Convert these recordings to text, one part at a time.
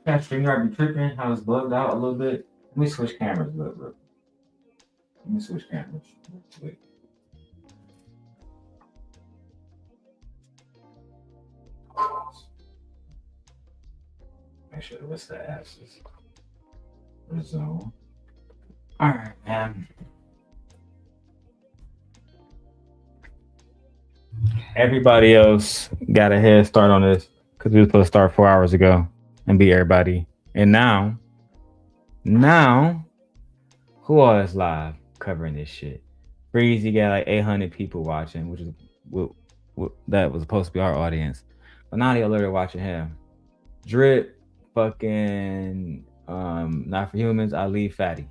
That StreamYard be tripping, how it's bugged out a little bit. Let me switch cameras a little bit. Let me switch cameras. Wait. Make sure the rest of the apps is resume. Alright, man. Everybody else got a head start on this because we were supposed to start 4 hours ago and beat everybody. And now, who all is live covering this shit? Breezy got like 800 people watching, which is that was supposed to be our audience. But now they alerted watching him. Drip, fucking Not For Humans, Ali, Fatty.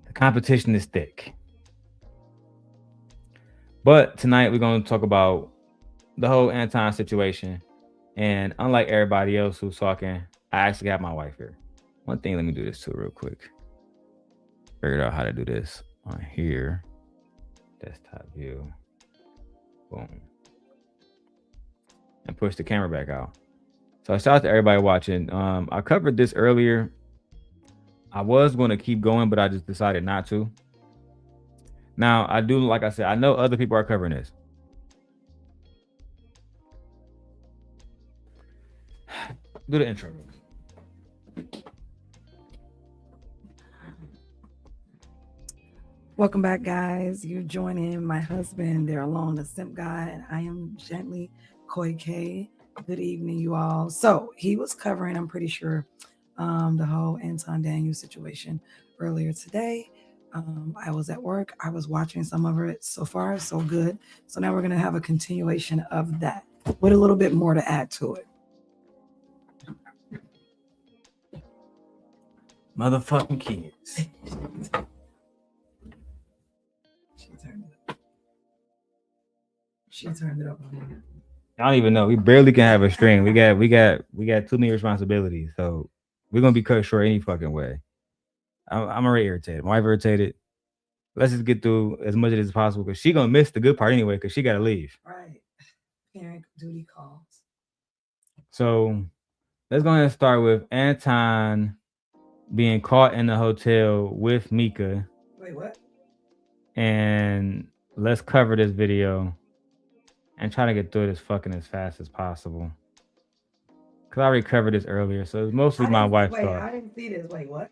The competition is thick. But tonight we're going to talk about the whole Anton situation. And unlike everybody else who's talking, I actually got my wife here. One thing, let me do this too real quick. Figured out how to do this on here. Desktop view. Boom. And push the camera back out. So shout out to everybody watching. I covered this earlier. I was going to keep going, but I just decided not to. Now, I do, like I said, I know other people are covering this. Do the intro. Welcome back, guys. You're joining my husband, They're Alone, the Simp Guy, and I am gently Corey K. Good evening, you all. So he was covering, I'm pretty sure, the whole Anton Daniels situation earlier today. I was at work. I was watching some of it. So far, so good. So now we're going to have a continuation of that with a little bit more to add to it. Motherfucking kids. She turned it up on me. I don't even know. We barely can have a stream. We got too many responsibilities. So we're gonna be cut short any fucking way. I'm already irritated. My wife irritated. Let's just get through as much of it as possible because she gonna miss the good part anyway because she gotta leave. Right. Parent duty calls. So let's go ahead and start with Anton being caught in the hotel with Micca. Wait, what? And let's cover this video and try to get through this fucking as fast as possible. Cause I already covered this earlier, so it's mostly my wife's thought. I didn't see this. Wait, what?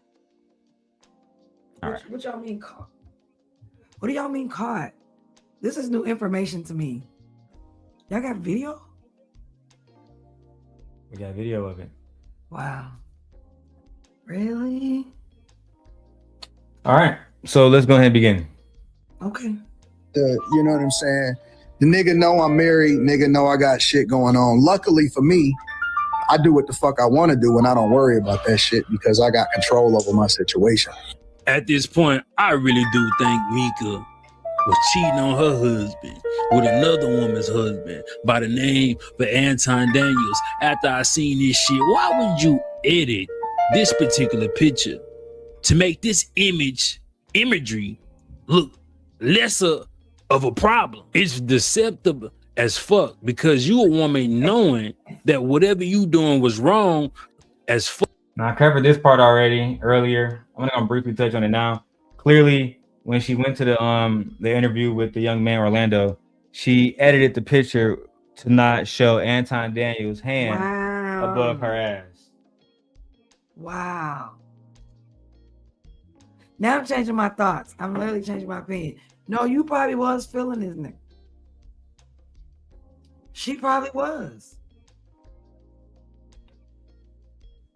Right. What y'all mean caught? What do y'all mean caught? This is new information to me. Y'all got video? We got video of it. Wow. Really? All right. So let's go ahead and begin. Okay. You know what I'm saying? The nigga know I'm married. Nigga know I got shit going on. Luckily for me, I do what the fuck I want to do and I don't worry about that shit because I got control over my situation. At this point, I really do think Micca was cheating on her husband with another woman's husband by the name of Anton Daniels. After I seen this shit, why would you edit this particular picture to make this imagery look lesser of a problem? It's deceptive as fuck because you a woman knowing that whatever you doing was wrong as fuck. Now I covered this part already earlier. I'm gonna briefly touch on it now. Clearly, when she went to the interview with the young man Orlando, she edited the picture to not show Anton Daniels' hand above her ass. Wow. Now I'm changing my thoughts. I'm literally changing my opinion. No, you probably was feeling this nigga. She probably was.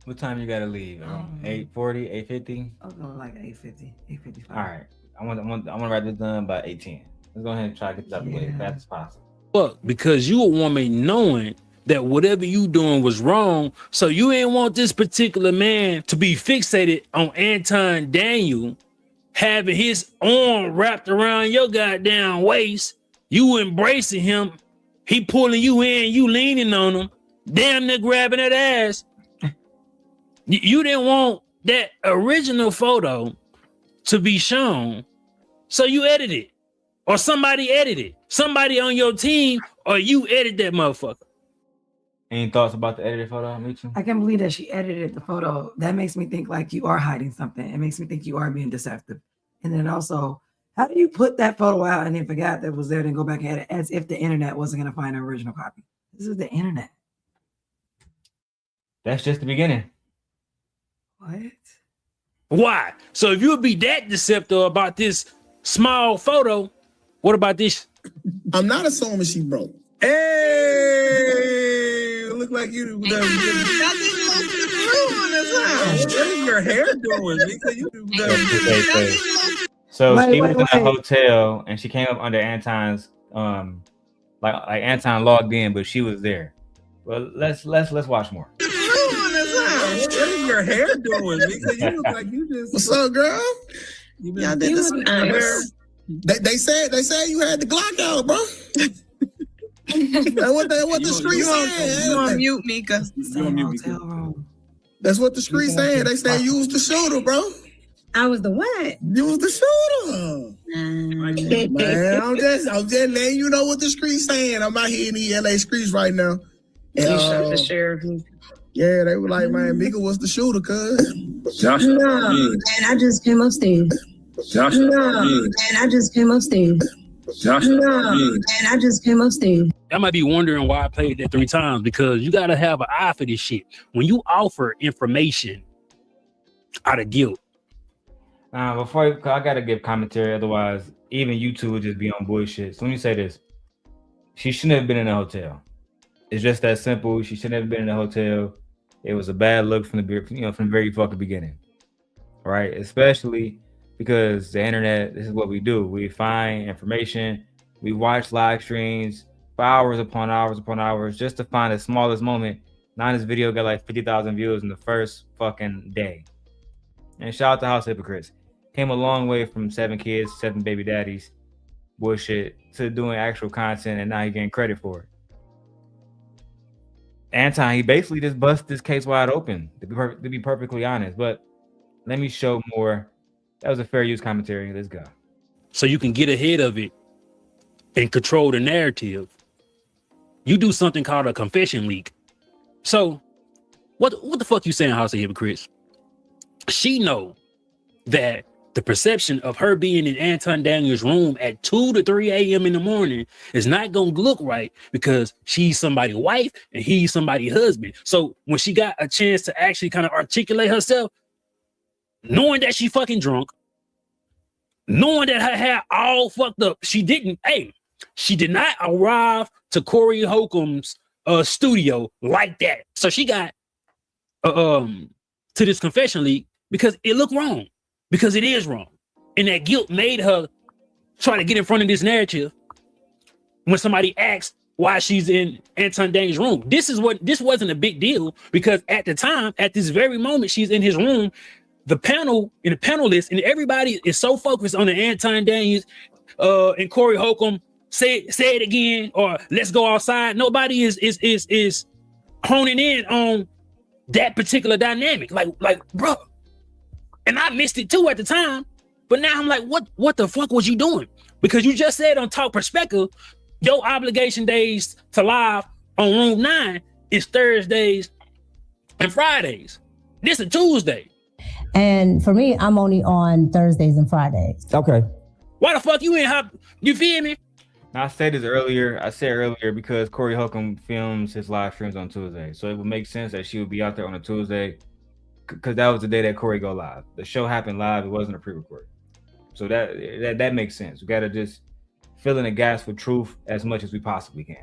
What time you gotta leave? 8:40, 8:50? I was going like 8:50, 8:55. All right. I want to write this done by 8:10. Let's go ahead and try to get this out the way as fast as possible. Fuck, because you a woman knowing that whatever you doing was wrong, so you ain't want this particular man to be fixated on Anton Daniel having his arm wrapped around your goddamn waist. You embracing him, he pulling you in, you leaning on him, damn near grabbing that ass. You didn't want that original photo to be shown, so you edited it, or somebody edited it. Somebody on your team, or you edit that motherfucker. Any thoughts about the edited photo, Micca? I can't believe that she edited the photo. That makes me think like you are hiding something. It makes me think you are being deceptive. And then also, how do you put that photo out and then forgot that it was there, then go back and edit as if the internet wasn't going to find an original copy? This is the internet. That's just the beginning. What? Why? So if you would be that deceptive about this small photo, what about this? I'm not assuming she broke. Hey, look like you. What is your hair doing? So Wait, she was in a wait. hotel and she came up under Anton's like Anton logged in, but she was there. Well, let's watch more. What is your hair doing? You look like you just. What's up, girl? Y'all did this nice. They said you had the Glock out, bro. What the street saying? You on mute, Micca. That's what the street saying. They say you was the shooter, bro. I was the what? You was the shooter. Man, I'm just letting you know what the street's saying. I'm out here in the LA streets right now. You shot the sheriff. Yeah, they were like, man, Micca was the shooter, cuz. No, and I just came upstairs. No, and I just came upstairs. No, and I just came upstairs. I might be wondering why I played that 3 times, because you gotta have an eye for this shit. When you offer information out of guilt. Before I gotta give commentary, otherwise even you two would just be on bullshit. So let me say this: she shouldn't have been in a hotel. It's just that simple. She shouldn't have been in a hotel. It was a bad look from the very fucking beginning, right? Especially because the internet. This is what we do. We find information. We watch live streams for hours upon hours upon hours just to find the smallest moment. Now this video got like 50,000 views in the first fucking day. And shout out to House Hypocrites. Came a long way from 7 kids, 7 baby daddies, bullshit, to doing actual content, and now he getting credit for it. Anton, he basically just busted this case wide open, to be perfectly honest. But let me show more. That was a fair use commentary. Let's go. So you can get ahead of it and control the narrative. You do something called a confession leak. So what the fuck you saying, House of Hypocrites? She know that the perception of her being in Anton Daniels' room at 2 to 3 a.m. in the morning is not going to look right, because she's somebody's wife and he's somebody's husband. So when she got a chance to actually kind of articulate herself, knowing that she fucking drunk, knowing that her hair all fucked up, she did not arrive to Corey Holcomb's studio like that. So she got to this confession leak because it looked wrong. Because it is wrong. And that guilt made her try to get in front of this narrative when somebody asks why she's in Anton Daniels' room. This wasn't a big deal, because at the time, at this very moment, she's in his room. The panel and the panelists and everybody is so focused on the Anton Daniels and Corey Holcomb, say it again, or let's go outside. Nobody is honing in on that particular dynamic. Like, bro. And I missed it too at the time, but now I'm like, what the fuck was you doing? Because you just said on Talk Perspective, your obligation days to live on Room 9 is Thursdays and Fridays. This is Tuesday. And for me, I'm only on Thursdays and Fridays. Okay. Why the fuck you ain't have, you feel me? Now, I said earlier because Corey Holcomb films his live streams on Tuesday. So it would make sense that she would be out there on a Tuesday, because that was the day that Corey go live. The show happened live. It wasn't a pre-record. So that makes sense. We got to just fill in the gaps with truth as much as we possibly can.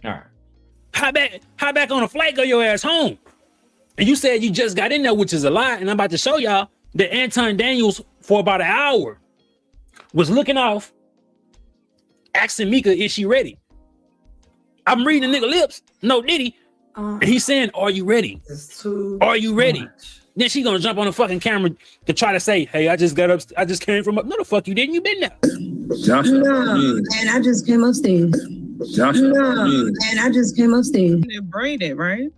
All right. How back on a flight, go your ass home. And you said you just got in there, which is a lie. And I'm about to show y'all that Anton Daniels, for about an hour, was looking off, asking Micca, is she ready? I'm reading the nigga lips. No, did he? And he's saying, are you ready? Are you ready? Much. Then she gonna jump on the fucking camera to try to say, hey, I just got up. I just came from up. No, the fuck you didn't. You been there. No, and I just came upstairs. No, and I just came upstairs. They're braided, right?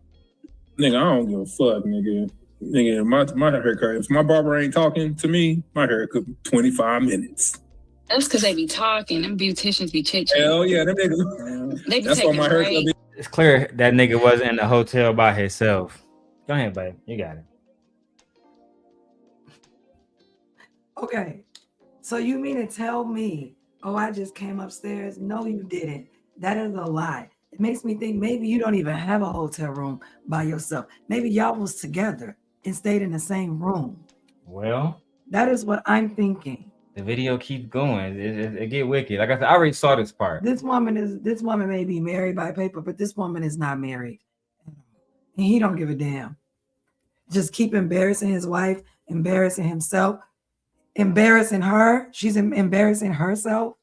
Nigga, I don't give a fuck, nigga. Nigga, my haircut. If my barber ain't talking to me, my haircut 25 minutes. That's because they be talking. Them beauticians be chit-chatting. Hell yeah, them niggas. They be That's why taking my haircut breaks. It's clear that nigga wasn't in the hotel by himself. Go ahead, babe. You got it. Okay. So you mean to tell me, oh, I just came upstairs? No, you didn't. That is a lie. It makes me think maybe you don't even have a hotel room by yourself. Maybe y'all was together and stayed in the same room. Well, that is what I'm thinking. The video keeps going. It get wicked. Like I said, I already saw this part. This woman may be married by paper, but this woman is not married. And he don't give a damn. Just keep embarrassing his wife, embarrassing himself, embarrassing her. She's embarrassing herself.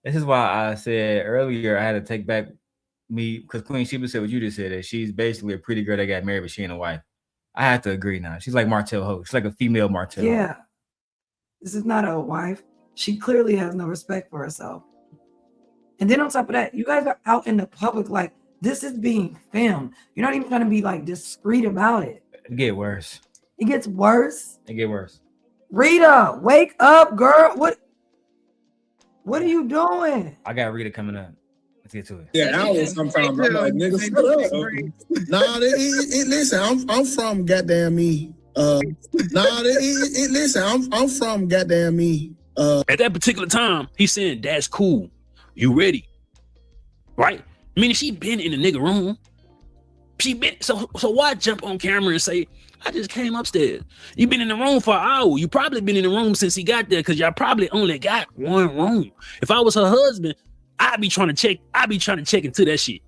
This is why I said earlier I had to take back me, because Queen Sheba said what you just said, that she's basically a pretty girl that got married, but she ain't a wife. I have to agree now. She's like Martell Hope. She's like a female Martell. Yeah. This is not a wife. She clearly has no respect for herself. And then on top of that, you guys are out in the public like this is being filmed. You're not even going to be like discreet about it. It get worse. It gets worse. It get worse. Rita, wake up, girl. What are you doing? I got Rita coming up. Let's get to it. Yeah, hours sometimes. I'm like, nigga, shut up. Nah, listen, I'm from goddamn me. Listen, I'm from goddamn me. At that particular time, he's saying, that's cool. You ready? Right? Meaning she been in the nigga room. She been, so why jump on camera and say, I just came upstairs. You been in the room for an hour. You probably been in the room since he got there because y'all probably only got one room. If I was her husband, I'd be trying to check into that shit.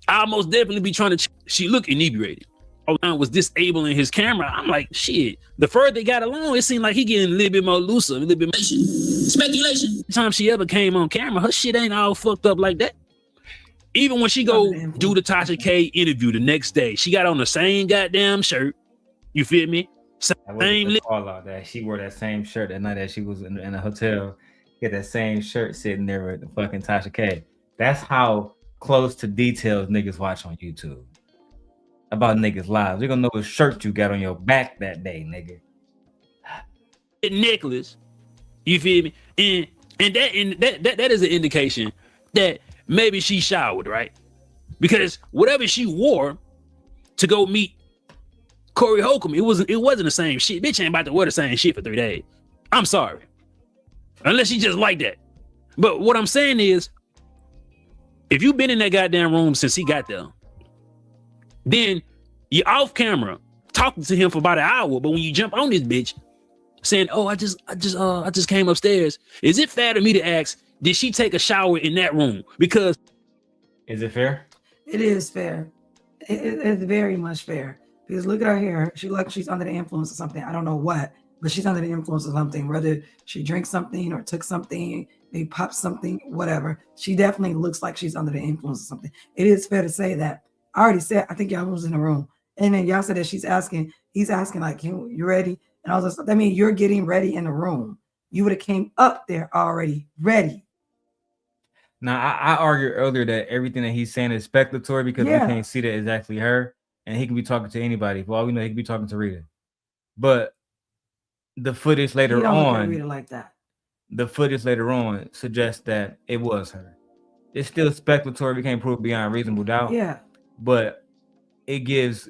I'll most definitely be trying to check. She looked inebriated. I was disabling his camera. I'm like, shit. The further they got along, it seemed like he getting a little bit more looser, a little bit more speculation. The time she ever came on camera, her shit ain't all fucked up like that. Even when she go do the Tasha K interview the next day, she got on the same goddamn shirt. You feel me? Same all out that she wore that same shirt that night that she was in a hotel. Get that same shirt sitting there with the fucking Tasha K. That's how close to details niggas watch on YouTube. About niggas' lives. We're gonna know what shirt you got on your back that day, nigga. Necklace. You feel me? And that is an indication that maybe she showered, right? Because whatever she wore to go meet Corey Holcomb, it wasn't the same shit. Bitch ain't about to wear the same shit for 3 days. I'm sorry. Unless she just like that. But what I'm saying is, if you've been in that goddamn room since he got there, then you're off camera talking to him for about an hour. But when you jump on this bitch saying, oh, I just came upstairs. Is it fair to me to ask, did she take a shower in that room? Because is it fair? It is fair. It's very much fair. Because look at her hair. She looks like she's under the influence of something. I don't know what, but she's under the influence of something. Whether she drinks something or took something, maybe popped something, whatever. She definitely looks like she's under the influence of something. It is fair to say that. I already said, I think y'all was in the room. And then y'all said that he's asking like, you ready? And all this stuff. That means you're getting ready in the room. You would have came up there already ready. Now, I argued earlier that everything that he's saying is speculatory because we can't see that it's actually her. And he can be talking to anybody. For all we know, he can be talking to Rita. But the footage later on, Rita like that. The footage later on suggests that it was her. It's still speculatory. We can't prove beyond reasonable doubt. Yeah. But it gives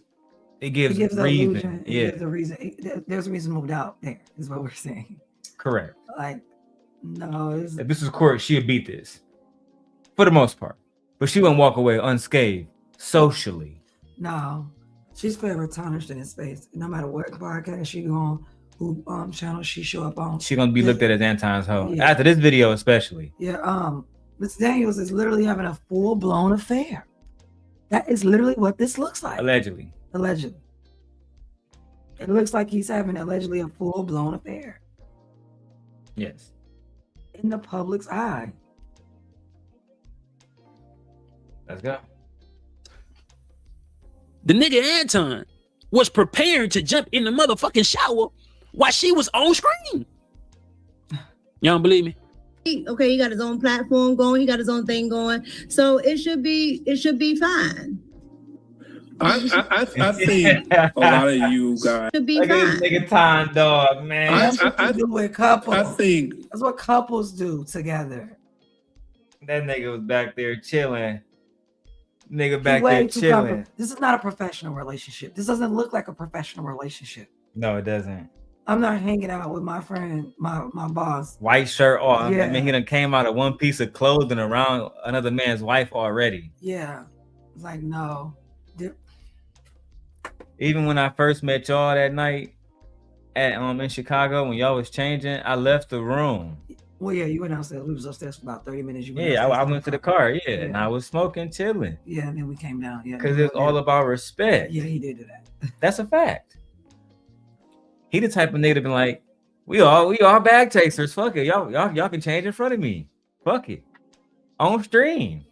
reason. There's a reason. There's reasonable doubt there, is what we're saying. Correct. Like, no. If this was court, she'd beat this. For the most part. But she wouldn't walk away unscathed socially. No. She's forever tarnished in his face. No matter what podcast she go on, who channel she show up on. She's gonna be looked at as Anton's hoe. Yeah. After this video, especially. Yeah, Miss Daniels is literally having a full-blown affair. That is literally what this looks like. Allegedly. It looks like he's having allegedly a full-blown affair. Yes. In the public's eye. Let's go. The nigga Anton was preparing to jump in the motherfucking shower while she was on screen. Y'all don't believe me? Okay, he got his own platform going, he got his own thing going, so it should be fine. I think a lot of you guys should be fine. Nigga time dog, man. I do with couples. I think that's what couples do together. That nigga was back there chilling. Nigga back there chilling. This is not a professional relationship. This doesn't look like a professional relationship. No, it doesn't. I'm not hanging out with my friend, my boss. White shirt on. Yeah. I mean, he done came out of one piece of clothing around another man's wife already. Yeah. It's like, no. Even when I first met y'all that night at in Chicago, when y'all was changing, I left the room. Well, yeah, you went downstairs. We was upstairs for about 30 minutes. I went to the car, and I was smoking, chilling. Yeah, and then we came down. Yeah, because it's all about respect. Yeah, he did do that. That's a fact. He the type of nigga to be like, we all bag chasers. Fuck it, y'all can change in front of me. Fuck it, on stream.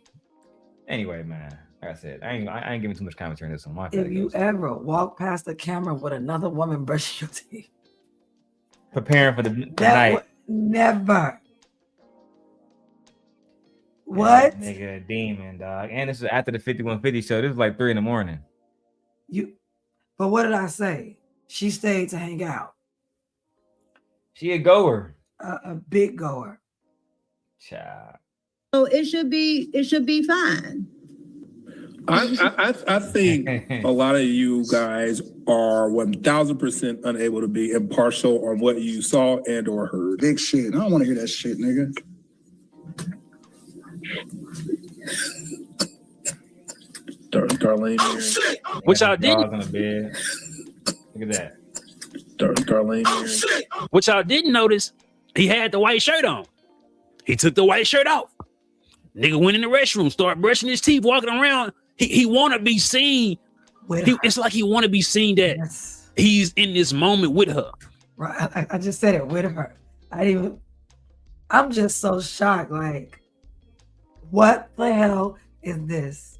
Anyway, man, like I said, I ain't giving too much commentary on this one. If you ever walk past the camera with another woman brushing your teeth, preparing for the night. Never. What? Nigga, a demon, dog. And this is after the 5150 show. This is like 3 a.m. But what did I say? She stayed to hang out. She a goer. A big goer. Child. So it should be fine. I think a lot of you guys are 1,000% unable to be impartial on what you saw and or heard. Big shit. I don't want to hear that shit, nigga. Darlene. Which y'all didn't. On the bed. Look at that. Darlene. Which y'all didn't notice, he had the white shirt on. He took the white shirt off. Nigga went in the restroom, started brushing his teeth, walking around. He want to be seen. It's like he want to be seen that he's in this moment with her. Right. I just said it with her. I'm just so shocked. Like, what the hell is this?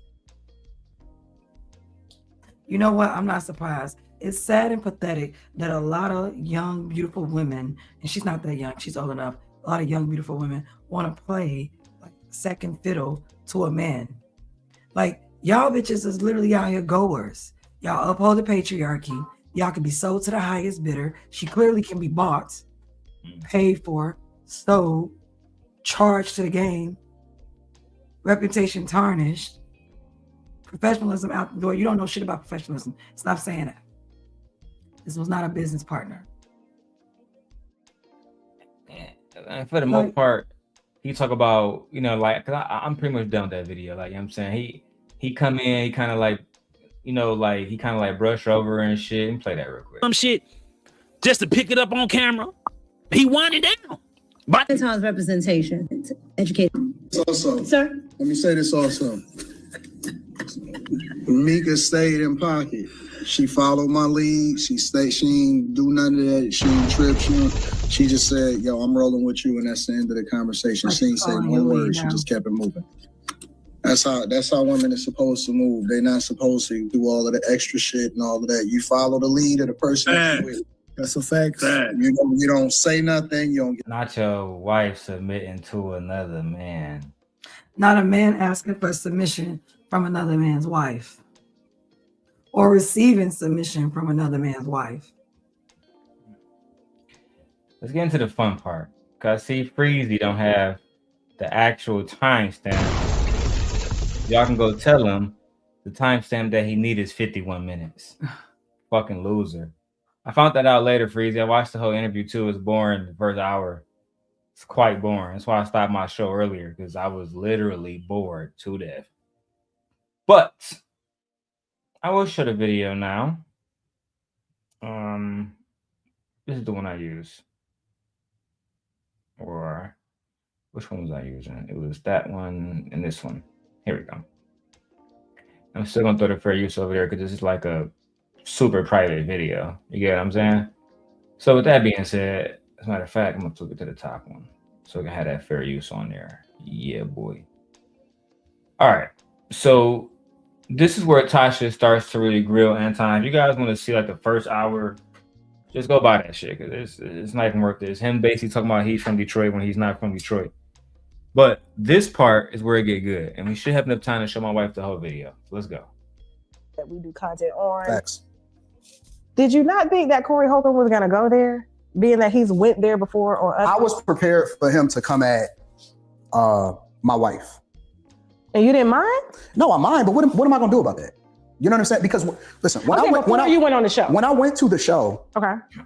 You know what? I'm not surprised. It's sad and pathetic that a lot of young, beautiful women, and she's not that young, she's old enough, a lot of young, beautiful women want to play like second fiddle to a man. Like, y'all bitches is literally out here goers. Y'all uphold the patriarchy. Y'all can be sold to the highest bidder. She clearly can be bought, paid for, sold, charged to the game, reputation tarnished, professionalism out the door. You don't know shit about professionalism. Stop saying that. This was not a business partner. And for the most part, he talk about, you know, like, cause I'm pretty much done with that video. Like, you know what I'm saying? He come in, he kind of like, you know, like he kind of like brush over and shit. And play that real quick. Some shit just to pick it up on camera. He winded down. But Anton's representation, educated. Also, Sir? let me say this also. Micca stayed in pocket. She followed my lead. She ain't do none of that. She ain't trip. She just said, yo, I'm rolling with you. And that's the end of the conversation. She ain't say one word. She just kept it moving. That's how women are supposed to move. They're not supposed to do all of the extra shit and all of that. You follow the lead of the person you're with. That's a fact. You don't say nothing. You don't get. Not your wife submitting to another man. Not a man asking for submission from another man's wife. Or receiving submission from another man's wife. Let's get into the fun part. Cause see, Freezy don't have the actual timestamp. Y'all can go tell him the timestamp that he needs is 51 minutes. Fucking loser. I found that out later, Freezy. I watched the whole interview too. It's boring. The first hour. It's quite boring. That's why I stopped my show earlier, because I was literally bored to death. But I will show the video now. This is the one I use. Or which one was I using? It was that one and this one. Here we go. I'm still gonna throw the fair use over there because this is like a super private video. You get what I'm saying? So with that being said, as a matter of fact, I'm gonna flip it to the top one so we can have that fair use on there. Yeah, boy. All right. So this is where Tasha starts to really grill Anton. If you guys want to see like the first hour, just go buy that shit because it's not even worth it. It's him basically talking about he's from Detroit when he's not from Detroit. But this part is where it get good, and we should have enough time to show my wife the whole video. So let's go. That we do content on. Facts. Did you not think that Corey Holcomb was gonna go there, being that he's went there before? Or I was prepared for him to come at my wife. And you didn't mind? No, I mind, but what am I gonna do about that? You know what I'm saying? Because listen, when I went on the show. When I went to the show,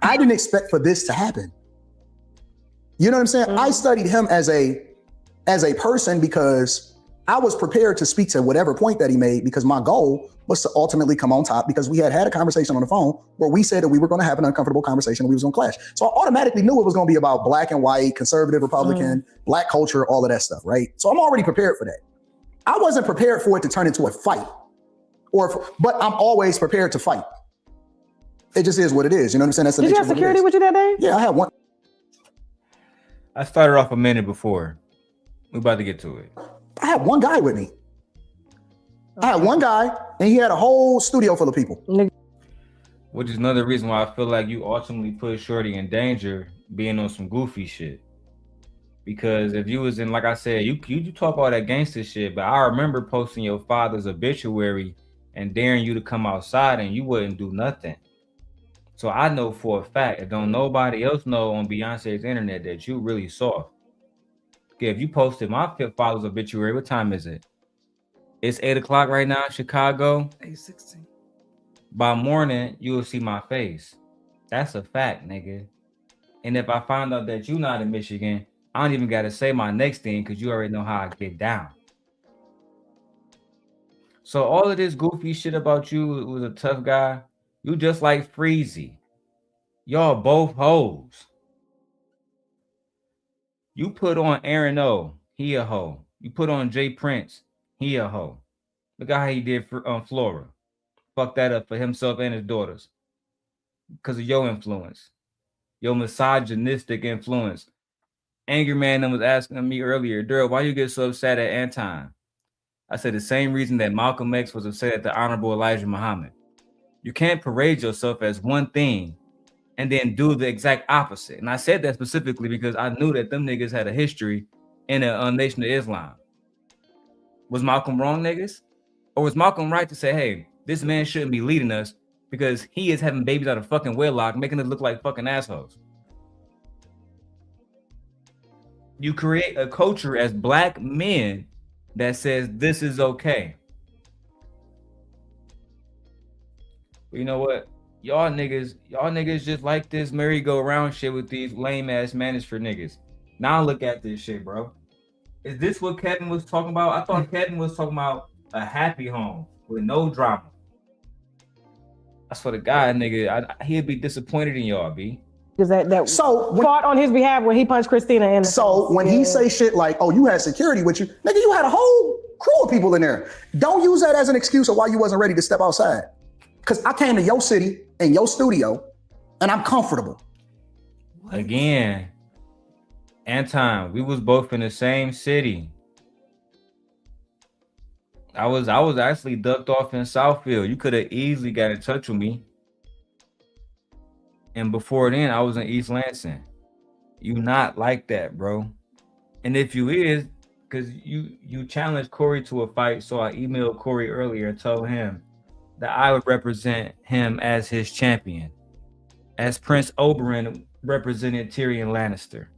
I didn't expect for this to happen. You know what I'm saying? I studied him as a person because I was prepared to speak to whatever point that he made, because my goal was to ultimately come on top, because we had a conversation on the phone where we said that we were going to have an uncomfortable conversation and we was going to clash. So I automatically knew it was going to be about black and white, conservative, Republican, black culture, all of that stuff, right? So I'm already prepared for that. I wasn't prepared for it to turn into a fight, but I'm always prepared to fight. It just is what it is. You know what I'm saying? That's the nature of what it is. Did you have security with you that day? Yeah, I had one. I started off a minute before. We're about to get to it. I had one guy with me. I had one guy, and he had a whole studio full of people. Which is another reason why I feel like you ultimately put Shorty in danger being on some goofy shit. Because if you was in, like I said, you talk all that gangster shit, but I remember posting your father's obituary and daring you to come outside and you wouldn't do nothing. So I know for a fact, if don't nobody else know on Beyonce's internet, that you really soft. Okay, if you posted my father's obituary, what time is it? It's 8 o'clock right now in Chicago. 8:16. By morning, you will see my face. That's a fact, nigga. And if I find out that you're not in Michigan, I don't even got to say my next thing, because you already know how I get down. So all of this goofy shit about you was a tough guy. You just like Freezy. Y'all both hoes. You put on Aaron O, he a hoe. You put on Jay Prince, he a hoe. Look at how he did for Flora. Fuck that up for himself and his daughters. Because of your influence. Your misogynistic influence. Angry Man was asking me earlier, Darrel, why you get so upset at Anton? I said the same reason that Malcolm X was upset at the Honorable Elijah Muhammad. You can't parade yourself as one thing and then do the exact opposite. And I said that specifically because I knew that them niggas had a history in a Nation of Islam. Was Malcolm wrong, niggas? Or was Malcolm right to say, hey, this man shouldn't be leading us because he is having babies out of fucking wedlock, making us look like fucking assholes? You create a culture as black men that says this is okay. But you know what? Y'all niggas just like this merry-go-round shit with these lame-ass Manisford niggas. Now look at this shit, bro. Is this what Kevin was talking about? I thought Kevin was talking about a happy home with no drama. I swear to God, nigga, he'd be disappointed in y'all, B. Because that fought on his behalf when he punched Christina in the So when he say shit like, oh, you had security with you, nigga, you had a whole crew of people in there. Don't use that as an excuse of why you wasn't ready to step outside. Because I came to your city and your studio and I'm comfortable. Again, Anton, we was both in the same city. I was actually ducked off in Southfield. You could have easily got in touch with me. And before then, I was in East Lansing. You not like that, bro. And if you is, because you challenged Corey to a fight, so I emailed Corey earlier and told him that I would represent him as his champion, as Prince Oberyn represented Tyrion Lannister.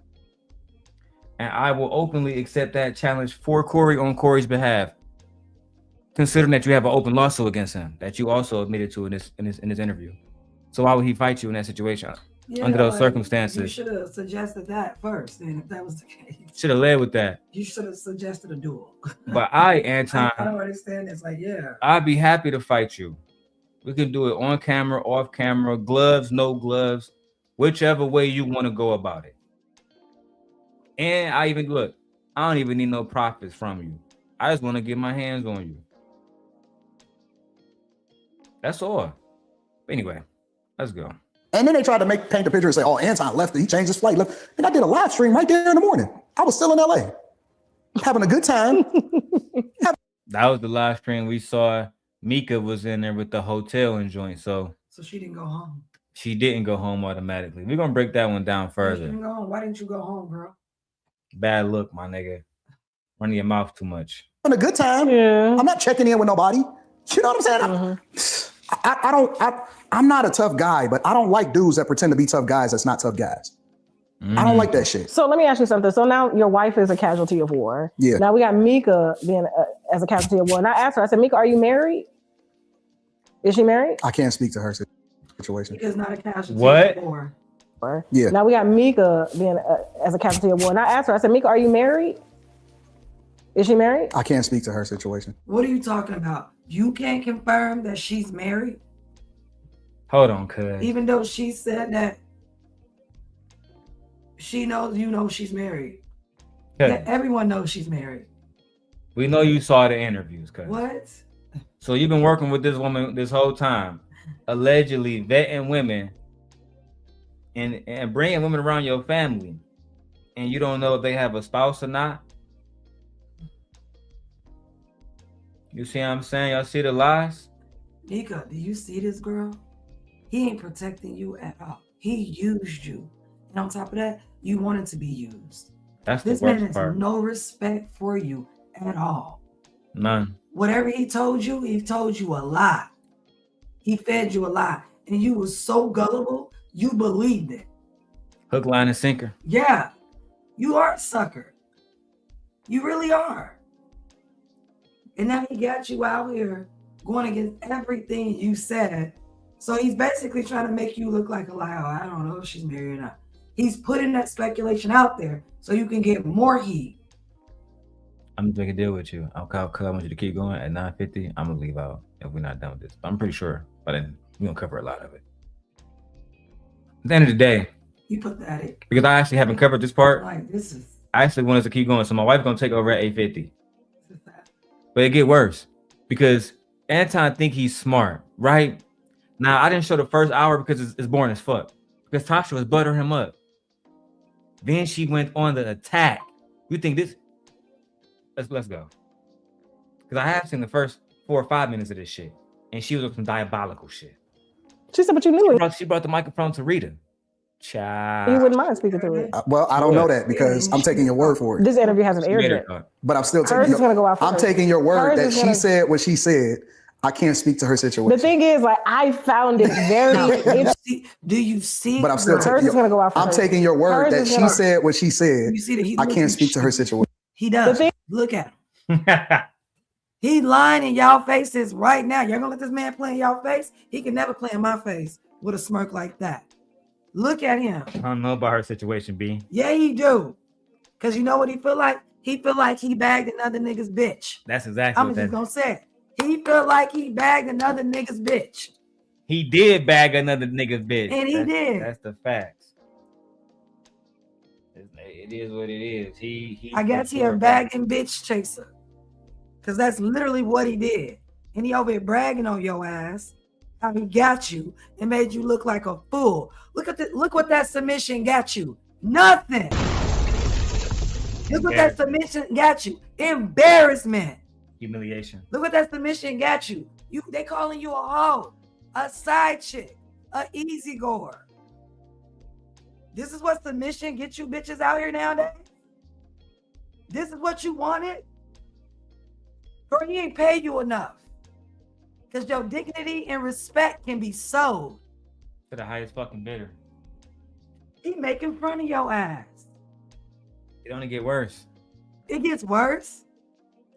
And I will openly accept that challenge for Corey on Corey's behalf, considering that you have an open lawsuit against him that you also admitted to in this interview. So why would he fight you in that situation under those circumstances? You should have suggested that first, then, if that was the case. Should have led with that. You should have suggested a duel. But Anton, I don't understand. It's like, yeah. I'd be happy to fight you. We can do it on camera, off camera, gloves, no gloves, whichever way you want to go about it. And I don't even need no profits from you. I just want to get my hands on you. That's all. Anyway, let's go. And then they tried to paint the picture and say, oh, Anton left. He changed his flight. And I did a live stream right there in the morning. I was still in LA, having a good time. That was the live stream we saw. Micca was in there with the hotel and joint. So she didn't go home. She didn't go home automatically. We're going to break that one down further. She didn't go home. Why didn't you go home, bro? Bad look, my nigga. Running your mouth too much. Having a good time. Yeah. I'm not checking in with nobody. You know what I'm saying? I'm not a tough guy, but I don't like dudes that pretend to be tough guys that's not tough guys. I don't like that shit. So let me ask you something. So now your wife is a casualty of war. Yeah. Now we got Micca being as a casualty of war. And I asked her, I said, Micca, are you married? Is she married? I can't speak to her situation. Because not a casualty What? of war. Yeah. Now we got Micca being as a casualty of war. And I asked her, I said, Micca, are you married? Is she married? I can't speak to her situation. What are you talking about? You can't confirm that she's married? Hold on, cuz. Even though she said that she knows, you know, she's married. That everyone knows she's married. We know you saw the interviews, cuz. What? So you've been working with this woman this whole time, allegedly vetting women and bringing women around your family, and you don't know if they have a spouse or not. You see what I'm saying? Y'all see the lies? Micca, do you see this girl? He ain't protecting you at all. He used you. And on top of that, you wanted to be used. That's this the man worst has part. no respect for you at all. None. Whatever he told you a lie. He fed you a lie. And you were so gullible, you believed it. Hook, line, and sinker. Yeah, you are a sucker. You really are. And now he got you out here going against everything you said. So he's basically trying to make you look like a liar. Oh, I don't know if she's married or not. He's putting that speculation out there so you can get more heat. I'm gonna make a deal with you. Okay, I want you to keep going at 9:50. I'm gonna leave out if we're not done with this. But I'm pretty sure by then we're gonna cover a lot of it. At the end of the day, You put that in. because I actually haven't covered this part, Like, this is. I actually want us to keep going. So my wife's gonna take over at 8:50. But it get worse because Anton think he's smart, right? Now I didn't show the first hour because it's boring as fuck. Because Tasha was buttering him up. Then she went on the attack. You think this? Let's go. Because I have seen the first 4 or 5 minutes of this shit, and she was on some diabolical shit. She said, but you knew it. She brought the microphone to Rita. Child. You wouldn't mind speaking to it. Well, I don't know that because I'm taking your word for it. This interview hasn't aired yet. But I'm still Hers taking is gonna go out I'm first. taking your word Hers that is she gonna- said what she said. I can't speak to her situation. The thing is, like, I found it very interesting. Do you see? But I'm still Hers taking is gonna go out I'm first. taking your word Hers that is she gonna- said what she said. You see that he I can't speak to her situation. He does. Look at him. He lying in y'all faces right now. Y'all gonna let this man play in y'all face? He can never play in my face with a smirk like that. Look at him. I don't know about her situation, B. Yeah, he do. Cause you know what he feel like? He feel like he bagged another nigga's bitch. That's exactly I'm what just that gonna say it. He feel like he bagged another nigga's bitch. He did bag another nigga's bitch. And he did. That's the facts. It is what it is. He I guess he a bagging bitch chaser. Cause that's literally what he did. And he over here bragging on your ass. How he got you and made you look like a fool. Look what that submission got you. Nothing. Look what that submission got you. Embarrassment. Humiliation. Look what that submission got you. They calling you a hoe, a side chick, a easy goer. This is what submission gets you bitches out here nowadays. This is what you wanted. Bro, he ain't paid you enough. Because your dignity and respect can be sold. To the highest fucking bidder. He making fun of your ass. It only get worse. It gets worse.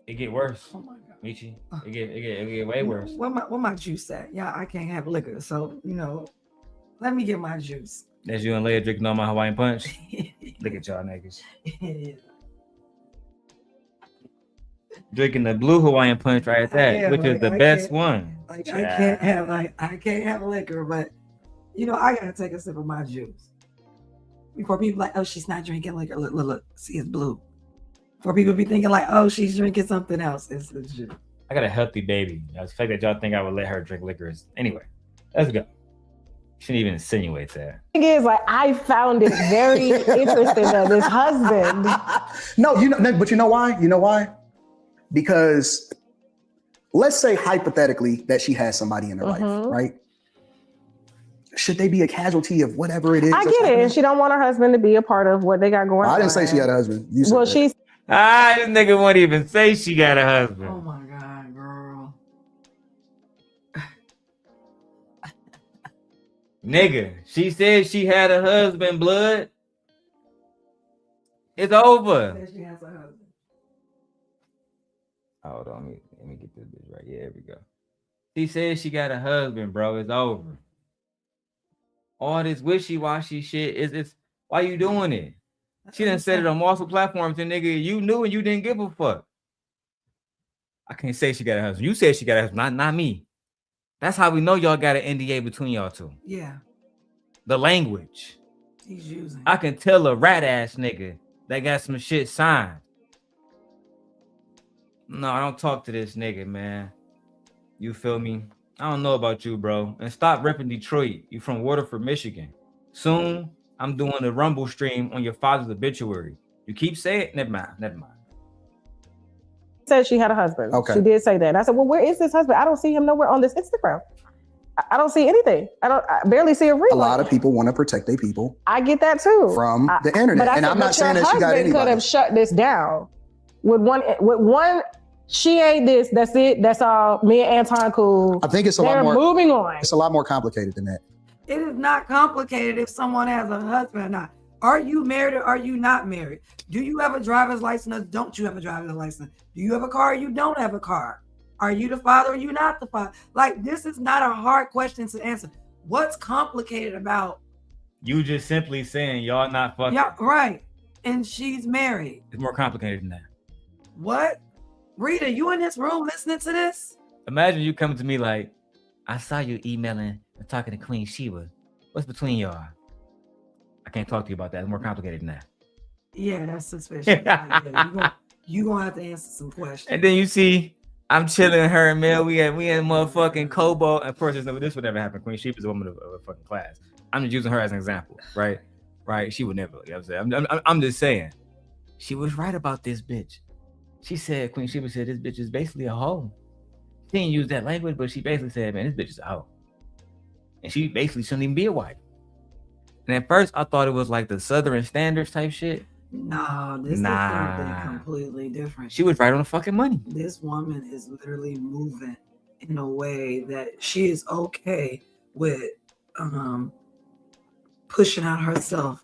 It get worse. Oh my God. Michi. It get way worse. Where my juice at? Yeah, I can't have liquor. So, let me get my juice. That's you and Leia drinking on my Hawaiian punch. Look at y'all niggas. Drinking the blue Hawaiian punch right at that, which is the best one. I can't have liquor, but I gotta take a sip of my juice. Before people like, oh, she's not drinking liquor. Look, see, it's blue. Before people be thinking like, oh, she's drinking something else. It's juice. I got a healthy baby. I was fact that y'all think I would let her drink liquor. Anyway, let's go. Shouldn't even insinuate that. The thing is, like, I found it very interesting that this husband. No, but you know why? You know why? Because let's say hypothetically that she has somebody in her life, right? Should they be a casualty of whatever it is? I get it. And she don't want her husband to be a part of what they got going on. I didn't say she had a husband. You said well, that. she's. This nigga won't even say she got a husband. Oh my God, girl. Nigga, she said she had a husband, blood. It's over. She has a husband. Hold on, let me get this bitch right. Yeah, here we go. She says she got a husband, bro. It's over. All this wishy-washy shit it's why you doing it? She done said it on multiple platforms, and nigga, you knew and you didn't give a fuck. I can't say she got a husband. You said she got a husband, not me. That's how we know y'all got an NDA between y'all two. Yeah. The language. He's using. I can tell a rat ass nigga that got some shit signed. No, I don't talk to this nigga, man. You feel me? I don't know about you, bro. And stop repping Detroit. You from Waterford, Michigan. Soon, I'm doing a Rumble stream on your father's obituary. You keep saying it? Never mind. Said she had a husband. Okay. She did say that. And I said, well, where is this husband? I don't see him nowhere on this Instagram. I don't see anything. I barely see a real. A lot of people want to protect their people. I get that too. From the internet. And I'm not saying that she got anybody. Could have shut this down. With one, she ain't this, that's it, that's all. Me and Anton cool. I think it's a lot more. Moving on. It's a lot more complicated than that. It is not complicated if someone has a husband or not. Are you married or are you not married? Do you have a driver's license or don't you have a driver's license? Do you have a car or you don't have a car? Are you the father or you not the father? Like, this is not a hard question to answer. What's complicated about? You just simply saying y'all not fucking. Yeah, right. And she's married. It's more complicated than that. What? Rita, you in this room listening to this? Imagine you coming to me like, I saw you emailing and talking to Queen Sheba. What's between y'all? I can't talk to you about that. It's more complicated than that. Yeah, that's suspicious. You're gonna have to answer some questions. And then you see, I'm chilling her and Mel. We in motherfucking Cobalt. Of course, this would never happen. Queen Sheba is a woman of a fucking class. I'm just using her as an example, right? Right? She would never. You know what I'm saying? I'm just saying. She was right about this bitch. She said, Queen Sheba said, this bitch is basically a hoe. She didn't use that language, but she basically said, man, this bitch is a hoe. And she basically shouldn't even be a wife. And at first, I thought it was like the Southern Standards type shit. No, this is something completely different. She was right on the fucking money. This woman is literally moving in a way that she is okay with pushing out herself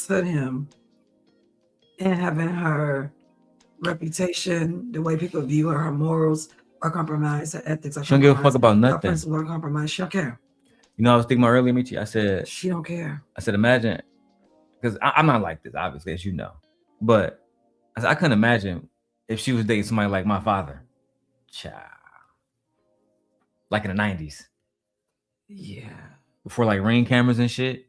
to him and having her reputation, the way people view her morals are compromised, her ethics are compromised. She don't give a fuck about nothing. Her principles are compromised. She don't care. You know, I was thinking about earlier, Micca. I said, she don't care. I said, imagine, because I'm not like this, obviously, as you know. But I said, I couldn't imagine if she was dating somebody like my father. Child. Like in the 90s. Yeah. Before like Ring cameras and shit.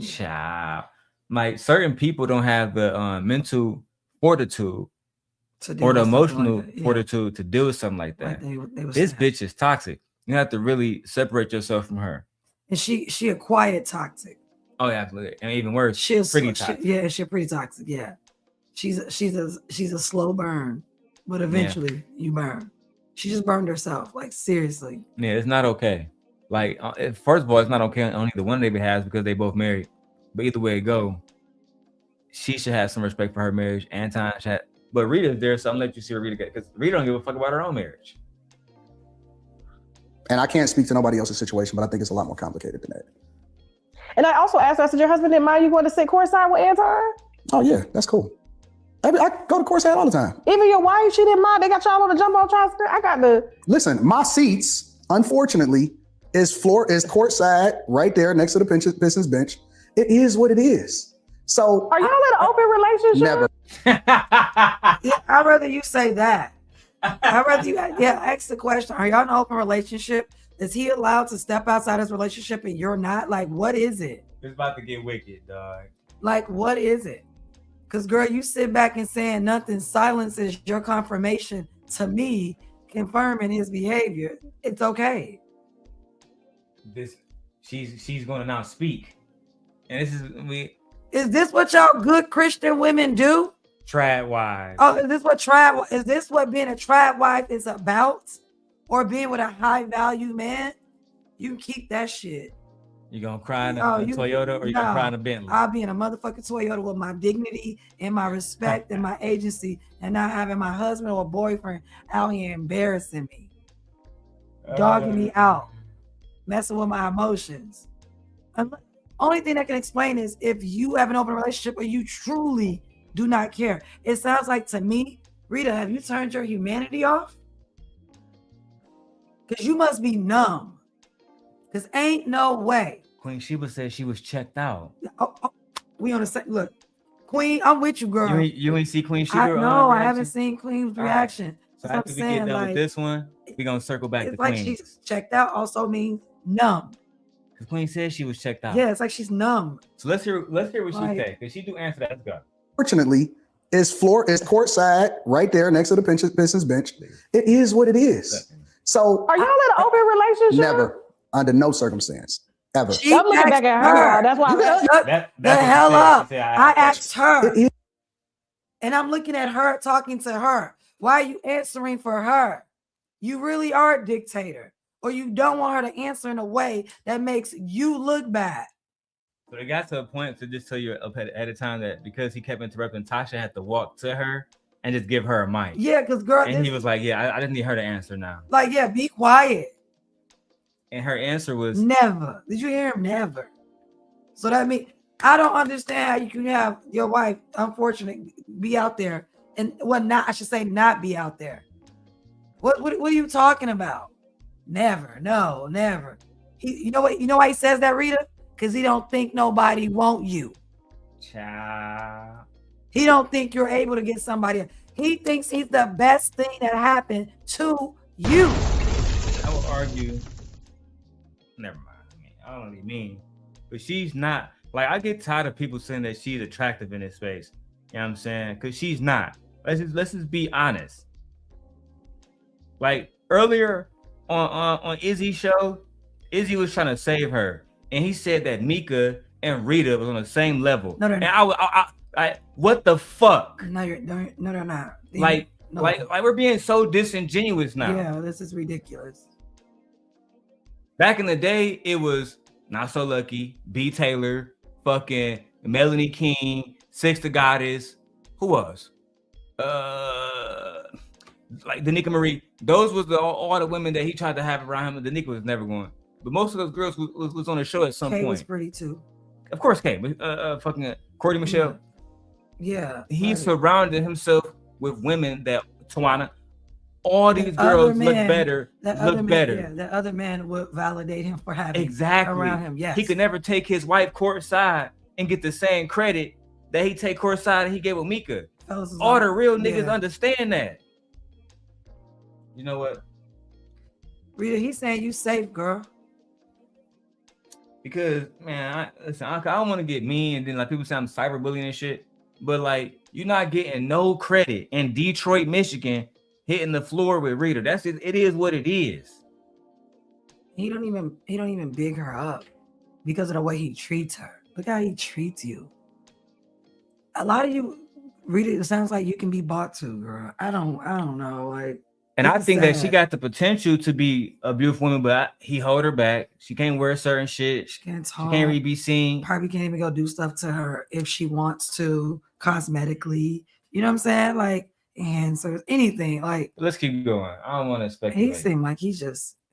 Child. Like certain people don't have the mental fortitude or the emotional fortitude to deal with something like that. Like this bitch is toxic. You have to really separate yourself from her. And she a quiet toxic. Oh yeah, absolutely. And even worse, she's pretty toxic. She's pretty toxic. Yeah, she's a slow burn, but eventually you burn. She just burned herself. Like seriously. Yeah, it's not okay. Like first of all, it's not okay on either one of them has because they both married. But either way it go, she should have some respect for her marriage. Anton should have, but Rita's there, so I'm gonna let you see what Rita get because Rita don't give a fuck about her own marriage. And I can't speak to nobody else's situation, but I think it's a lot more complicated than that. And I also asked her, I said, your husband didn't mind you going to sit courtside with Anton? Oh yeah, that's cool. I go to courtside all the time. Even your wife, she didn't mind. They got y'all on the jumbotron screen. I got the. Listen, my seats, unfortunately, is courtside right there next to the business bench. It is what it is. So are y'all in an open relationship? Never. Yeah, I'd rather you say that. I'd rather you ask the question. Are y'all in an open relationship? Is he allowed to step outside his relationship and you're not? Like, what is it? It's about to get wicked, dog. Like, what is it? Because, girl, you sit back and saying nothing. Silence is your confirmation to me, confirming his behavior. It's okay. She's going to now speak. And is this what y'all good Christian women do? Trad wives. Oh, is this what being a trad wife is about? Or being with a high value man? You can keep that shit. You gonna cry in a Toyota or you gonna cry in a Bentley? I'll be in a motherfucking Toyota with my dignity and my respect and my agency and not having my husband or boyfriend out here embarrassing me. Dogging me out. Messing with my emotions. Only thing that can explain is if you have an open relationship or you truly do not care. It sounds like to me Rita, have you turned your humanity off? Because you must be numb. Because ain't no way. Queen Sheba said she was checked out. We on the same, look, Queen, I'm with you, girl. You ain't see Queen Sheba? No, I haven't seen Queen's reaction. So after we get done with this one, we're going to circle back to Queen. It's like she's checked out also means numb. Because Queen said she was checked out. Yeah, it's like she's numb. So let's hear what she said, because she do answer that. Let's go. Fortunately, is courtside right there next to the Pistons bench. It is what it is. So are y'all in an open relationship? Never, under no circumstance, ever. I'm looking back at her. That's why the hell up. I asked her, and I'm looking at her talking to her. Why are you answering for her? You really are a dictator, or you don't want her to answer in a way that makes you look bad. So they got to a point to just tell you at a time that because he kept interrupting, Tasha had to walk to her and just give her a mic. Yeah, because girl, and he was like, "Yeah, I just need her to answer now." Like, yeah, be quiet. And her answer was never. Did you hear him? Never. So that means I don't understand how you can have your wife, unfortunately, be out there and not be out there. What are you talking about? Never. No, never. You know why he says that, Rita? Because he don't think nobody want you. Child. He don't think you're able to get somebody else. He thinks he's the best thing that happened to you. I would argue. Never mind. I don't really mean, but she's not. Like, I get tired of people saying that she's attractive in this space. You know what I'm saying? Because she's not. Let's just be honest. Like earlier on Izzy's show, Izzy was trying to save her, and he said that Micca and Rita was on the same level. No, and I what the fuck? No, they're not. Like we're being so disingenuous now. Yeah, this is ridiculous. Back in the day, it was Not So Lucky, B. Taylor, fucking Melanie King, Six the Goddess. Who was? Like Danica Marie. Those was all the women that he tried to have around him. Danica was never going. But most of those girls was on the show at some point. Kay was pretty too. Of course, Kay. Fucking Cordy Michelle. Yeah. He surrounded himself with women that Tawana. All these girls look better. Yeah, that other man would validate him for having around him. Yes. He could never take his wife courtside and get the same credit that he take courtside and he gave with Micca. All the real niggas understand that. You know what? Rita, he's saying you safe, girl. Because, man, I don't want to get mean and then like people say I'm cyberbullying and shit. But like, you're not getting no credit in Detroit, Michigan, hitting the floor with Rita. That's it. It is what it is. He don't even big her up because of the way he treats her. Look how he treats you. A lot of you, Rita, it sounds like you can be bought to, girl. I don't know. Like, and I think that she got the potential to be a beautiful woman, but he hold her back. She can't wear certain shit. She can't talk. She can't really be seen. Probably can't even go do stuff to her if she wants to, cosmetically. You know what I'm saying? Like, and so anything. Like, let's keep going. I don't want to speculate. He seemed like he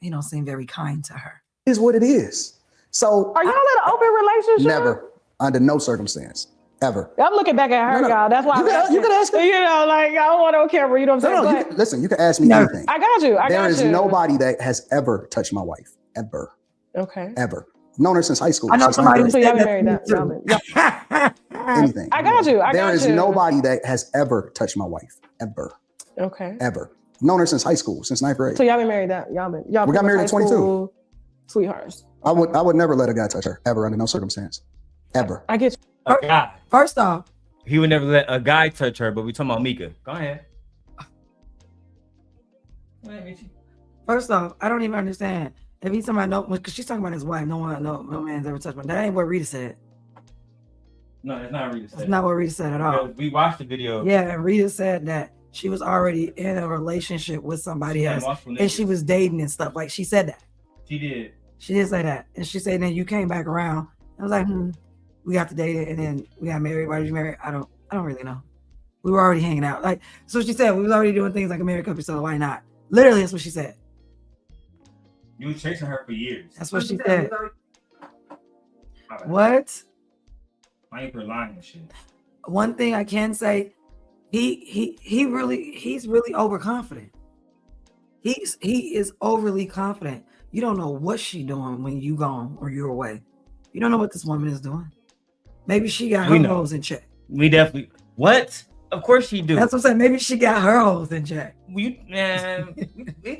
don't seem very kind to her. Is what it is. So are y'all in an open relationship? Never, under no circumstance. Ever. I'm looking back at her, y'all. That's why you can ask me. You know, like I don't want on camera. You know what I'm saying? Listen, you can ask me anything. I got you. There is nobody that has ever touched my wife. Ever. Okay. Ever. Known her since high school. I know somebody who y'all been married that. Anything. I got you. There is nobody that has ever touched my wife. Ever. Okay. Ever. Known her since high school, since 9th grade. So y'all been married that. We got married at 22. Sweethearts. I would never let a guy touch her. Ever, under no circumstance. Ever. I get you. A guy. First off, he would never let a guy touch her, but we talking about Micca. Go ahead. First off, I don't even understand. If he's somebody because she's talking about his wife, no man's ever touched her. That ain't what Rita said. No, that's not what Rita said. That's not what Rita said at all. We watched the video. Yeah, and Rita said that she was already in a relationship with somebody else, and she was dating and stuff. Like, she said that. She did. She did say that, and she said, then you came back around. I was like, we got to date, and then we got married. Why did you marry? I don't really know. We were already hanging out. Like, so she said we was already doing things like a married couple, so why not? Literally, that's what she said. You was chasing her for years. That's what she said. What? I ain't for lying and shit. One thing I can say, He's really overconfident. He is overly confident. You don't know what she doing when you gone or you're away. You don't know what this woman is doing. Maybe she got her hoes in check. We definitely what? Of course she do. That's what I'm saying. Maybe she got her hoes in check. We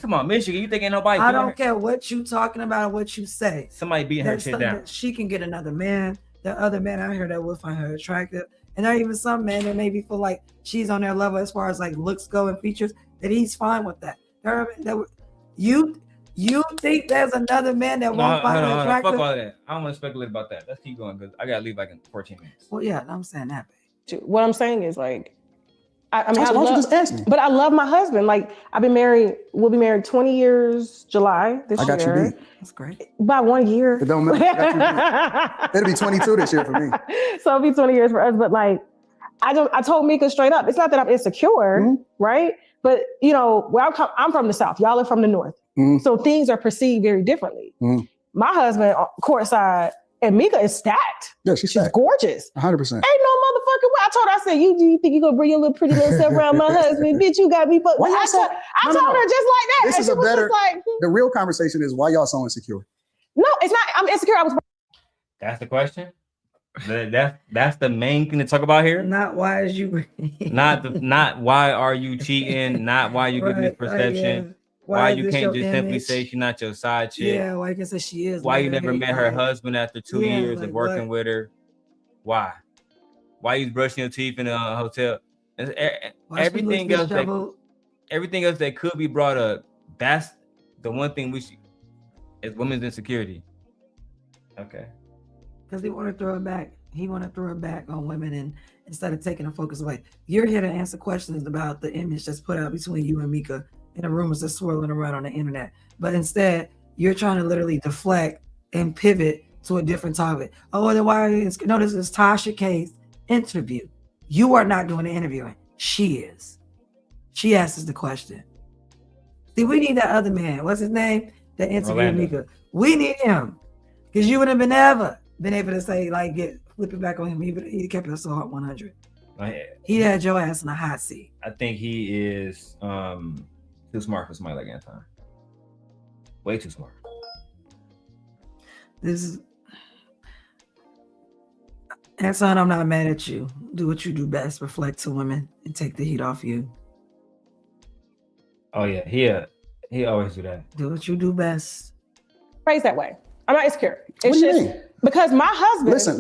come on, Michigan. You think ain't nobody? I don't care what you talking about or what you say. Somebody beating her shit down. She can get another man. There are other men out here that will find her attractive. And there are even some men that maybe feel like she's on their level as far as like looks go and features, that he's fine with that. You think there's another man that won't find her attractive? Fuck all that. I don't want to speculate about that. Let's keep going because I gotta leave like in 14 minutes. Well, yeah, I'm saying that. What I'm saying is like, I mean, why don't you just ask me? But I love my husband. Like, I've been married. We'll be married 20 years July this year. I got you beat. That's great. By 1 year. It don't matter. It'll be 22 this year for me. So it'll be 20 years for us. But like, I told Micca straight up, it's not that I'm insecure, right? But you know, where I'm from the South. Y'all are from the North. So things are perceived very differently. My husband, courtside, and Micca is stacked. Yeah, she's stacked. Gorgeous. 100%. Ain't no motherfucking way. I told her, I said, you think you gonna bring your little pretty little self around my husband? Bitch, you got me. But I told her just like that. This is a better. The real conversation is why y'all so insecure. No, it's not. I'm insecure. That's the question. That's the main thing to talk about here. Not why is you not why are you cheating, not why you getting this perception. Why you can't just simply say she's not your side chick. Yeah, why you can say she is. Why you never met her husband after 2 years of working with her. Why you brushing your teeth in a hotel. Everything else that could be brought up, that's the one thing is women's insecurity. Okay. Because he want to throw it back. He want to throw it back on women, and instead of taking the focus away. You're here to answer questions about the image that's put out between you and Micca and the rumors that's swirling around on the internet. But instead, you're trying to literally deflect and pivot to a different topic. Oh, then why? No, this is Tasha K's interview. You are not doing the interviewing. She is. She asks the question. See, we need that other man. What's his name? That interviewed Micca. We need him. Because you wouldn't have been able to say, like, flip it back on him. He kept it so hot 100. He had your ass in a hot seat. I think he is too smart for somebody like Anton. Way too smart. Anton, I'm not mad at you. Do what you do best. Reflect to women and take the heat off you. Oh yeah, he always do that. Do what you do best. Phrase that way. I'm not insecure. What do you mean? Because my husband. Listen.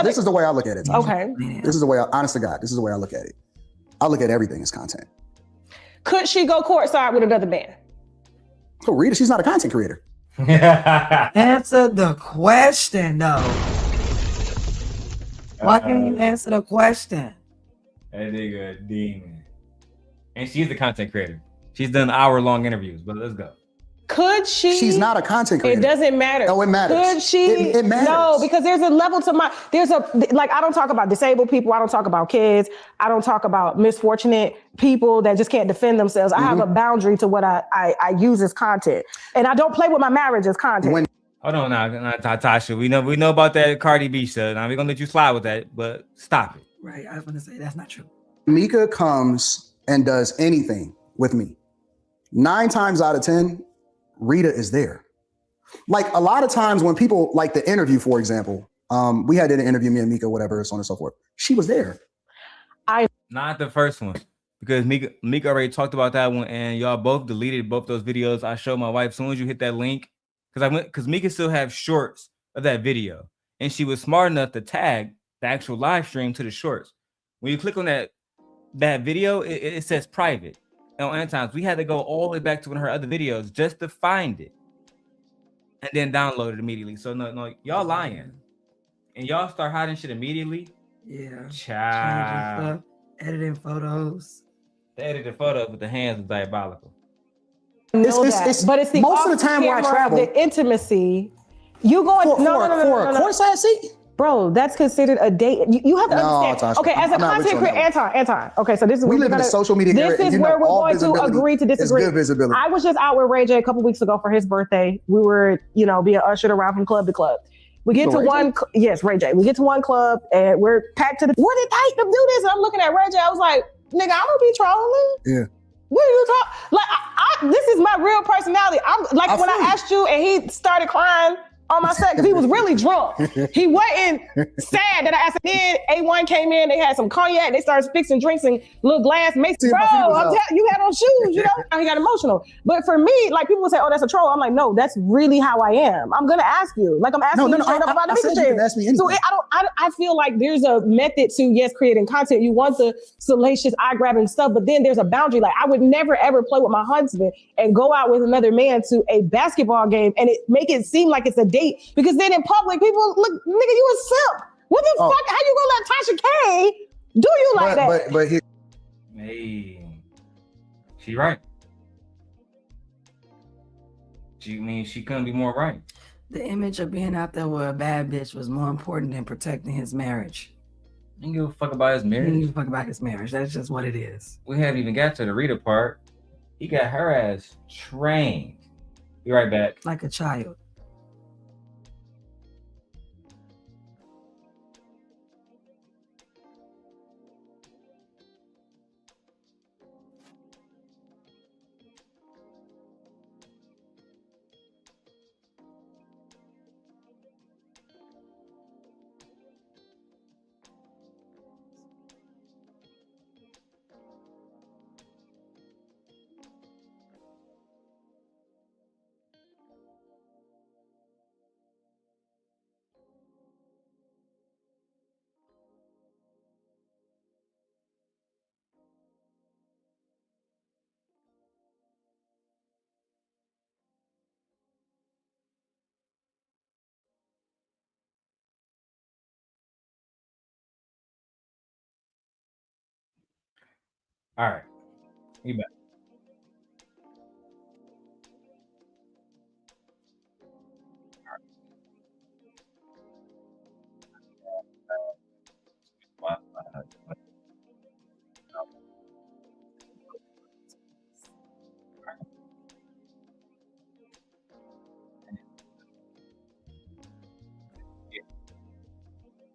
This is the way I look at it. Tasha. Okay. This is the way. Honest to God, this is the way I look at it. I look at everything as content. Could she go courtside with another man? Oh, Rita, she's not a content creator. Answer the question, though. Why can't you answer the question? That nigga a demon. And she's the content creator. She's done hour-long interviews, but let's go. Could she? She's not a content creator. It doesn't matter. No, it matters. Could she? It matters. No, because there's a level to I don't talk about disabled people. I don't talk about kids. I don't talk about misfortunate people that just can't defend themselves. I have a boundary to what I use as content. And I don't play with my marriage as content. Hold on now, Tasha. We know about that Cardi B stuff. Now we're gonna let you slide with that, but stop it. Right. I was gonna say that's not true. Micca comes and does anything with me. 9 times out of 10, Rita is there. Like a lot of times when people like the interview, for example, we had an interview, me and Micca, whatever, so on and so forth. She was there. Not the first one, because Micca already talked about that one, and y'all both deleted both those videos. I showed my wife as soon as you hit that link, because Micca still have shorts of that video, and she was smart enough to tag the actual live stream to the shorts. When you click on that video, it says private. On Anton's, we had to go all the way back to one of her other videos just to find it, and then download it immediately. So no, y'all lying, and y'all start hiding shit immediately. Yeah, child. Editing photos. The edited photos with the hands was diabolical. But it's the most of the time where I travel, the intimacy. You going for a courtside seat? Bro, that's considered a date. You have to understand. Tasha, okay, as a content creator, Anton. Okay, so this is we live in a social media era. This is where we're going to agree to disagree. It's good visibility. I was just out with Ray J a couple weeks ago for his birthday. We were, being ushered around from club to club. We get to Ray J. We get to one club and we're packed to the. What did hype them do this? And I'm looking at Ray J. I was like, nigga, I'm gonna be trolling. Yeah. What are you talking? Like, this is my real personality. I'm like when I asked you and he started crying on my set because he was really drunk. He wasn't sad that I asked him. Then A1 came in, they had some cognac, they started fixing drinks and little glass mason. Bro, I'm telling you, had on shoes, you know? He got emotional. But for me, like people would say, oh, that's a troll. I'm like, no, that's really how I am. I'm gonna ask you. Like I'm asking you straight up about the shit. So I feel like there's a method to, yes, creating content. You want the salacious, eye-grabbing stuff, but then there's a boundary. Like I would never ever play with my husband and go out with another man to a basketball game and make it seem like it's a date. Because then in public, people look, nigga, you a simp. What the fuck? How you gonna let Tasha K do you like that? But here, hey, she right. She couldn't be more right. The image of being out there with a bad bitch was more important than protecting his marriage. He didn't give a fuck about his marriage. He didn't give a fuck about his marriage. That's just what it is. We haven't even got to the Rita part. He got her ass trained. Be right back. Like a child. All right. You back.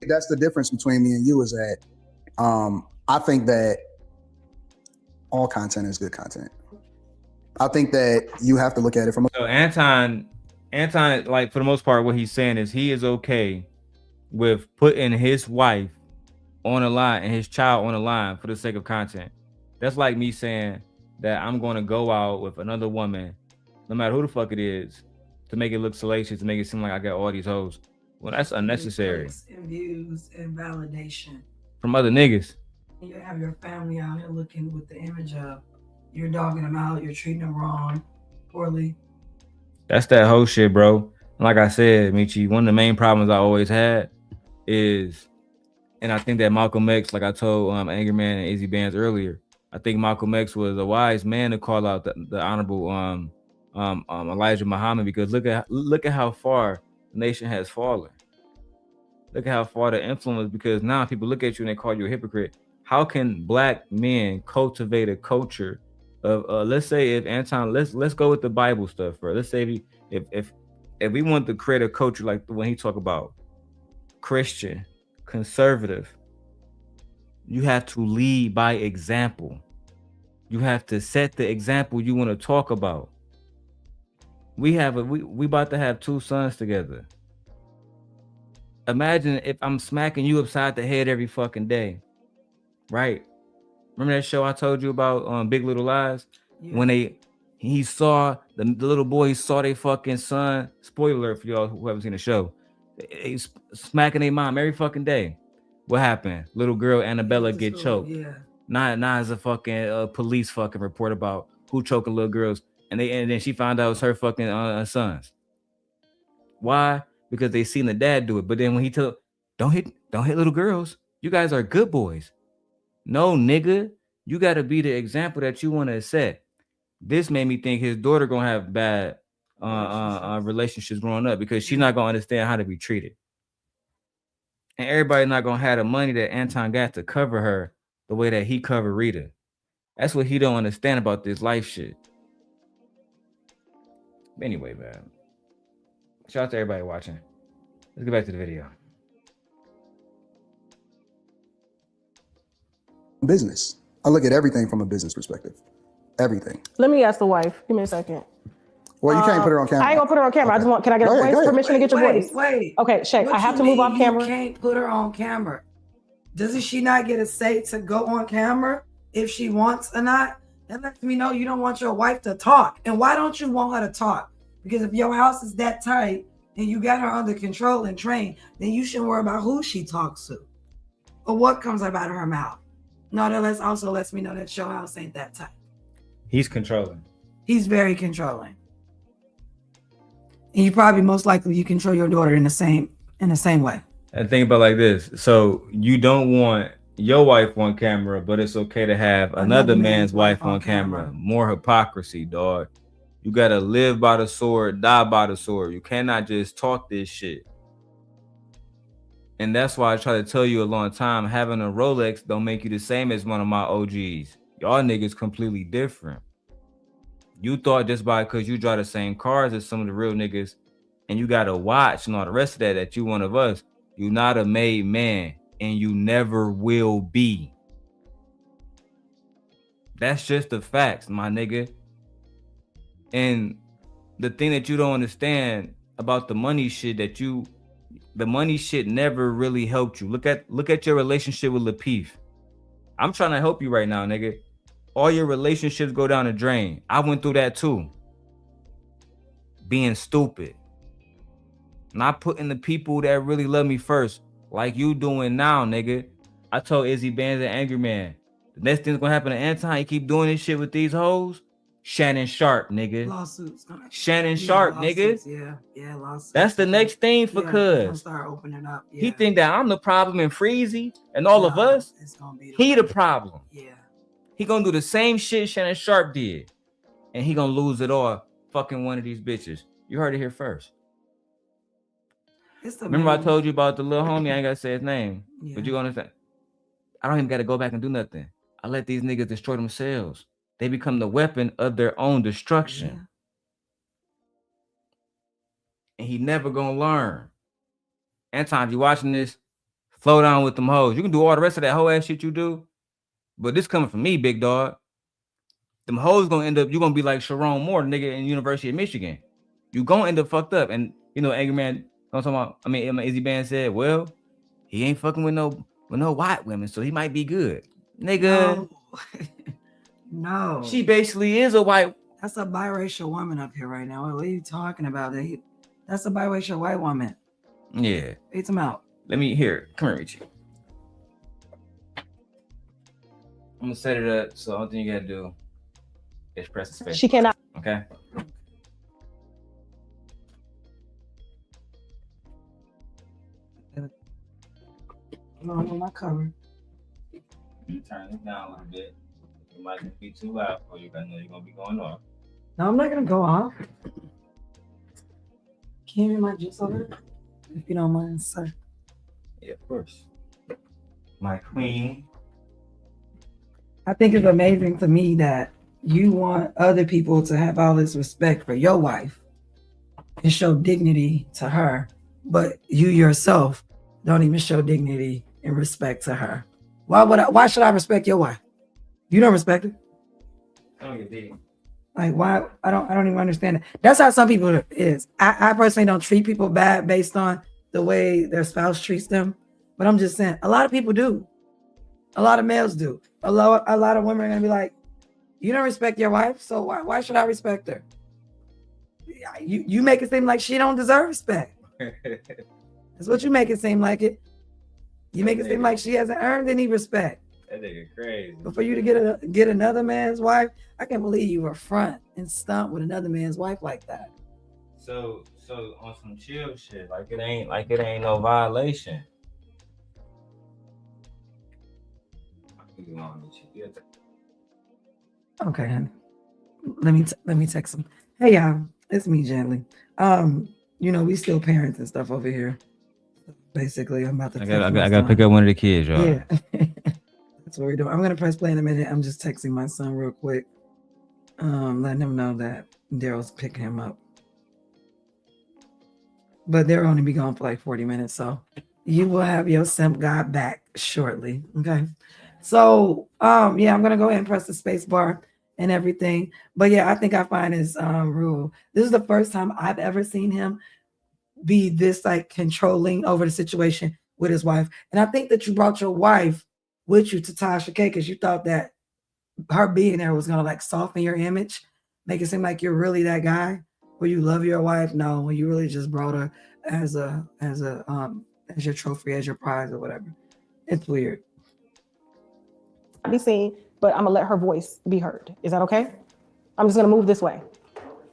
that's the difference between me and you is that I think that all content is good content. I think that you have to look at it from. So Anton, like for the most part, what he's saying is he is okay with putting his wife on the line and his child on the line for the sake of content. That's like me saying that I'm going to go out with another woman, no matter who the fuck it is, to make it look salacious, to make it seem like I got all these hoes. Well, that's unnecessary. And views and validation from other niggas. And you have your family out here looking with the image of you're dogging them out, you're treating them wrong, poorly. That's that whole shit, bro. Like I said, Michi, one of the main problems I always had is, and I think that Malcolm X, like I told Angry Man and Izzy Bands earlier, I think Malcolm X was a wise man to call out the honorable Elijah Muhammad, because look at how far the nation has fallen. Look at how far the influence, because now people look at you and they call you a hypocrite. How can black men cultivate a culture of let's say if Anton, let's go with the Bible stuff first. Let's say if we want to create a culture like when he talk about Christian, conservative, you have to lead by example. You have to set the example you want to talk about. We about to have 2 sons together. Imagine if I'm smacking you upside the head every fucking day, right? Remember that show I told you about, Big Little Lies? Yeah. When he saw the little boy saw their fucking son. Spoiler alert for y'all who haven't seen the show. He's smacking their mom every fucking day. What happened? Little girl Annabella get choked. Yeah. Now is a fucking police fucking report about who choking little girls, and then she found out it was her fucking sons. Why? Because they seen the dad do it. But then when he told, don't hit little girls. You guys are good boys. No, nigga, you got to be the example that you want to set. This made me think his daughter gonna have bad relationships growing up, because she's not gonna understand how to be treated, and everybody not gonna have the money that Anton got to cover her the way that he covered Rita. That's what he don't understand about this life shit. Anyway, man, shout out to everybody watching. Let's get back to the video. Business. I look at everything from a business perspective. Everything. Let me ask the wife. Give me a second. Well, you can't put her on camera. I ain't gonna put her on camera. Okay. Can I get a voice? Permission to get your voice? Wait. Okay, Shay, What I have you to move mean off camera. You can't put her on camera. Doesn't she not get a say to go on camera if she wants or not? That lets me know you don't want your wife to talk. And why don't you want her to talk? Because if your house is that tight and you got her under control and trained, then you shouldn't worry about who she talks to or what comes out of her mouth. No, that also lets me know that your house ain't that tight. He's controlling. He's very controlling. And you probably most likely you control your daughter in the same way. And think about it like this. So you don't want your wife on camera, but it's okay to have another man's wife on camera. More hypocrisy, dog. You gotta live by the sword, die by the sword. You cannot just talk this shit. And that's why I try to tell you a long time, having a Rolex don't make you the same as one of my OGs. Y'all niggas completely different. You thought just because you drive the same cars as some of the real niggas and you got a watch and all the rest of that you one of us. You not a made man and you never will be. That's just the facts, my nigga. And the thing that you don't understand about the money shit the money shit never really helped you. Look at your relationship with Lapeef. I'm trying to help you right now, nigga. All your relationships go down the drain. I went through that too. Being stupid. Not putting the people that really love me first, like you doing now, nigga. I told Izzy Bands and Angry Man, the next thing's gonna happen to Anton. He keep doing this shit with these hoes. Shannon Sharp, nigga. Lawsuits. Shannon Sharp, nigga. Yeah, lawsuits. That's the next thing for cuz. Start opening up. Yeah. He think that I'm the problem and Freezy and all of us. It's gonna be he the problem. Yeah. He gonna do the same shit Shannon Sharp did. And he gonna lose it all fucking one of these bitches. You heard it here first. Remember I told you about the little homie, I ain't gotta say his name. Yeah. But you gonna understand. I don't even gotta go back and do nothing. I let these niggas destroy themselves. They become the weapon of their own destruction. Yeah. And he never gonna learn. Anton, you watching this? Flow down with them hoes. You can do all the rest of that whole ass shit you do. But this coming from me, big dog. Them hoes gonna end up, you gonna be like Sharon Moore, nigga, in University of Michigan. You gonna end up fucked up. And you know, Angry Man, Izzy Band said, well, he ain't fucking with no white women, so he might be good. Nigga. No. She basically is a white. That's a biracial woman up here right now. What are you talking about? That's a biracial white woman. Yeah. Beats him out. Let me hear. Come here, Richie. I'm gonna set it up. So the only thing you gotta do is press the space. She cannot. Okay. On my cover. You turn it down a little bit. It might be too loud for you. I know you're gonna be going off. No, I'm not gonna go off. Can you hear my juice over there? If you don't mind, sir. Yeah, of course. My queen. I think it's amazing to me that you want other people to have all this respect for your wife and show dignity to her, but you yourself don't even show dignity and respect to her. Why should I respect your wife? You don't respect her. I don't get deep. Like why? I don't even understand it. That's how some people is. I personally don't treat people bad based on the way their spouse treats them. But I'm just saying, a lot of people do. A lot of males do. A lot of women are gonna be like, you don't respect your wife, so why should I respect her? You make it seem like she don't deserve respect. That's what you make it seem like it. You make it seem like she hasn't earned any respect. That nigga crazy. But for you to get another man's wife, I can't believe you were front and stump with another man's wife like that. So on some chill shit, like it ain't no violation. Okay, honey. Let me text him. Hey y'all, it's me, Gently. We still parents and stuff over here. Basically, I'm about to. I gotta pick up one of the kids, y'all. Yeah, that's what we're doing. I'm gonna press play in a minute. I'm just texting my son real quick, letting him know that Darrel's picking him up. But they'll only be gone for like 40 minutes, so you will have your simp guy back shortly. Okay. So yeah, I'm gonna go ahead and press the space bar and everything. But yeah, I think I find his rule. This is the first time I've ever seen him be this like controlling over the situation with his wife. And I think that you brought your wife with you to Tasha K because you thought that her being there was gonna like soften your image, make it seem like you're really that guy where you love your wife. No, when you really just brought her as your trophy, as your prize or whatever. It's weird. Be seen, but I'm gonna let her voice be heard. Is that okay? I'm just gonna move this way.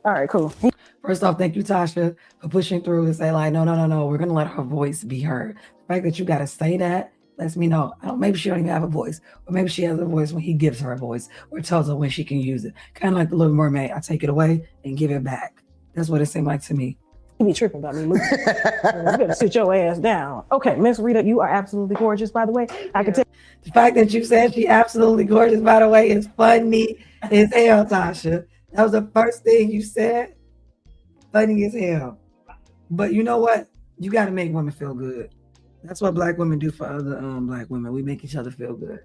All right, cool. First off, thank you, Tasha, for pushing through and say like, no, we're gonna let her voice be heard. The fact that you gotta say that lets me know. Maybe she don't even have a voice, or maybe she has a voice when he gives her a voice, or tells her when she can use it. Kind of like the Little Mermaid. I take it away and give it back. That's what it seemed like to me. You be tripping about me moving. You better sit your ass down. Okay, Miss Rita, you are absolutely gorgeous, by the way. I can tell. The fact that you said she absolutely gorgeous, by the way, is funny as hell, Tasha. That was the first thing you said. Funny as hell. But you know what? You got to make women feel good. That's what Black women do for other Black women. We make each other feel good.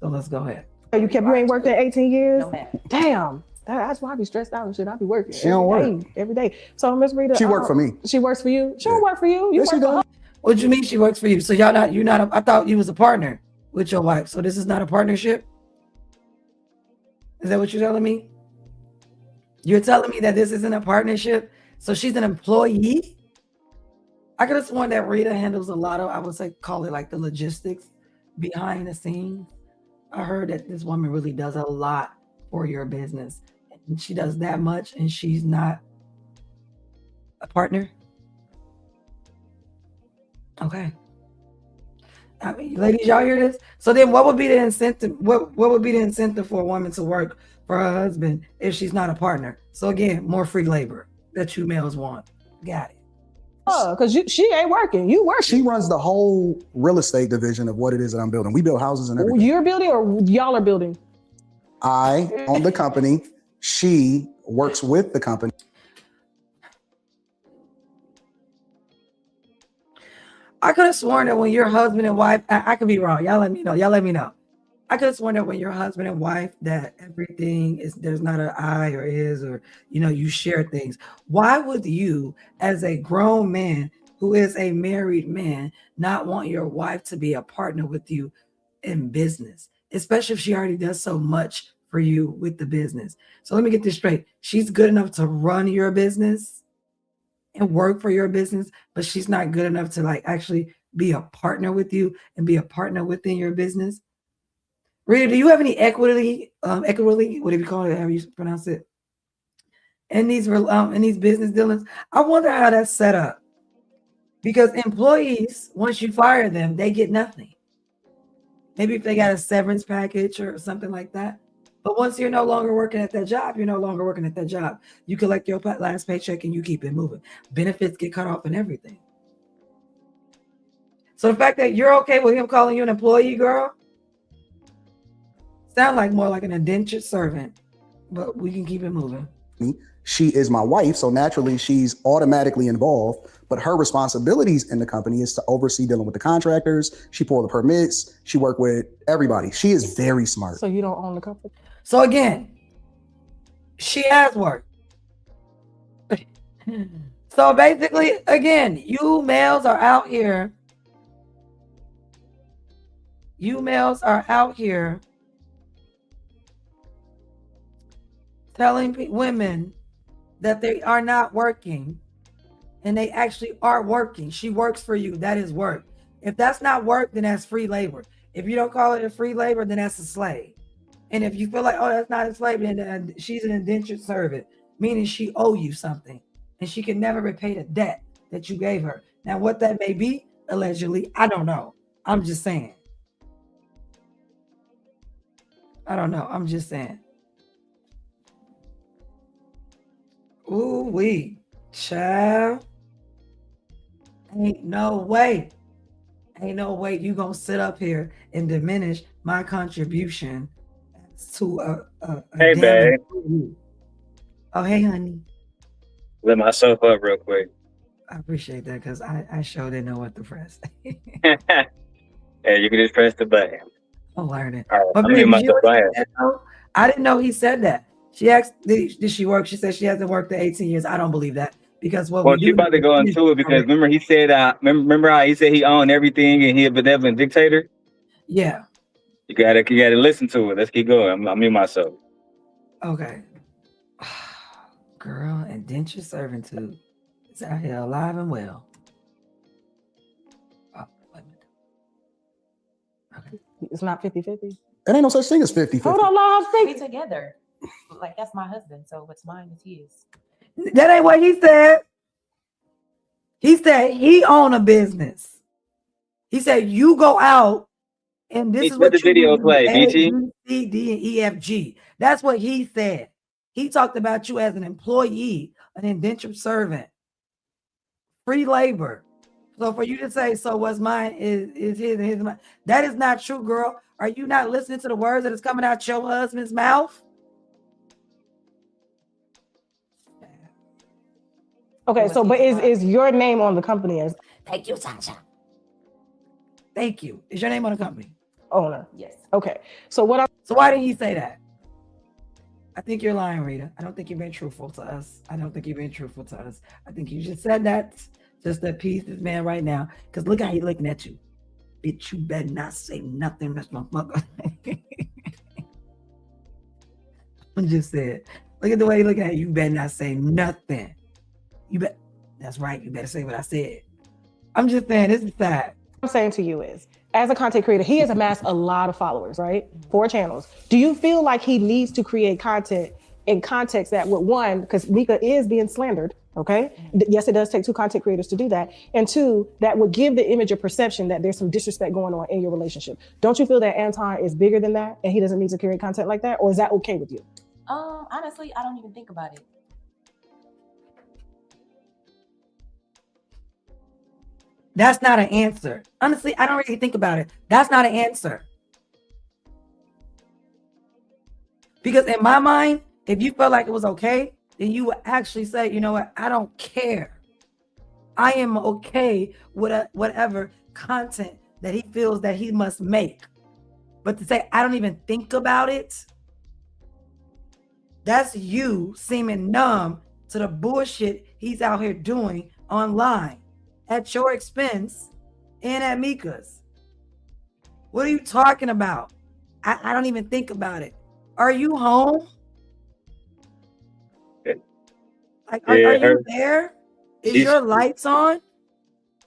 So let's go ahead. You ain't worked in 18 years? No, damn. That's why I be stressed out and shit. I be working. She don't work. Every day. So Miss Rita, she worked for me. She works for you? She don't work for you. You work for her. What do you mean she works for you? So you're not I thought you was a partner with your wife. So this is not a partnership? Is that what you're telling me? You're telling me that this isn't a partnership? So she's an employee? I could have sworn that Rita handles a lot of, I would say, call it like the logistics behind the scenes. I heard that this woman really does a lot for your business. And she does that much and she's not a partner? Okay. I mean, ladies, y'all hear this? So then what would be the incentive? What would be the incentive for a woman to work for her husband if she's not a partner? So again, more free labor that you males want. Got it. Oh, because she ain't working. You work. She runs the whole real estate division of what it is that I'm building. We build houses and everything. You're building or y'all are building? I own the company. She works with the company. I could have sworn that when your husband and wife, I could be wrong. Y'all let me know. I could have sworn that when your husband and wife, that everything is, there's not an I or is, or, you share things. Why would you, as a grown man who is a married man, not want your wife to be a partner with you in business, especially if she already does so much for you with the business? So let me get this straight. She's good enough to run your business and work for your business, but she's not good enough to like actually be a partner with you and be a partner within your business. Rita, do you have any equity, whatever you call it, however you pronounce it, in these business dealings? I wonder how that's set up. Because employees, once you fire them, they get nothing. Maybe if they got a severance package or something like that. But once you're no longer working at that job, you're no longer working at that job. You collect your last paycheck and you keep it moving. Benefits get cut off and everything. So the fact that you're okay with him calling you an employee, girl, sound like more like an indentured servant, but we can keep it moving. She is my wife, so naturally she's automatically involved, but her responsibilities in the company is to oversee dealing with the contractors. She pull the permits. She work with everybody. She is very smart. So you don't own the company? So again, she has work. So basically, again, you males are out here. Telling women that they are not working and they actually are working. She works for you. That is work. If that's not work, then that's free labor. If you don't call it a free labor, then that's a slave. And if you feel like, oh, that's not a slave, then she's an indentured servant, meaning she owe you something and she can never repay the debt that you gave her. Now, what that may be, allegedly, I don't know. I'm just saying. I don't know. I'm just saying. Ooh, wee, child. Ain't no way you gonna sit up here and diminish my contribution to a hey, babe. Oh, hey, honey. Let myself up real quick. I appreciate that because I sure didn't know what to press. Hey, you can just press the button. I'm learning. All right, But I babe, mean did you know myself. he I said am. that, though? I didn't know he said that. She asked, did she work? She said she hasn't worked the 18 years. I don't believe that because what Well, we she do about to know go is into it because remember he said, remember how he said he owned everything and he a benevolent dictator. yeah. You gotta listen to it. Let's keep going. I mean myself. Okay. Girl, indentured servitude is out here alive and well. Oh, wait a minute. Okay. It's not 50-50. It ain't no such thing as 50-50. Hold on, Love. We together. Like that's my husband, so what's mine is his. That ain't what he said. He said he own a business. He said you go out and this is what the you video do. play, A, BT. B, C, D, and E, F, G. That's what he said. He talked about you as an employee, an indentured servant, free labor. So for you to say, so what's mine is his and his mine, that is not true, girl. Are you not listening to the words that is coming out your husband's mouth? Okay, so but is your name on the company as Thank you, Tasha. Thank you. Is your name on the company? owner? Yes. Okay. So why didn't he say that? I think you're lying, Rita. I don't think you've been truthful to us. I think you just said that just to appease this man right now. Because look how he looking at you. Bitch, you better not say nothing, Mr. Motherfucker. I just said, look at the way he looking at you. You better not say nothing. That's right. You better say what I said. I'm just saying, this is sad. I'm saying to you is, as a content creator, he has amassed a lot of followers, right? 4 channels. Do you feel like he needs to create content in context that would, one, because Micca is being slandered, okay? Yes, it does take 2 content creators to do that. And 2, that would give the image or perception that there's some disrespect going on in your relationship. Don't you feel that Anton is bigger than that and he doesn't need to create content like that? Or is that okay with you? Honestly, I don't even think about it. That's not an answer. Honestly, I don't really think about it. That's not an answer. Because in my mind, if you felt like it was okay, then you would actually say, you know what, I don't care. I am okay with whatever content that he feels that he must make. But to say, I don't even think about it, that's you seeming numb to the bullshit he's out here doing online at your expense and at Micca's. What are you talking about? I don't even think about it. Are you home? Like, are you there? Is your lights on?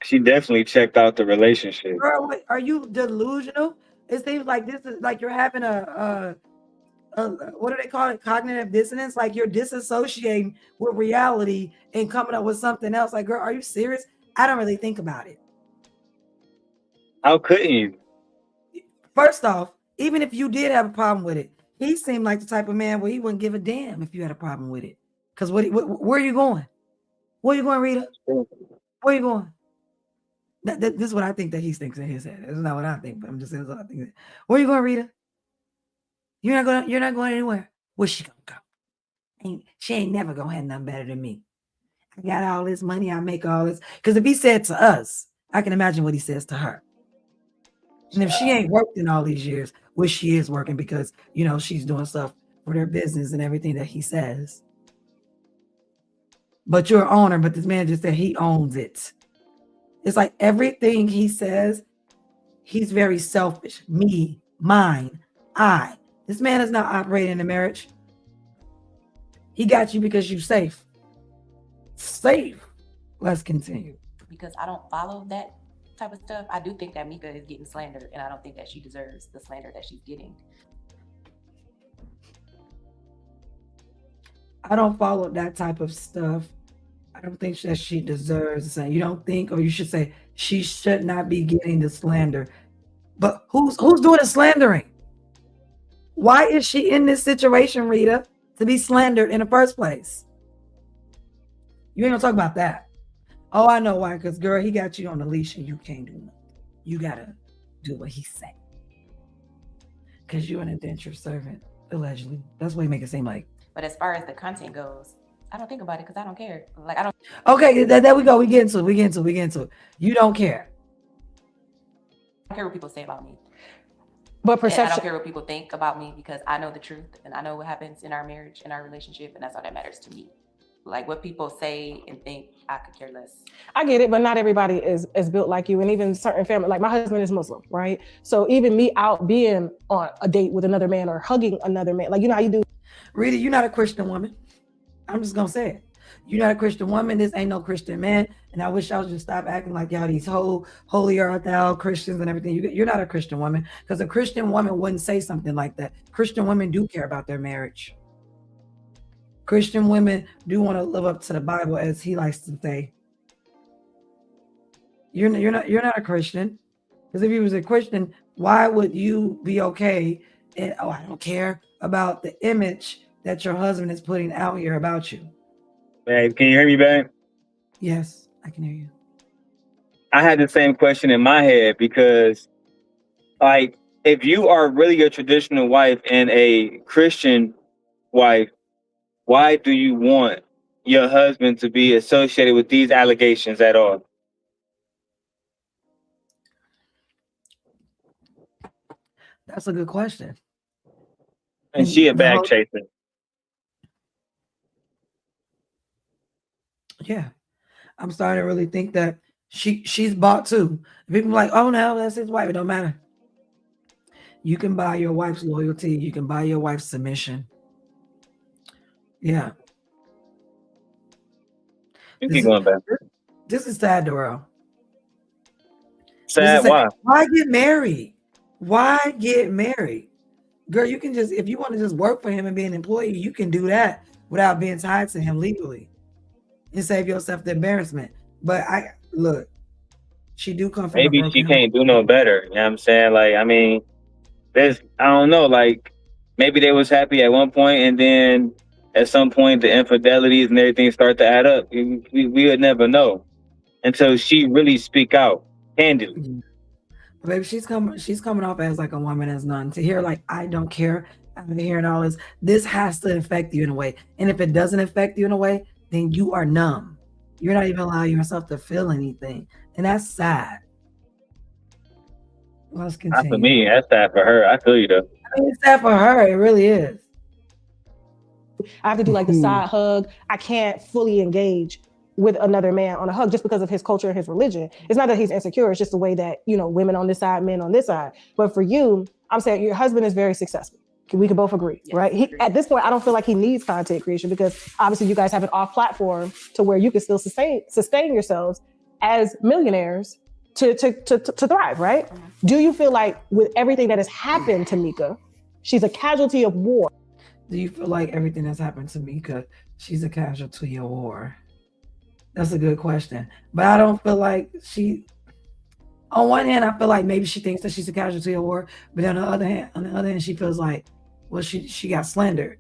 She definitely checked out the relationship. Girl, wait, are you delusional? It seems like this is like you're having a what do they call it? Cognitive dissonance. Like you're disassociating with reality and coming up with something else. Like, girl, are you serious? I don't really think about it. How couldn't you? First off, even if you did have a problem with it, he seemed like the type of man where he wouldn't give a damn if you had a problem with it. Because where are you going? Where are you going, Rita? Where are you going? This is what I think that he thinks in his head. This is not what I think, but I'm just saying what I think. Where are you going, Rita? You're not going anywhere. Where's she gonna go? She ain't never gonna have nothing better than me. I got all this money, I make all this. Because if he said to us, I can imagine what he says to her. And if she ain't worked in all these years, which she is working because, you know, she's doing stuff for their business and everything that he says. But you're an owner, but this man just said he owns it. It's like everything he says, he's very selfish. Me, mine, I. This man is not operating in a marriage. He got you because you're safe. Safe. Let's continue. Because I don't follow that type of stuff. I do think that Micca is getting slandered, and I don't think that she deserves the slander that she's getting. I don't follow that type of stuff. I don't think that she deserves the same. You don't think, or you should say, she should not be getting the slander. But who's doing the slandering? Why is she in this situation, Rita, to be slandered in the first place? You ain't gonna talk about that. Oh, I know why. Because, girl, he got you on the leash and you can't do nothing. You gotta do what he say. Because you're an indentured servant, allegedly. That's what he make it seem like. But as far as the content goes, I don't think about it because I don't care. Like I don't. Okay, there we go. We get into it. You don't care. I don't care what people say about me. But And I perception. don't care what people think about me because I know the truth and I know what happens in our marriage, in our relationship, and that's all that matters to me. Like what people say and think, I could care less. I get it, but not everybody is built like you. And even certain family, like my husband is Muslim, right? So even me out being on a date with another man or hugging another man, like, you know how you do. Rita, you're not a Christian woman. I'm just gonna say it. You're not a Christian woman. This ain't no Christian man. And I wish y'all would just stop acting like y'all these holier thou Christians and everything. You're not a Christian woman, because a Christian woman wouldn't say something like that. Christian women do care about their marriage. Christian women do want to live up to the Bible, as he likes to say. You're not a Christian, because if you was a Christian, why would you be okay? And I don't care about the image that your husband is putting out here about you. Babe, can you hear me, babe? Yes, I can hear you. I had the same question in my head because, like, if you are really a traditional wife and a Christian wife, why do you want your husband to be associated with these allegations at all? That's a good question. And she a bag chaser. Yeah, I'm starting to really think that she's bought too. People are like, oh no, that's his wife. It don't matter. You can buy your wife's loyalty. You can buy your wife's submission. Yeah. You keep going back. This is sad, Darrel. Sad? Why? Why get married? Why get married? Girl, you can just, if you want to just work for him and be an employee, you can do that without being tied to him legally and save yourself the embarrassment. But she do come from maybe she can't do no better. You know what I'm saying? Like, I mean, I don't know, like maybe they was happy at one point and then at some point the infidelities and everything start to add up. We would never know until she really speak out candidly. Baby, she's coming off as like a woman as none. To hear like, I don't care, I'm hearing all this has to affect you in a way. And if it doesn't affect you in a way, then you are numb. You're not even allowing yourself to feel anything. And that's sad. Let's continue. Not for me, that's sad for her. I feel you though. I mean, it's sad for her, it really is. I have to do like the side hug. I can't fully engage with another man on a hug just because of his culture and his religion. It's not that he's insecure, it's just the way that, you know, women on this side, men on this side. But for you, I'm saying your husband is very successful. We can both agree, right? At this point, I don't feel like he needs content creation because obviously you guys have an off platform to where you can still sustain yourselves as millionaires to thrive, right? Mm-hmm. Do you feel like with everything that has happened to Micca, she's a casualty of war? Do you feel like everything that's happened to Micca, she's a casualty of war? That's a good question. But I don't feel like on one hand, I feel like maybe she thinks that she's a casualty of war, but on the other hand, she feels like, well, she got slandered.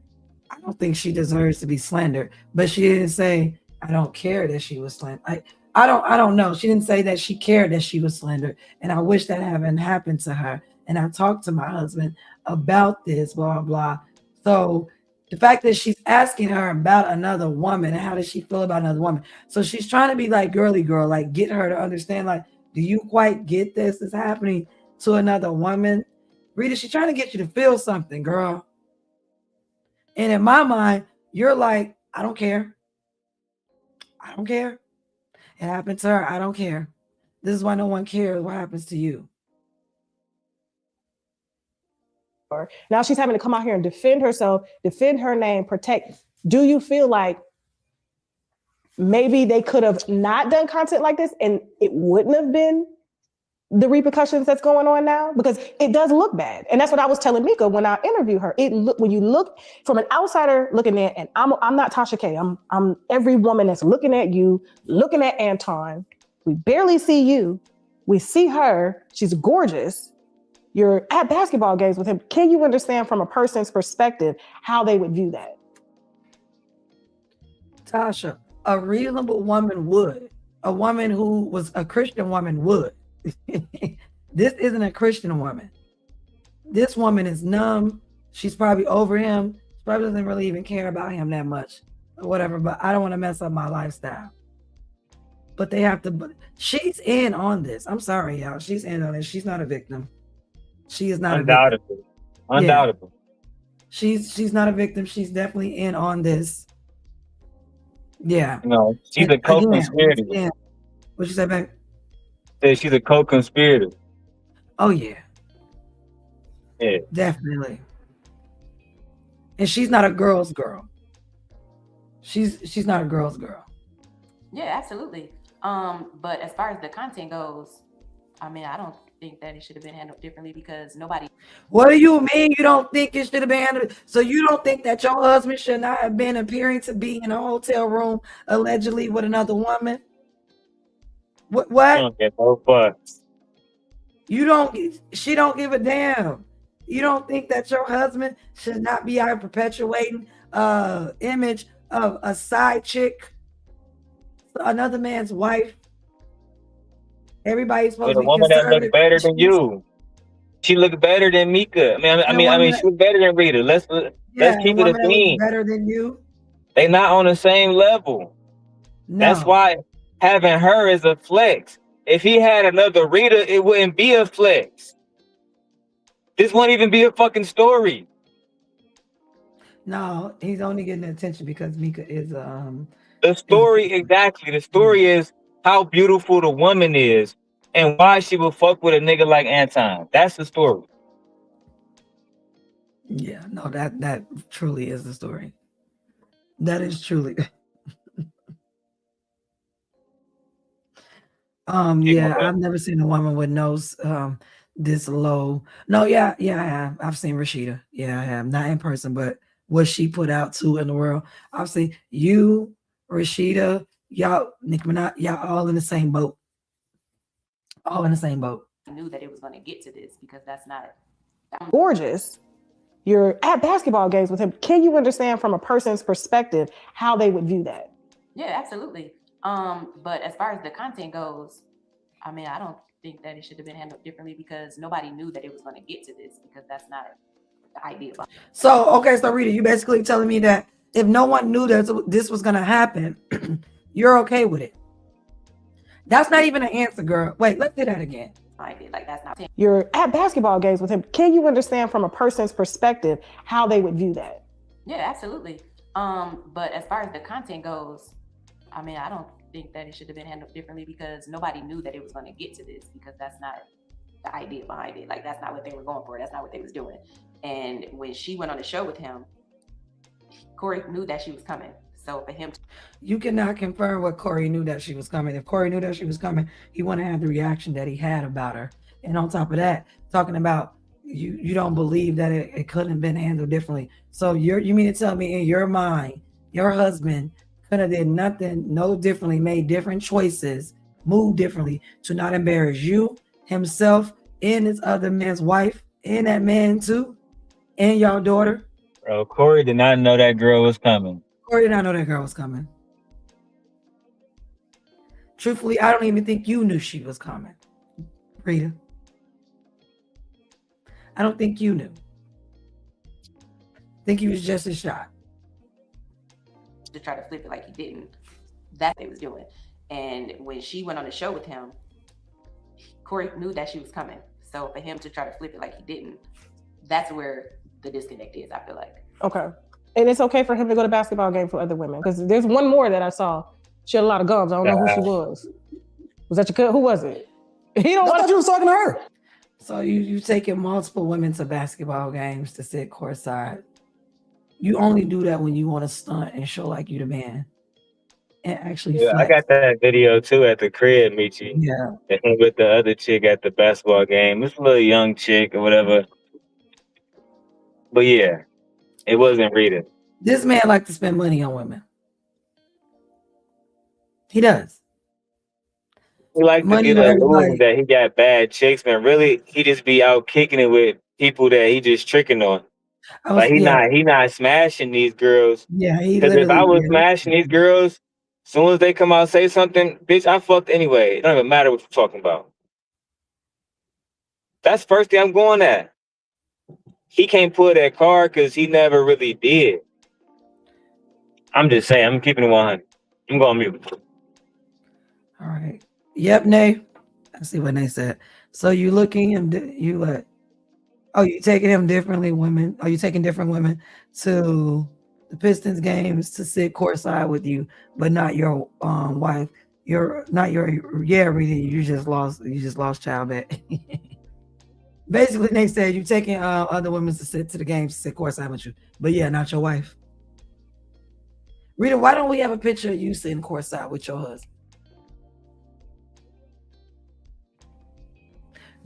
I don't think she deserves to be slandered, but she didn't say, I don't care that she was slandered. I don't know. She didn't say that she cared that she was slandered. And I wish that hadn't happened to her. And I talked to my husband about this, blah, blah. So the fact that she's asking her about another woman and how does she feel about another woman. So she's trying to be like girly girl, like get her to understand, like, do you quite get this is happening to another woman? Rita, she's trying to get you to feel something, girl. And in my mind, you're like, I don't care. I don't care. It happened to her. I don't care. This is why no one cares what happens to you. Now she's having to come out here and defend herself, defend her name, protect. Do you feel like maybe they could have not done content like this and it wouldn't have been the repercussions that's going on now? Because it does look bad. And that's what I was telling Micca when I interviewed her. When you look from an outsider looking in, and I'm not Tasha K. I'm every woman that's looking at you, looking at Anton. We barely see you. We see her. She's gorgeous. You're at basketball games with him. Can you understand from a person's perspective how they would view that? Tasha, a reasonable woman would. A woman who was a Christian woman would. This isn't a Christian woman. This woman is numb. She's probably over him. She probably doesn't really even care about him that much or whatever, but I don't want to mess up my lifestyle. But they have to, she's in on this. I'm sorry, y'all. She's in on it. She's not a victim. She is not Undoubtedly. a victim. Undoubtedly. She's not a victim. She's definitely in on this. Yeah. No, she's a co-conspirator. Yeah. What you say, babe? She's a co-conspirator. Oh yeah. Yeah. Definitely. And she's not a girl's girl. She's not a girl's girl. Yeah, absolutely. But as far as the content goes, I mean, I don't think that it should have been handled differently because nobody. What do you mean you don't think it should have been handled? So you don't think that your husband should not have been appearing to be in a hotel room allegedly with another woman? What? I don't get no fucks. She don't give a damn. You don't think that your husband should not be out perpetuating image of a side chick, another man's wife? Everybody's supposed to be woman that looks better than you. She looks better than Micca. I mean, she looks better than Rita. Let's keep it a theme. Better than you. They not on the same level. No. That's why having her is a flex. If he had another Rita, it wouldn't be a flex. This won't even be a fucking story. No, he's only getting attention because Micca is the story. Exactly. The story is how beautiful the woman is and why she would fuck with a nigga like Anton. That's the story. Yeah, no, that truly is the story. That is truly. Yeah, I've never seen a woman with nose this low. No, yeah, I have. I've seen Rashida. Yeah, I have. Not in person, but what she put out too in the world. I've seen you, Rashida, y'all, Nicki Minaj, y'all all in the same boat. All in the same boat. I knew that it was going to get to this because that's not gorgeous. You're at basketball games with him. Can you understand from a person's perspective how they would view that? Yeah, absolutely. But as far as the content goes, I mean, I don't think that it should have been handled differently because nobody knew that it was going to get to this because that's not the idea. So, okay, so Rita, you basically telling me that if no one knew that this was going to happen, you're okay with it. That's not even an answer, girl. Wait, let's do that again. Like that's not. You're at basketball games with him. Can you understand from a person's perspective how they would view that? Yeah, absolutely. But as far as the content goes, I mean, I don't think that it should have been handled differently because nobody knew that it was going to get to this because that's not the idea behind it. Like that's not what they were going for. That's not what they was doing. And when she went on the show with him, Corey knew that she was coming. So for him, you cannot confirm what Corey knew that she was coming. If Corey knew that she was coming, he wouldn't have the reaction that he had about her. And on top of that, talking about you don't believe that it couldn't have been handled differently. So you mean to tell me in your mind, your husband could have did nothing, no differently, made different choices, moved differently to not embarrass you, himself, and his other man's wife, and that man too, and your daughter? Bro, Corey did not know that girl was coming. Corey did not know that girl was coming. Truthfully, I don't even think you knew she was coming, Rita. I don't think you knew. I think he was just a shot. To try to flip it like he didn't. That they was doing. And when she went on the show with him, Corey knew that she was coming. So for him to try to flip it like he didn't, that's where the disconnect is, I feel like. Okay. And it's okay for him to go to basketball games with other women. Because there's one more that I saw. She had a lot of gums. I don't know who she was. Was that your cousin? Who was it? He don't I thought you was talking to her. So you taking multiple women to basketball games to sit courtside. You only do that when you want to stunt and show like you the man. And actually yeah, flex. I got that video too at the crib, Michi. Yeah. And with the other chick at the basketball game. It's a little young chick or whatever. But yeah, it wasn't Rita. This man like to spend money on women. He does. He like to get a illusion that he got bad chicks, man. Really, he just be out kicking it with people that he just tricking on. Like he not smashing these girls. Yeah, because if I was smashing these girls, as soon as they come out and say something, bitch, I fucked anyway. It don't even matter what you're talking about. That's the first thing I'm going at. He can't pull that card because he never really did. I'm just saying, I'm keeping it 100. I'm going mute. All right. Yep, Nay. I see what Nay said. So you looking and you what? Oh, you taking him differently, women? Are you taking different women to the Pistons games to sit courtside with you, but not your wife? You're not your Rita. You just lost child back. Basically, they said you taking other women to sit to the games to sit courtside with you, but yeah, not your wife. Rita, why don't we have a picture of you sitting courtside with your husband?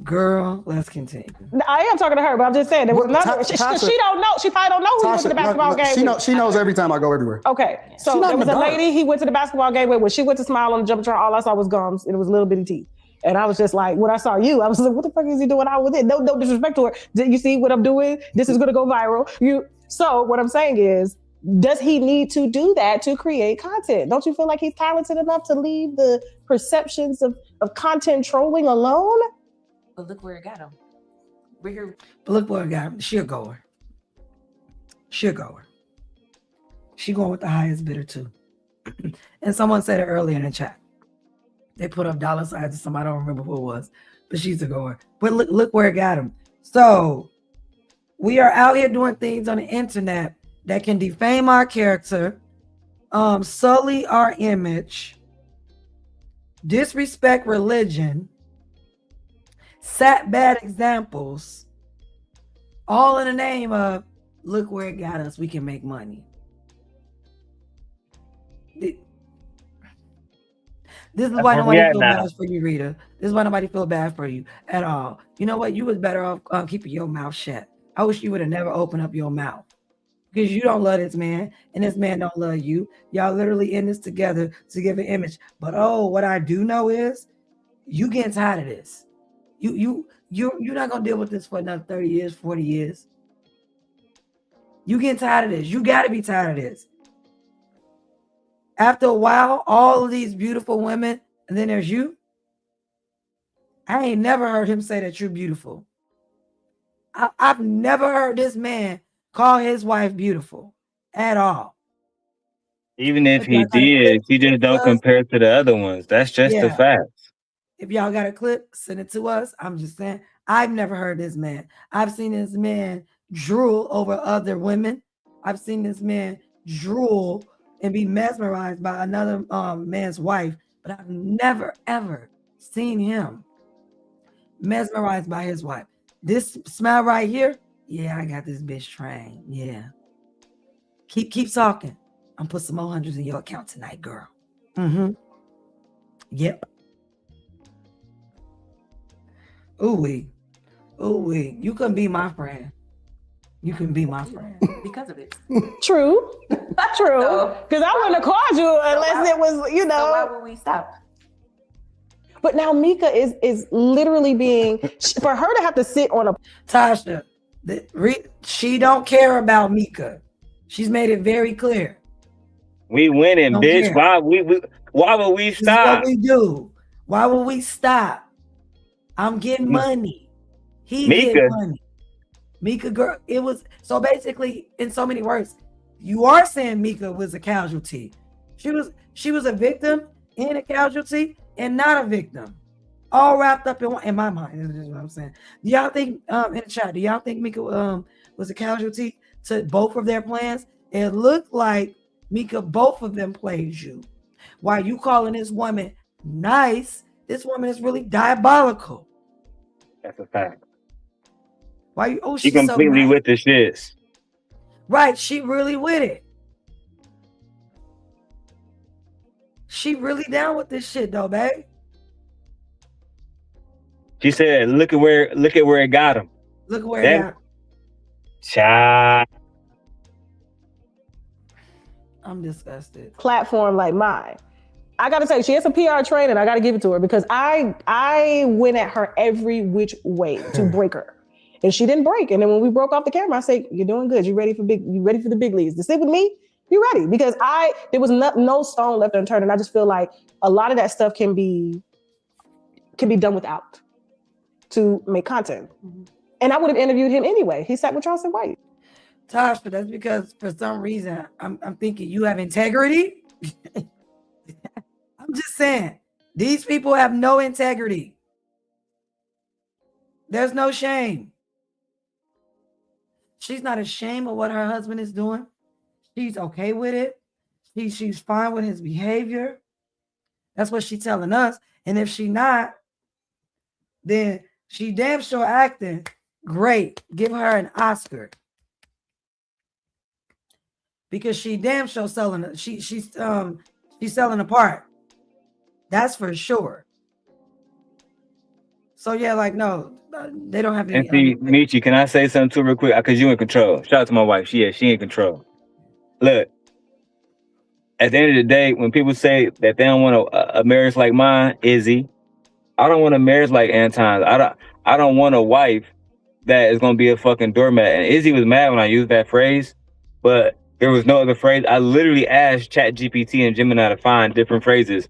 Girl, let's continue. I am talking to her, but I'm just saying there was another. She don't know. She probably don't know who he went to the basketball game. She knows every time I go everywhere. Okay, so there was a lady he went to the basketball game with. When she went to smile on the jumbotron, all I saw was gums and it was little bitty teeth. And I was just like, when I saw you, I was like, what the fuck is he doing out with it? No disrespect to her. Did you see what I'm doing? This is gonna go viral. So what I'm saying is, does he need to do that to create content? Don't you feel like he's talented enough to leave the perceptions of content trolling alone? But look where it got him. We're here. But look where it got him. She a goer. She going with the highest bidder too. And someone said it earlier in the chat. They put up dollar signs to somebody, I don't remember who it was, but she's a goer. But look where it got him. So we are out here doing things on the internet that can defame our character, sully our image, disrespect religion, set bad examples, all in the name of look where it got us, we can make money. This is why nobody feels bad for you, Rita. This is why nobody feels bad for you at all. You know what? You was better off keeping your mouth shut. I wish you would have never opened up your mouth, because you don't love this man and this man don't love you. Y'all literally in this together to give an image. But what I do know is you getting tired of this. You're not gonna deal with this for another 30 years, 40 years. You getting tired of this. You gotta be tired of this. After a while, all of these beautiful women, and then there's you. I ain't never heard him say that you're beautiful. I've never heard this man call his wife beautiful at all. Even if he did, he just don't compare to the other ones. That's just the facts. If y'all got a clip, send it to us. I'm just saying, I've never heard this man. I've seen this man drool over other women. I've seen this man drool and be mesmerized by another man's wife, but I've never, ever seen him mesmerized by his wife. This smile right here, yeah, I got this bitch trained. Yeah. Keep talking. I'm put some more hundreds in your account tonight, girl. Yep. Ooh-wee. You can be my friend. You can be my friend. Because of it. True. Because I wouldn't have called you unless it was, So why would we stop? But now Micca is literally being, for her to have to sit on a... Tasha, she don't care about Micca. She's made it very clear. We winning, bitch. Care. Why would we stop? This is what we do. Why would we stop? I'm getting money. He getting money. Micca, girl, it was so basically, in so many words, you are saying Micca was a casualty. She was a victim and a casualty and not a victim, all wrapped up in my mind. Is what I'm saying. Do y'all think in the chat? Do y'all think Micca was a casualty to both of their plans? It looked like Micca, both of them played you. Why you calling this woman nice? This woman is really diabolical. That's a fact. Why you? Oh, she completely so nice. With the shits. Right, she really with it. She really down with this shit though, babe. She said, "Look at where it got him." Look where it got him. Child. I'm disgusted. Platform like mine. I gotta say, she has some PR training. I gotta give it to her because I went at her every which way to break her. And she didn't break. And then when we broke off the camera, I say, "You're doing good. You ready for the big leagues? To sit with me? You ready?" Because there was no stone left unturned. And I just feel like a lot of that stuff can be done without to make content. Mm-hmm. And I would have interviewed him anyway. He sat with Charleston White. Tasha, that's because for some reason I'm thinking you have integrity. I'm just saying, these people have no integrity. There's no shame. She's not ashamed of what her husband is doing. She's okay with it. She's fine with his behavior. That's what she's telling us. And if she not, then she damn sure acting great. Give her an Oscar. Because she damn sure selling. She's selling a part. That's for sure. So yeah, like no, they don't have any. And see, Michi, can I say something too real quick? Because you in control. Shout out to my wife. She in control. Look, at the end of the day, when people say that they don't want a marriage like mine, Izzy, I don't want a marriage like Anton's. I don't want a wife that is gonna be a fucking doormat. And Izzy was mad when I used that phrase, but there was no other phrase. I literally asked ChatGPT and Gemini to find different phrases,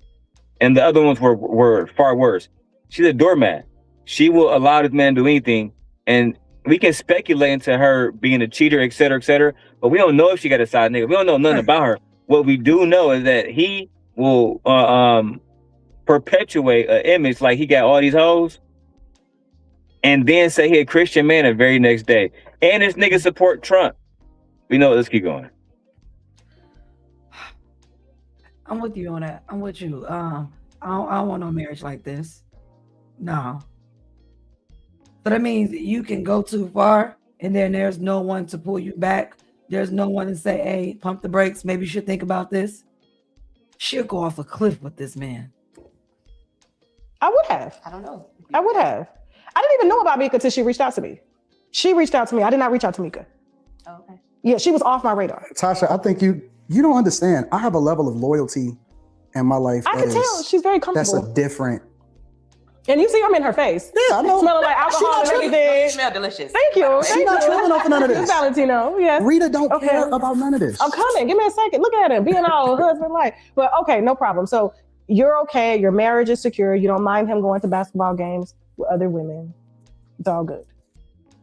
and the other ones were far worse. She's a doormat. She will allow this man to do anything, and we can speculate into her being a cheater, et cetera, but we don't know if she got a side nigga. We don't know nothing about her. What we do know is that he will perpetuate an image like he got all these hoes, and then say he a Christian man the very next day. And this nigga support Trump. We know. Let's keep going. I'm with you on that. I'm with you. I don't want no marriage like this. No. So that means you can go too far, and then there's no one to pull you back. There's no one to say, hey, pump the brakes. Maybe you should think about this. She'll go off a cliff with this man. I would have. I don't know. I would have. I didn't even know about Micca until she reached out to me. She reached out to me. I did not reach out to Micca. Oh, okay. Yeah, she was off my radar. Tasha, I think you don't understand. I have a level of loyalty in my life. I can tell she's very comfortable. That's a different. And you see, I'm in her face. Yeah, I know. Smelling like alcohol and everything. You smell delicious. Thank you. She's not tripping off none of this. Valentino, yes. Rita don't care about none of this. I'm coming. Give me a second. Look at him being all husband-like. But okay, no problem. So you're okay. Your marriage is secure. You don't mind him going to basketball games with other women. It's all good.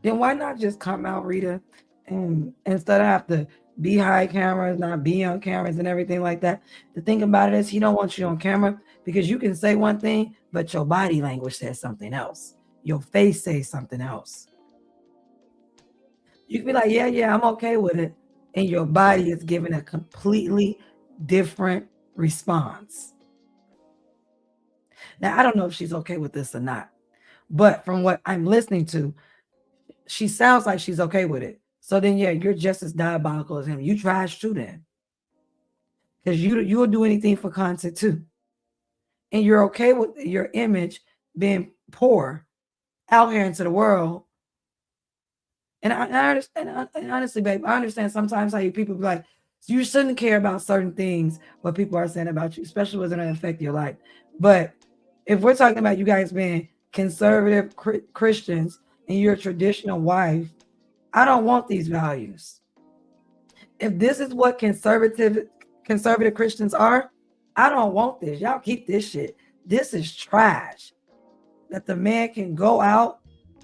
Then why not just come out, Rita, and instead of have to be high cameras, not be on cameras and everything like that. The thing about it is he don't want you on camera because you can say one thing, but your body language says something else. Your face says something else. You can be like, yeah, I'm okay with it. And your body is giving a completely different response. Now, I don't know if she's okay with this or not, but from what I'm listening to, she sounds like she's okay with it. So then, yeah, you're just as diabolical as him. You trash too then. Because you'll do anything for content too. And you're okay with your image being poor out here into the world. And I understand, and honestly, babe, I understand sometimes how people be like, you shouldn't care about certain things, what people are saying about you, especially when it's going to affect your life. But if we're talking about you guys being conservative Christians and you're a traditional wife, I don't want these values. If this is what conservative Christians are, I don't want this. Y'all keep this shit. This is trash. That the man can go out,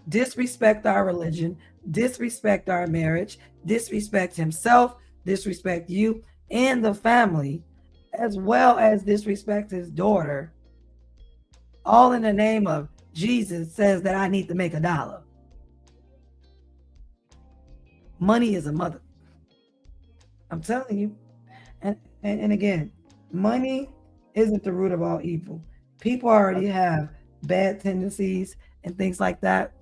disrespect our religion, disrespect our marriage, disrespect himself, disrespect you and the family, as well as disrespect his daughter, all in the name of Jesus says that I need to make $1. Money is a mother. I'm telling you. And again, money isn't the root of all evil. People already have bad tendencies and things like that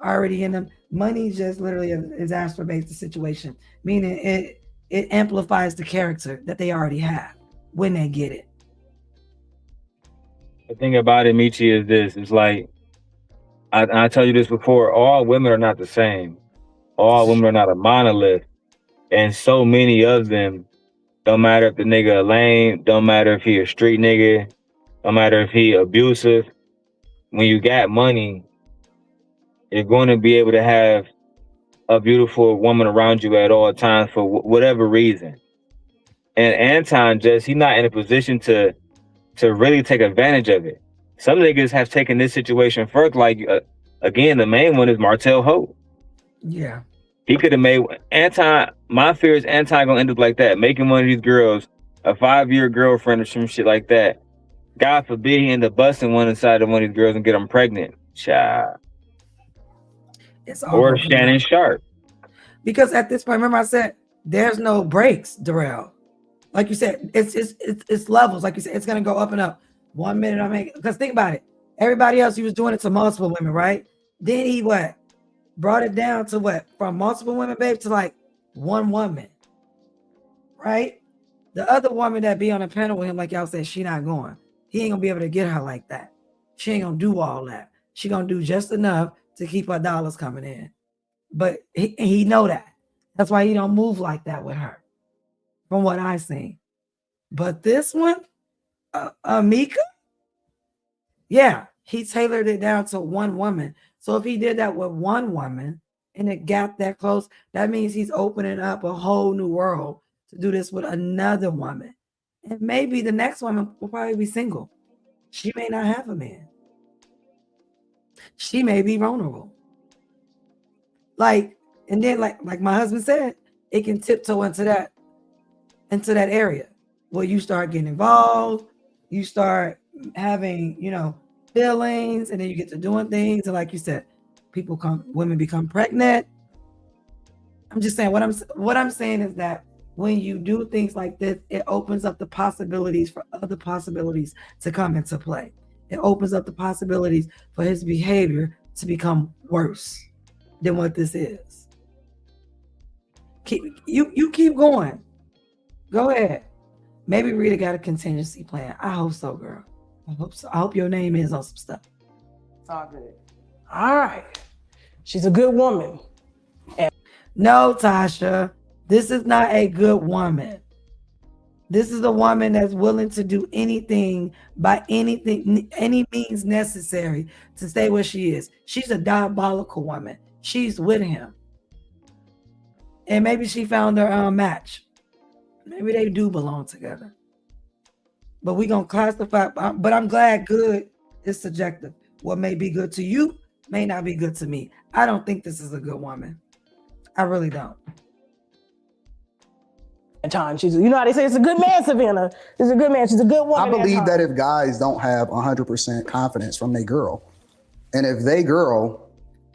already in them. Money just literally exacerbates the situation, meaning it amplifies the character that they already have when they get it. The thing about it, Michi, is this. It's like, I told you this before, all women are not the same. All women are not a monolith. And so many of them, don't matter if the nigga a lame, don't matter if he a street nigga, don't matter if he abusive. When you got money, you're going to be able to have a beautiful woman around you at all times for whatever reason. And Anton he's not in a position to really take advantage of it. Some niggas have taken this situation first, like, again, the main one is Martell Hope. Yeah. He could have made Anton. My fear is Anton gonna end up like that, making one of these girls a 5-year girlfriend or some shit like that. God forbid he end up busting one inside of one of these girls and get them pregnant. Child. It's or Shannon Sharp. Because at this point, remember I said there's no breaks, Darrel. Like you said, it's levels. Like you said, it's gonna go up and up. 1 minute I make, because think about it. Everybody else, he was doing it to multiple women, right? Then he what? Brought it down to what? From multiple women, babe, to like one woman, right? The other woman that be on the panel with him, like y'all said, she not going. He ain't gonna be able to get her like that. She ain't gonna do all that. She gonna do just enough to keep her dollars coming in. But he know that. That's why he don't move like that with her, from what I seen. But this one, Micca, yeah, he tailored it down to one woman. So if he did that with one woman and it got that close, that means he's opening up a whole new world to do this with another woman. And maybe the next woman will probably be single. She may not have a man. She may be vulnerable. Like, and then like my husband said, it can tiptoe into that area where you start getting involved, you start having, feelings, and then you get to doing things. And like you said, women become pregnant. I'm just saying, what I'm saying is that when you do things like this, it opens up the possibilities for other possibilities to come into play. It opens up the possibilities for his behavior to become worse than what this is. You keep going. Go ahead. Maybe Rita got a contingency plan. I hope so, girl. I hope so. I hope your name is on some stuff. It's all good. All right. She's a good woman. No, Tasha, this is not a good woman. This is a woman that's willing to do anything by any means necessary to stay where she is. She's a diabolical woman. She's with him. And maybe she found her match. Maybe they do belong together. But we're going to classify, but I'm glad good is subjective. What may be good to you may not be good to me. I don't think this is a good woman. I really don't. Time. She's, how they say it's a good man, Savannah. It's a good man. She's a good woman. I believe that if guys don't have 100% confidence from their girl, and if they girl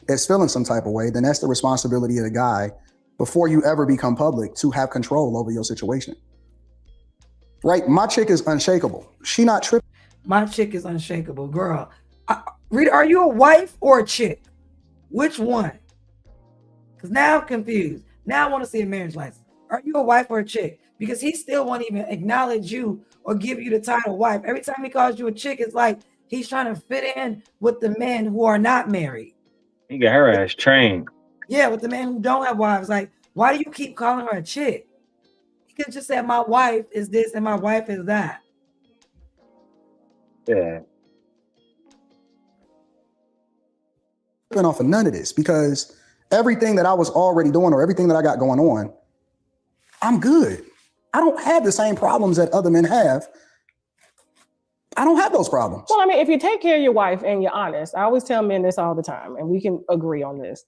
is feeling some type of way, then that's the responsibility of the guy before you ever become public to have control over your situation. Right? My chick is unshakable. She not tripping. My chick is unshakable. Girl, Rita, are you a wife or a chick? Which one? Because now I'm confused. Now I want to see a marriage license. Are you a wife or a chick? Because he still won't even acknowledge you or give you the title wife. Every time he calls you a chick, it's like he's trying to fit in with the men who are not married. He got her ass trained. Yeah, with the men who don't have wives. Like, why do you keep calling her a chick? He could just say, my wife is this and my wife is that. Yeah. Off of none of this, because everything that I was already doing or everything that I got going on, I'm good. I don't have the same problems that other men have. I don't have those problems. Well, I mean, if you take care of your wife and you're honest, I always tell men this all the time, and we can agree on this.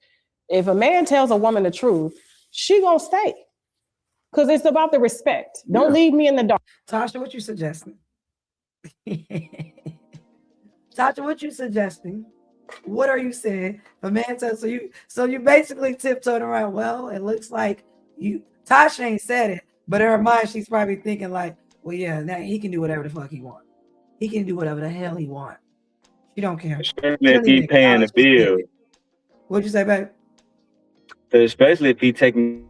If a man tells a woman the truth, she gonna stay. Because it's about the respect. Don't leave me in the dark. Tasha, what you suggesting? Tasha, what you suggesting? What are you saying? A man says, so you basically tiptoed around. Well, it looks like Tasha ain't said it, but in her mind, she's probably thinking like, well, yeah, now he can do whatever the fuck he wants. He can do whatever the hell he wants. She don't care. Especially if he paying the bill. What'd you say, babe? Especially if he taking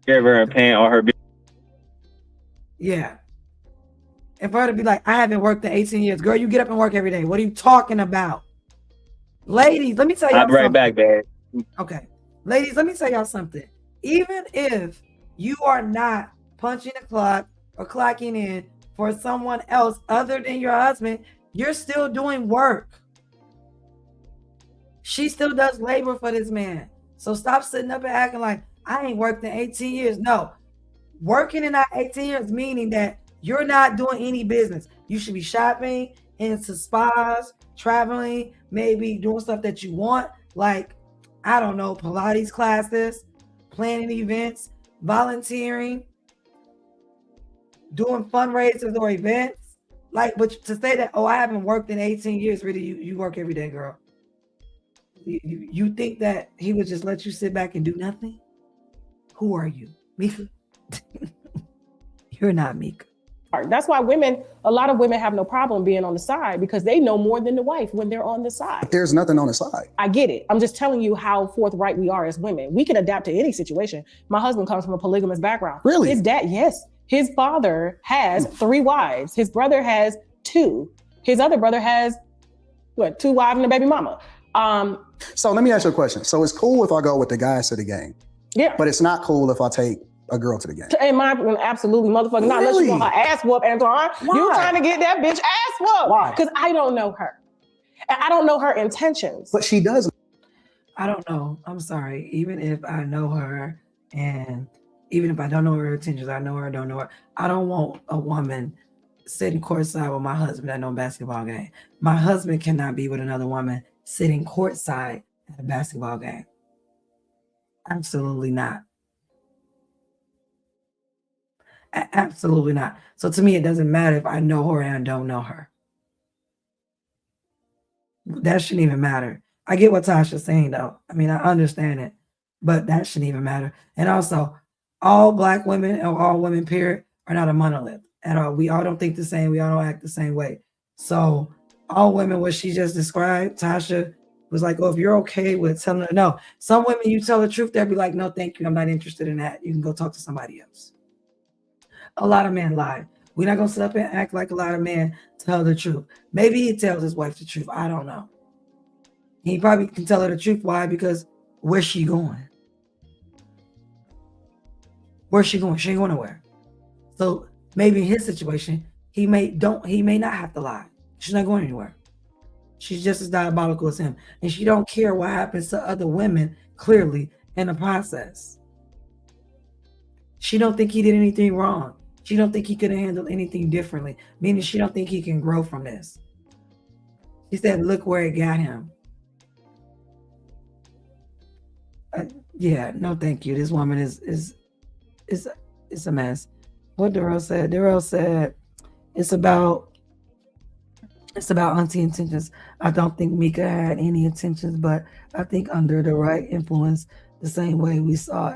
care of her and paying all her bills. Yeah. And for her to be like, I haven't worked in 18 years. Girl, you get up and work every day. What are you talking about? Ladies, let me tell you I'll be right back, babe. Okay. Ladies, let me tell y'all something. Even if you are not punching the clock or clocking in for someone else other than your husband, you're still doing work. She still does labor for this man. So stop sitting up and acting like I ain't worked in 18 years. No, working in that 18 years meaning that you're not doing any business. You should be shopping, into spas, traveling, maybe doing stuff that you want, like, I don't know, Pilates classes, planning events, volunteering, doing fundraisers or events. Like, but to say that, oh, I haven't worked in 18 years, really, you work every day, girl. You think that he would just let you sit back and do nothing? Who are you, Micca? You're not Micca. That's why a lot of women have no problem being on the side because they know more than the wife when they're on the side. But there's nothing on the side. I get it. I'm just telling you how forthright we are as women. We can adapt to any situation. My husband comes from a polygamous background. Really? His dad, yes. His father has 3 wives. His brother has 2. His other brother has, 2 wives and a baby mama. So let me ask you a question. So it's cool if I go with the guys to the game. Yeah. But it's not cool if I take a girl to the game. In my opinion, absolutely motherfucking not. Unless you want her ass whooped, Anton. Why? You trying to get that bitch ass whooped. Why? Because I don't know her. And I don't know her intentions. But she does. I don't know. I'm sorry. Even if I know her and even if I don't know her intentions, I know her, don't know her. I don't want a woman sitting courtside with my husband at no basketball game. My husband cannot be with another woman sitting courtside at a basketball game. Absolutely not. Absolutely not. So to me, it doesn't matter if I know her and I don't know her. That shouldn't even matter. I get what Tasha's saying, though. I mean, I understand it, but that shouldn't even matter. And also, all Black women or all women, period, are not a monolith at all. We all don't think the same. We all don't act the same way. So all women, what she just described, Tasha was like, oh, if you're okay with telling her no. Some women, you tell the truth, they'll be like, no, thank you. I'm not interested in that. You can go talk to somebody else. A lot of men lie. We're not going to sit up and act like a lot of men tell the truth. Maybe he tells his wife the truth. I don't know. He probably can tell her the truth. Why? Because where's she going? Where's she going? She ain't going nowhere. So maybe in his situation, he may not have to lie. She's not going anywhere. She's just as diabolical as him. And she don't care what happens to other women, clearly, in the process. She don't think he did anything wrong. She don't think he could have handled anything differently, meaning she don't think he can grow from this. She said, look where it got him. Yeah, no thank you. This woman is a mess. What Darrel said? Darrel said, it's about auntie intentions. I don't think Micca had any intentions, but I think under the right influence, the same way we saw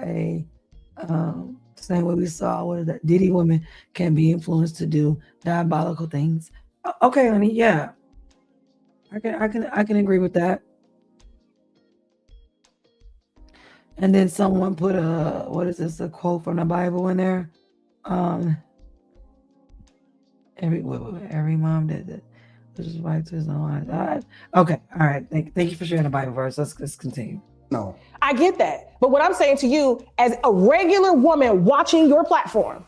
what is that? Diddy women can be influenced to do diabolical things. Okay, honey, yeah. I can agree with that. And then someone put a quote from the Bible in there. Every mom did that. This is right to his own eyes. Okay, all right. Thank you for sharing the Bible verse. Let's continue. No. I get that. But what I'm saying to you, as a regular woman watching your platform,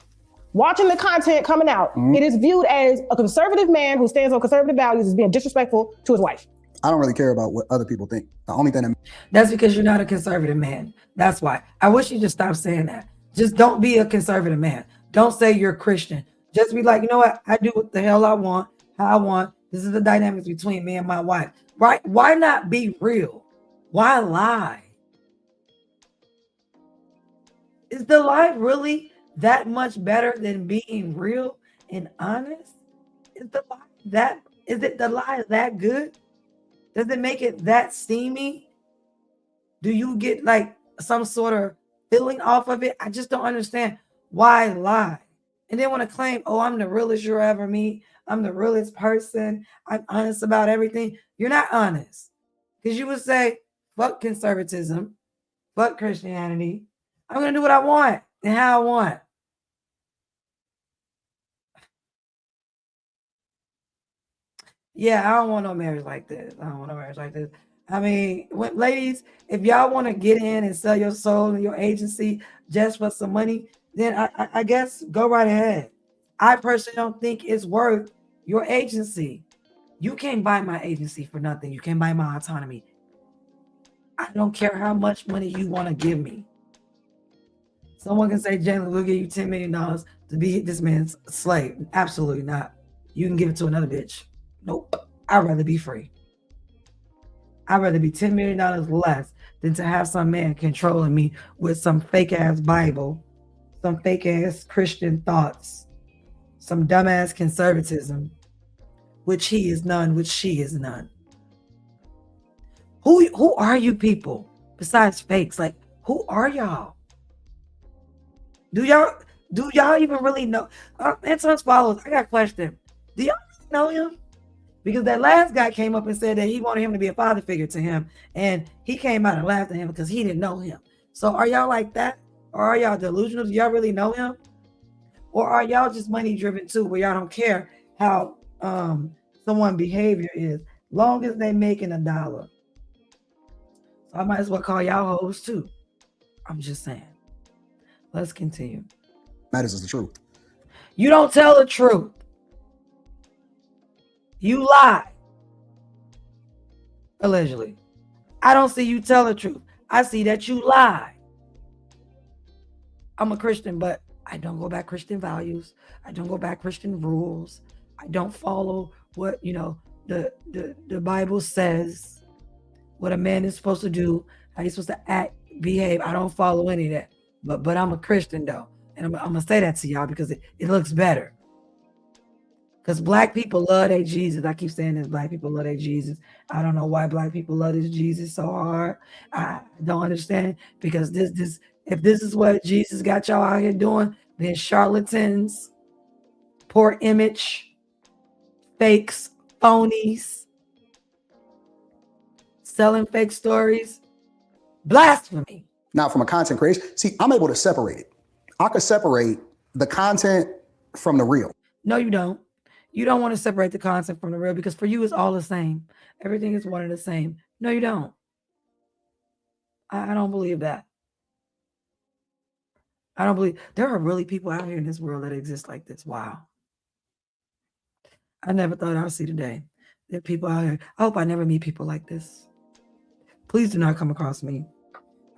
watching the content coming out, it is viewed as a conservative man who stands on conservative values as being disrespectful to his wife. I don't really care about what other people think. The only thing that's because you're not a conservative man. That's why. I wish you just stop saying that. Just don't be a conservative man. Don't say you're a Christian. Just be like, you know what? I do what the hell I want, how I want. This is the dynamics between me and my wife. Right? Why not be real? Why lie? Is the lie really that much better than being real and honest? Is the lie that good? Does it make it that steamy? Do you get like some sort of feeling off of it? I just don't understand why lie. And then want to claim, oh, I'm the realest you'll ever meet. I'm the realest person. I'm honest about everything. You're not honest. Because you would say, fuck conservatism, fuck Christianity. I'm going to do what I want and how I want. Yeah, I don't want no marriage like this. I mean, ladies, if y'all want to get in and sell your soul and your agency just for some money, then I guess go right ahead. I personally don't think it's worth your agency. You can't buy my agency for nothing. You can't buy my autonomy. I don't care how much money you want to give me. Someone can say, Jalen, we'll give you $10 million to be this man's slave. Absolutely not. You can give it to another bitch. Nope. I'd rather be free. I'd rather be $10 million less than to have some man controlling me with some fake ass Bible, some fake ass Christian thoughts, some dumbass conservatism, which he is none, which she is none. Who are you people besides fakes? Like, who are y'all? Do y'all even really know? Anton's followers, I got a question. Do y'all know him? Because that last guy came up and said that he wanted him to be a father figure to him, and he came out and laughed at him because he didn't know him. So are y'all like that? Or are y'all delusional? Do y'all really know him? Or are y'all just money driven too, where y'all don't care how someone's behavior is, long as they making $1? So I might as well call y'all hoes too. I'm just saying. Let's continue. Matters is the truth. You don't tell the truth. You lie. Allegedly. I don't see you tell the truth. I see that you lie. I'm a Christian, but I don't go back Christian values. I don't go back Christian rules. I don't follow what, the Bible says, what a man is supposed to do, how he's supposed to act, behave. I don't follow any of that. But I'm a Christian though. And I'm gonna say that to y'all because it looks better. Because black people love their Jesus. I keep saying this, black people love their Jesus. I don't know why black people love this Jesus so hard. I don't understand, because if this is what Jesus got y'all out here doing, then charlatans, poor image, fakes, phonies, selling fake stories, blasphemy. Now, from a content creation, see, I'm able to separate it. I could separate the content from the real. No, you don't. You don't want to separate the content from the real, because for you, it's all the same. Everything is one and the same. No, you don't. I don't believe that. I don't believe there are really people out here in this world that exist like this. Wow. I never thought I would see today. There are people out here. I hope I never meet people like this. Please do not come across me.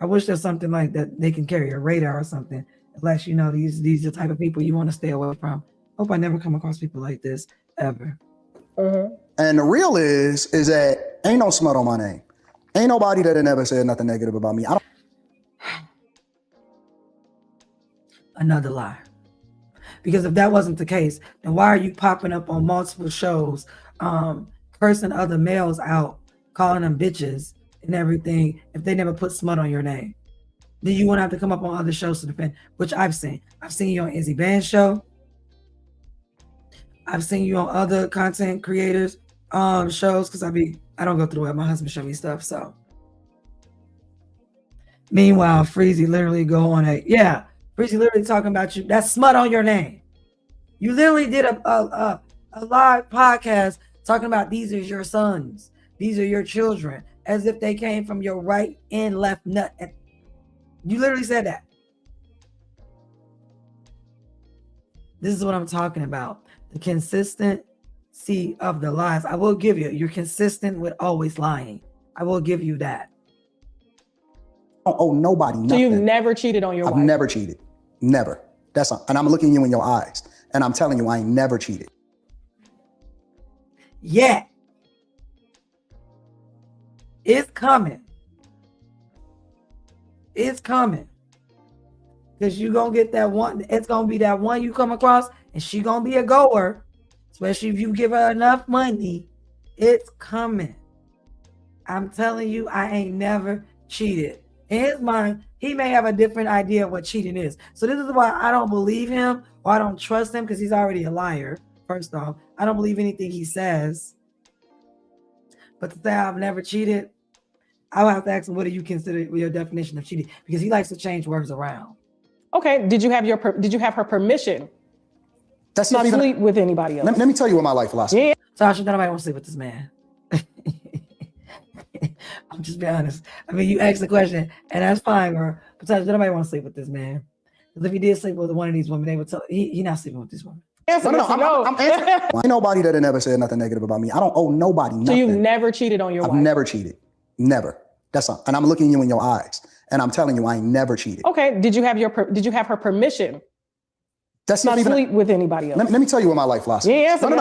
I wish there's something like that they can carry a radar or something. Unless you know these are the type of people you want to stay away from. Hope I never come across people like this ever. And the real is that ain't no smut on my name. Ain't nobody that had never said nothing negative about me. Another lie. Because if that wasn't the case, then why are you popping up on multiple shows, cursing other males out, calling them bitches and everything, if they never put smut on your name? Then you won't have to come up on other shows to defend, which I've seen. I've seen you on Izzy Band's show. I've seen you on other content creators shows, because I don't go through it. My husband showed me stuff. So meanwhile, Freezy literally Freezy literally talking about you. That's smut on your name. You literally did a live podcast talking about these are your sons, these are your children, as if they came from your right and left nut. And you literally said that. This is what I'm talking about. The consistency of the lies. I will give you. You're consistent with always lying. I will give you that. I don't owe nobody nothing. So you've never cheated on your wife? I've never cheated. Never. And I'm looking you in your eyes. And I'm telling you, I ain't never cheated. Yeah. It's coming. It's coming. Because you're going to get that one. It's going to be that one you come across, and she going to be a goer. Especially if you give her enough money. It's coming. I'm telling you, I ain't never cheated. In his mind, he may have a different idea of what cheating is. So this is why I don't believe him, or I don't trust him, because he's already a liar. First off, I don't believe anything he says. But to say I've never cheated, I would have to ask him, what do you consider your definition of cheating? Because he likes to change words around. Okay, did you have her permission? That's not even sleep with anybody else? Let me tell you what my life philosophy. Yeah. Tasha, nobody wants to sleep with this man. I'm just being honest. I mean, you asked the question, and that's fine, girl. But Tasha, nobody want to sleep with this man. Because if he did sleep with one of these women, they would tell he not sleeping with this woman. No. I'm answering. Ain't nobody that had never said nothing negative about me. I don't owe nobody nothing. So you've never cheated on your wife? I've never cheated. Never. And I'm looking you in your eyes, and I'm telling you, I ain't never cheated. Okay. Did you have her permission? That's not even sleep with anybody else. Let me tell you what my life philosophy. Yeah, I'm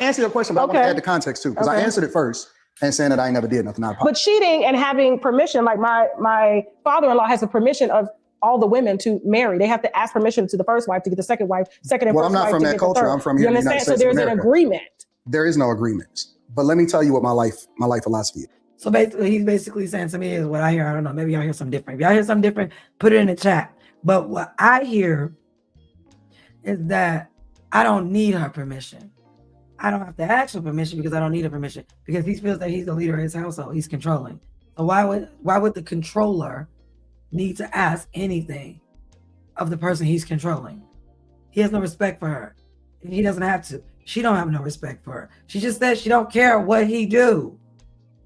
answering your question, but I want to add the context too, because I answered it first and saying that I ain't never did nothing. But cheating and having permission, like my father-in-law has the permission of all the women to marry. They have to ask permission to the first wife to get the second wife, second and first wife. Well, I'm not from that culture. I'm from here. You understand? So there's an agreement. there is no agreements. But let me tell you what my life philosophy is. So basically, he's basically saying to me is what I hear. I don't know. Maybe y'all hear something different. If y'all hear something different, put it in the chat. But what I hear is that I don't need her permission. I don't have to ask for permission because I don't need her permission, because he feels that he's the leader of his household. He's controlling. So why would the controller need to ask anything of the person he's controlling? He has no respect for her. He doesn't have to. She don't have no respect for her. She just said she don't care what he do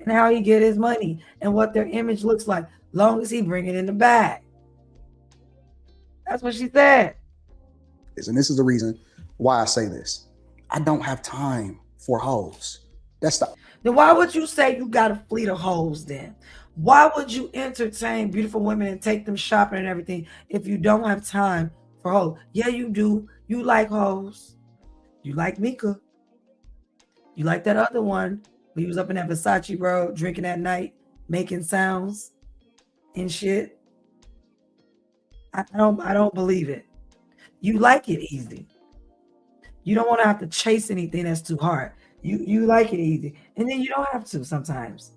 and how he get his money and what their image looks like, long as he bring it in the bag. That's what she said. And this is the reason why I say this. I don't have time for hoes. Then why would you say you got a fleet of hoes then? Why would you entertain beautiful women and take them shopping and everything if you don't have time for hoes? Yeah, you do. You like hoes. You like Micca. You like that other one who was up in that Versace road drinking at night, making sounds and shit. I don't believe it. You like it easy. You don't want to have to chase anything that's too hard. You like it easy. And then you don't have to sometimes.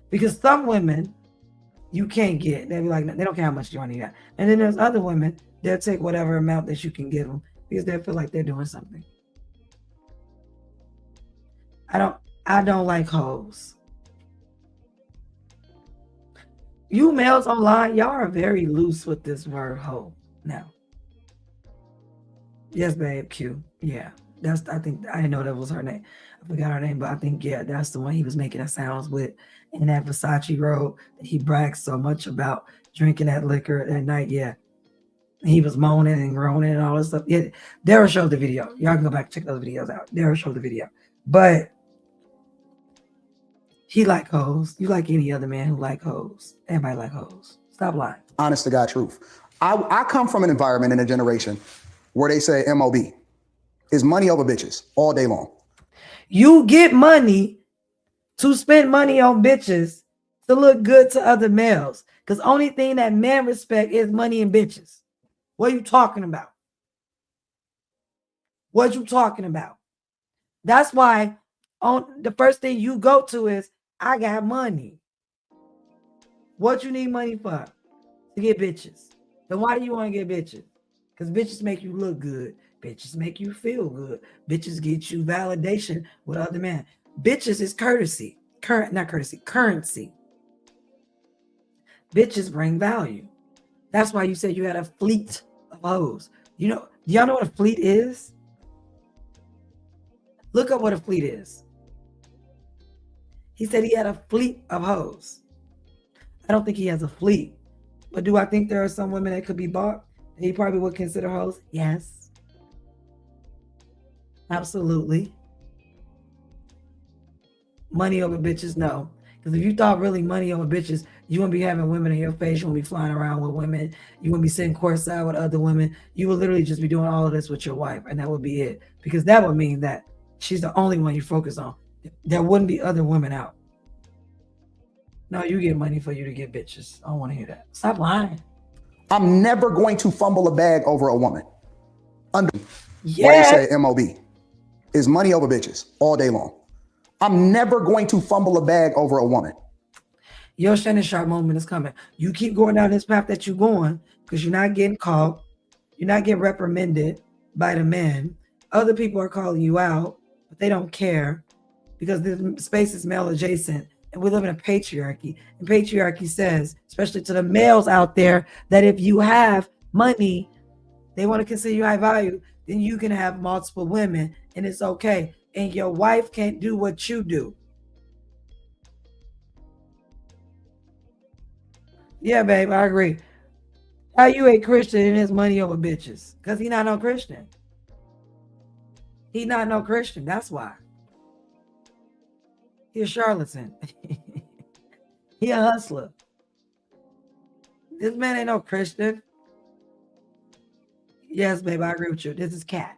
Because some women you can't get. They'll be like, they don't care how much money you got. And then there's other women, they'll take whatever amount that you can give them because they feel like they're doing something. I don't like hoes. You males online, y'all are very loose with this word hoe now. Yes, babe, Q. Yeah. I didn't know that was her name. I forgot her name, but I think, yeah, that's the one he was making that sounds with in that Versace robe that he brags so much about, drinking that liquor at night. Yeah. And he was moaning and groaning and all this stuff. Yeah. Darrel showed the video. Y'all can go back and check those videos out. Darrel showed the video. But he like hoes. You like any other man who like hoes. Everybody like hoes. Stop lying. Honest to God truth. I come from an environment in a generation where they say MOB is money over bitches all day long. You get money to spend money on bitches to look good to other males. Because only thing that men respect is money and bitches. What are you talking about? What you talking about? That's why on the first thing you go to is, I got money. What you need money for? To get bitches. Then why do you want to get bitches? Because bitches make you look good. Bitches make you feel good. Bitches get you validation with other men. Bitches is courtesy. Currency. Bitches bring value. That's why you said you had a fleet of hoes. You know, do y'all know what a fleet is? Look up what a fleet is. He said he had a fleet of hoes. I don't think he has a fleet. But do I think there are some women that could be bought that he probably would consider hoes? Yes. Absolutely. Money over bitches? No. Because if you thought really money over bitches, you wouldn't be having women in your face. You wouldn't be flying around with women. You wouldn't be sitting courtside with other women. You would literally just be doing all of this with your wife. And that would be it. Because that would mean that she's the only one you focus on. There wouldn't be other women out. No, you get money for you to get bitches. I don't want to hear that. Stop lying. I'm never going to fumble a bag over a woman. Why Yeah. they say MOB is money over bitches all day long. I'm never going to fumble a bag over a woman. Your Shannon Sharp moment is coming. You keep going down this path that you're going because you're not getting caught. You're not getting reprimanded by the men. Other people are calling you out, but they don't care because this space is male adjacent and we live in a patriarchy. And patriarchy says, especially to the males out there, that if you have money, they want to consider you high value, then you can have multiple women and it's okay. And your wife can't do what you do. Yeah, babe, I agree. How you a Christian and his money over bitches? Because he not no Christian. He not no Christian, that's why. He a charlatan. He a hustler. This man ain't no Christian. Yes, babe, I agree with you. This is cat.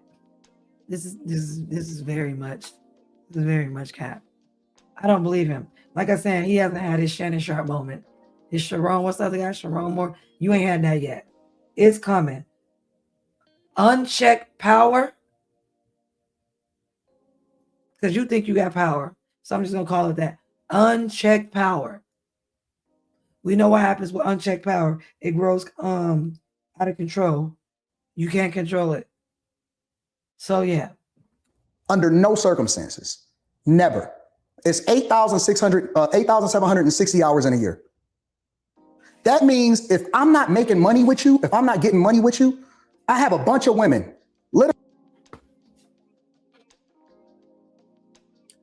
This is very much cap. I don't believe him. Like I said, he hasn't had his Shannon Sharp moment. His Sharon, what's the other guy? Sharon Moore. You ain't had that yet. It's coming. Unchecked power because you think you got power. So I'm just gonna call it that. Unchecked power. We know what happens with unchecked power. It grows out of control. You can't control it. So yeah. Under no circumstances. Never. It's 8,760 hours in a year. That means if I'm not making money with you, if I'm not getting money with you, I have a bunch of women.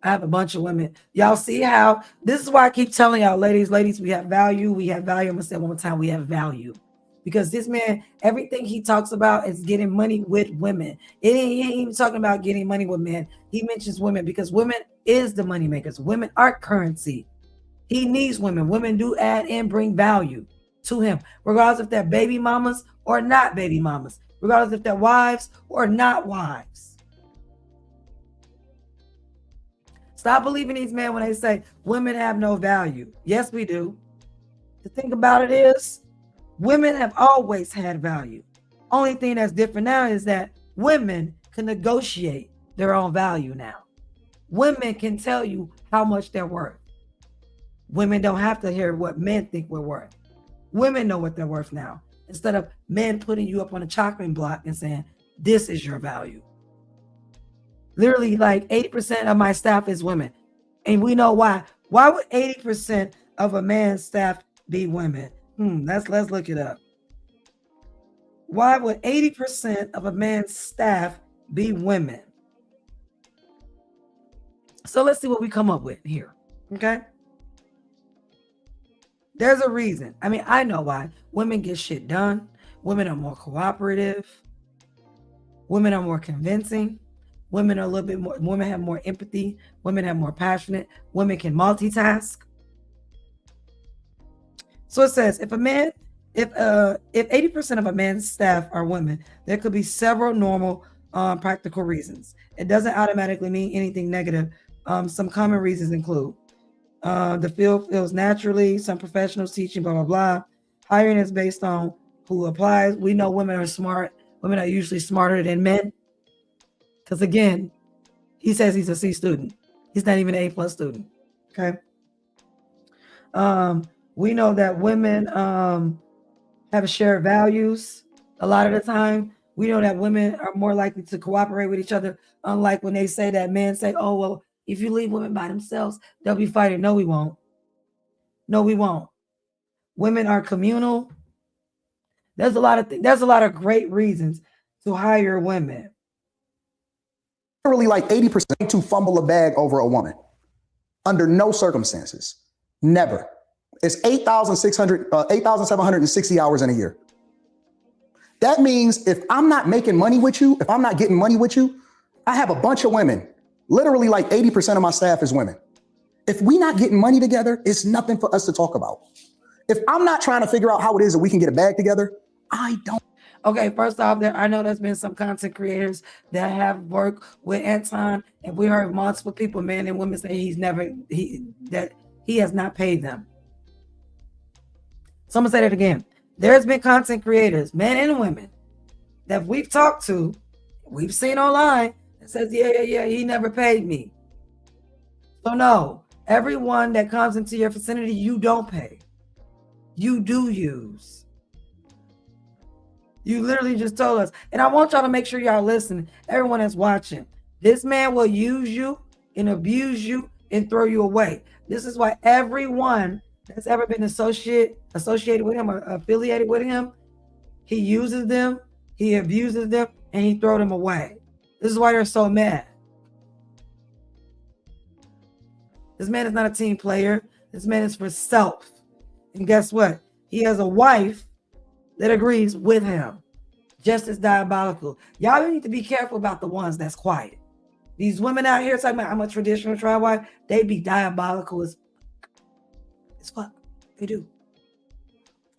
I have a bunch of women. Y'all see how, this is why I keep telling y'all, ladies, we have value. We have value. I'm gonna say it one more time, we have value. Because this man, everything he talks about is getting money with women. He ain't even talking about getting money with men. He mentions women because women is the money makers. Women are currency. He needs women. Women do add and bring value to him, regardless if they're baby mamas or not baby mamas, regardless if they're wives or not wives. Stop believing these men when they say women have no value. Yes, we do. The thing about it is, women have always had value. Only thing that's different now is that women can negotiate their own value now. Women can tell you how much they're worth. Women don't have to hear what men think we're worth. Women know what they're worth now, instead of men putting you up on a chopping block and saying, this is your value. Literally, like 80% of my staff is women. And we know why. Why would 80% of a man's staff be women? Let's look it up. Why would 80% of a man's staff be women? So let's see what we come up with here. Okay. There's a reason. I mean, I know why. Women get shit done. Women are more cooperative. Women are more convincing. Women are a little bit more, women have more empathy. Women have more passionate. Women can multitask. So it says, if 80% of a man's staff are women, there could be several normal practical reasons. It doesn't automatically mean anything negative. Some common reasons include the field feels naturally, some professionals teaching, blah, blah, blah. Hiring is based on who applies. We know women are smart. Women are usually smarter than men. Because again, he says he's a C student. He's not even an A+ student. Okay. We know that women have shared values a lot of the time. We know that women are more likely to cooperate with each other, unlike when they say that men say, oh, well, if you leave women by themselves, they'll be fighting. No, we won't. No, we won't. Women are communal. There's a lot of great reasons to hire women. Literally like 80% to fumble a bag over a woman. Under no circumstances. Never. It's 8,760 hours in a year. That means if I'm not making money with you, if I'm not getting money with you, I have a bunch of women. Literally like 80% of my staff is women. If we not getting money together, it's nothing for us to talk about. If I'm not trying to figure out how it is that we can get a bag together, I don't. Okay, first off, I know there's been some content creators that have worked with Anton, and we heard multiple people, men and women, say that he has not paid them. So I'm gonna say that again. There's been content creators, men and women, that we've talked to, we've seen online, that says, yeah, he never paid me. So no, everyone that comes into your vicinity, you don't pay. You do use. You literally just told us. And I want y'all to make sure y'all listen. Everyone that's watching. This man will use you and abuse you and throw you away. This is why everyone that's ever been associated with him or affiliated with him, he uses them, he abuses them, and he throws them away. This is why they're so mad. This man is not a team player. This man is for self. And guess what? He has a wife that agrees with him. Just as diabolical. Y'all need to be careful about the ones that's quiet. These women out here talking about I'm a traditional tribe wife, they be diabolical as fuck. They do.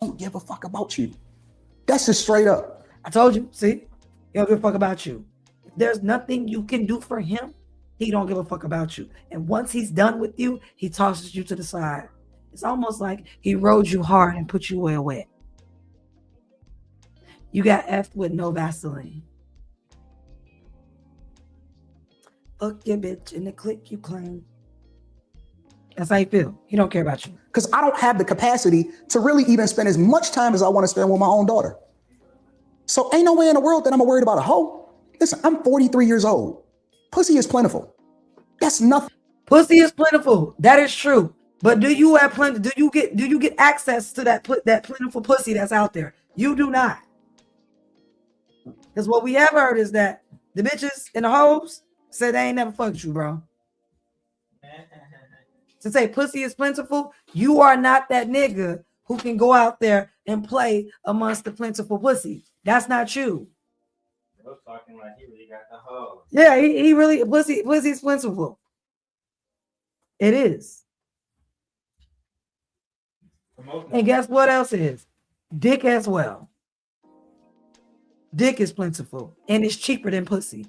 Don't give a fuck about you. That's just straight up. I told you, see? He don't give a fuck about you. If there's nothing you can do for him, he don't give a fuck about you. And once he's done with you, he tosses you to the side. It's almost like he rode you hard and put you where wet. You got effed with no Vaseline. Fuck your bitch in the click you claim. That's how you feel. He don't care about you. Because I don't have the capacity to really even spend as much time as I want to spend with my own daughter. So ain't no way in the world that I'm worried about a hoe. Listen, I'm 43 years old. Pussy is plentiful. That's nothing. Pussy is plentiful. That is true. But do you have plenty? Do you get access to that plentiful pussy that's out there? You do not. Because what we have heard is that the bitches and the hoes said they ain't never fucked you, bro. To say pussy is plentiful, you are not that nigga who can go out there and play amongst the plentiful pussy. That's not you. Bro talking like he really got the hoe. Yeah, he really pussy's plentiful. It is. And guess what else is? Dick as well. Dick is plentiful and it's cheaper than pussy.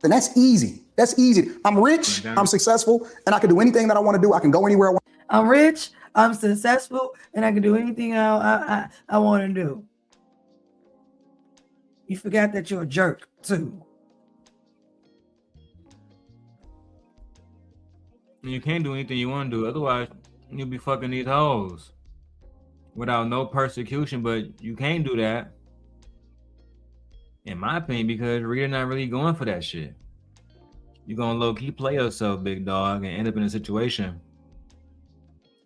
And that's easy. That's easy. I'm rich, I'm successful, and I can do anything that I want to do. I can go anywhere I want. I'm rich, I'm successful, and I can do anything I want to do. You forgot that you're a jerk, too. You can't do anything you want to do. Otherwise, you'll be fucking these hoes without no persecution, but you can't do that. In my opinion, because Rita not really going for that shit. You're gonna low-key play yourself, big dog, and end up in a situation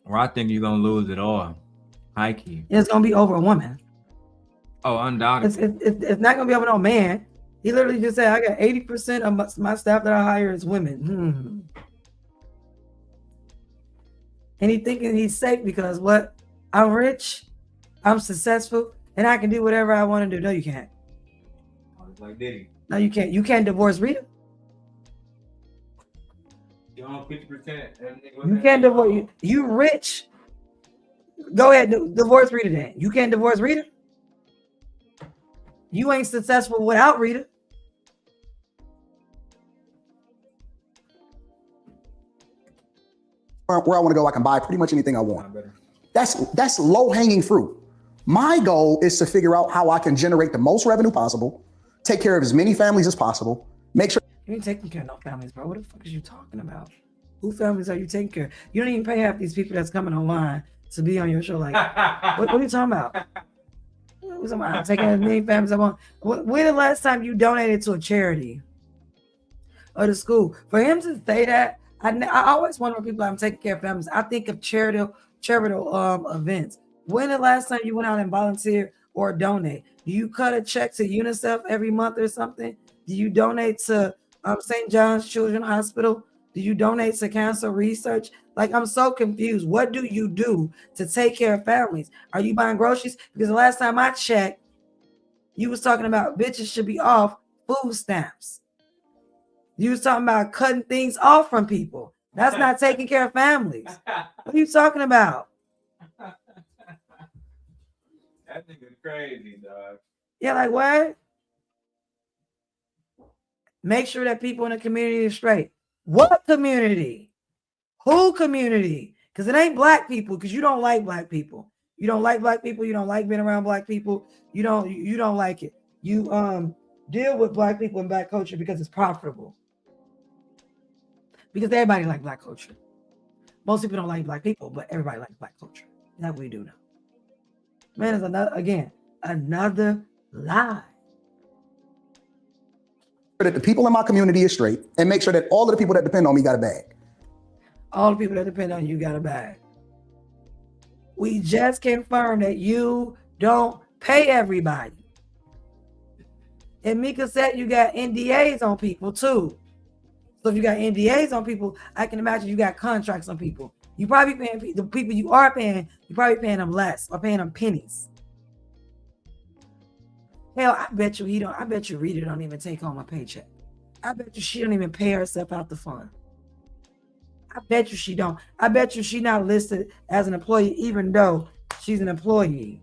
where I think you're gonna lose it all. High key. It's gonna be over a woman. Oh, undoubtedly. It's not gonna be over no man. He literally just said, I got 80% of my staff that I hire is women. And he thinking he's safe because what? I'm rich, I'm successful, and I can do whatever I want to do. No, you can't. Like Diddy. No, you can't. You can't divorce Rita. You own 50%. You can't divorce. You rich. Go ahead, divorce Rita then. You can't divorce Rita. You ain't successful without Rita. Where I want to go, I can buy pretty much anything I want. That's low-hanging fruit. My goal is to figure out how I can generate the most revenue possible, take care of as many families as possible, make sure. You ain't taking care of no families, bro. What the fuck is you talking about? Who families are you taking care of? You don't even pay half these people that's coming online to be on your show. Like, what are you talking about? I'm taking as many families as I want. When the last time you donated to a charity or the school? For him to say that, I always wonder when people I'm taking care of families. I think of charitable events. When the last time you went out and volunteered or donate? Do you cut a check to UNICEF every month or something? Do you donate to St. John's Children's Hospital? Do you donate to cancer research? Like, I'm so confused. What do you do to take care of families? Are you buying groceries? Because the last time I checked, you was talking about bitches should be off food stamps. You was talking about cutting things off from people. That's not taking care of families. What are you talking about? That nigga's crazy, dog. Yeah, like what? Make sure that people in the community are straight. What community? Who community? Because it ain't black people, because you don't like black people. You don't like black people. You don't like being around black people. You don't like it. You deal with black people in black culture because it's profitable. Because everybody like black culture. Most people don't like black people, but everybody likes black culture. That we do know. Man, it's another lie. That the people in my community is straight and make sure that all of the people that depend on me got a bag. All the people that depend on you got a bag. We just confirmed that you don't pay everybody. And Micca said you got NDAs on people too. So if you got NDAs on people, I can imagine you got contracts on people. You probably paying the people you are paying, you probably paying them less or paying them pennies. Hell, I bet you Rita don't even take home a paycheck. I bet you she don't even pay herself out the fund. I bet you she don't. I bet you she not listed as an employee, even though she's an employee.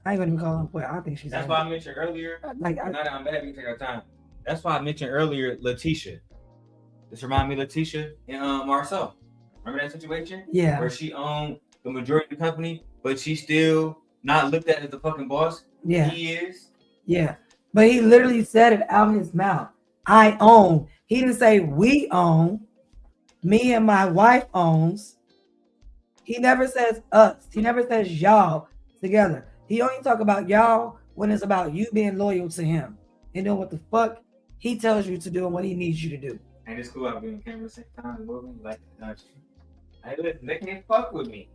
I ain't gonna even call her employee. I think she's. That's why I mentioned earlier. Now that I'm back, we take our time. That's why I mentioned earlier Letitia. This remind me of Letitia and Marcel. Remember that situation? Yeah. Where she owned the majority of the company, but she still not looked at as the fucking boss. Yeah. He is. Yeah. But he literally said it out his mouth. I own. He didn't say we own. Me and my wife owns. He never says us. He never says y'all together. He only talk about y'all when it's about you being loyal to him and doing what the fuck he tells you to do and what he needs you to do. And it's cool. I'll be on camera same time moving like that. Hey, listen, they can't fuck with me.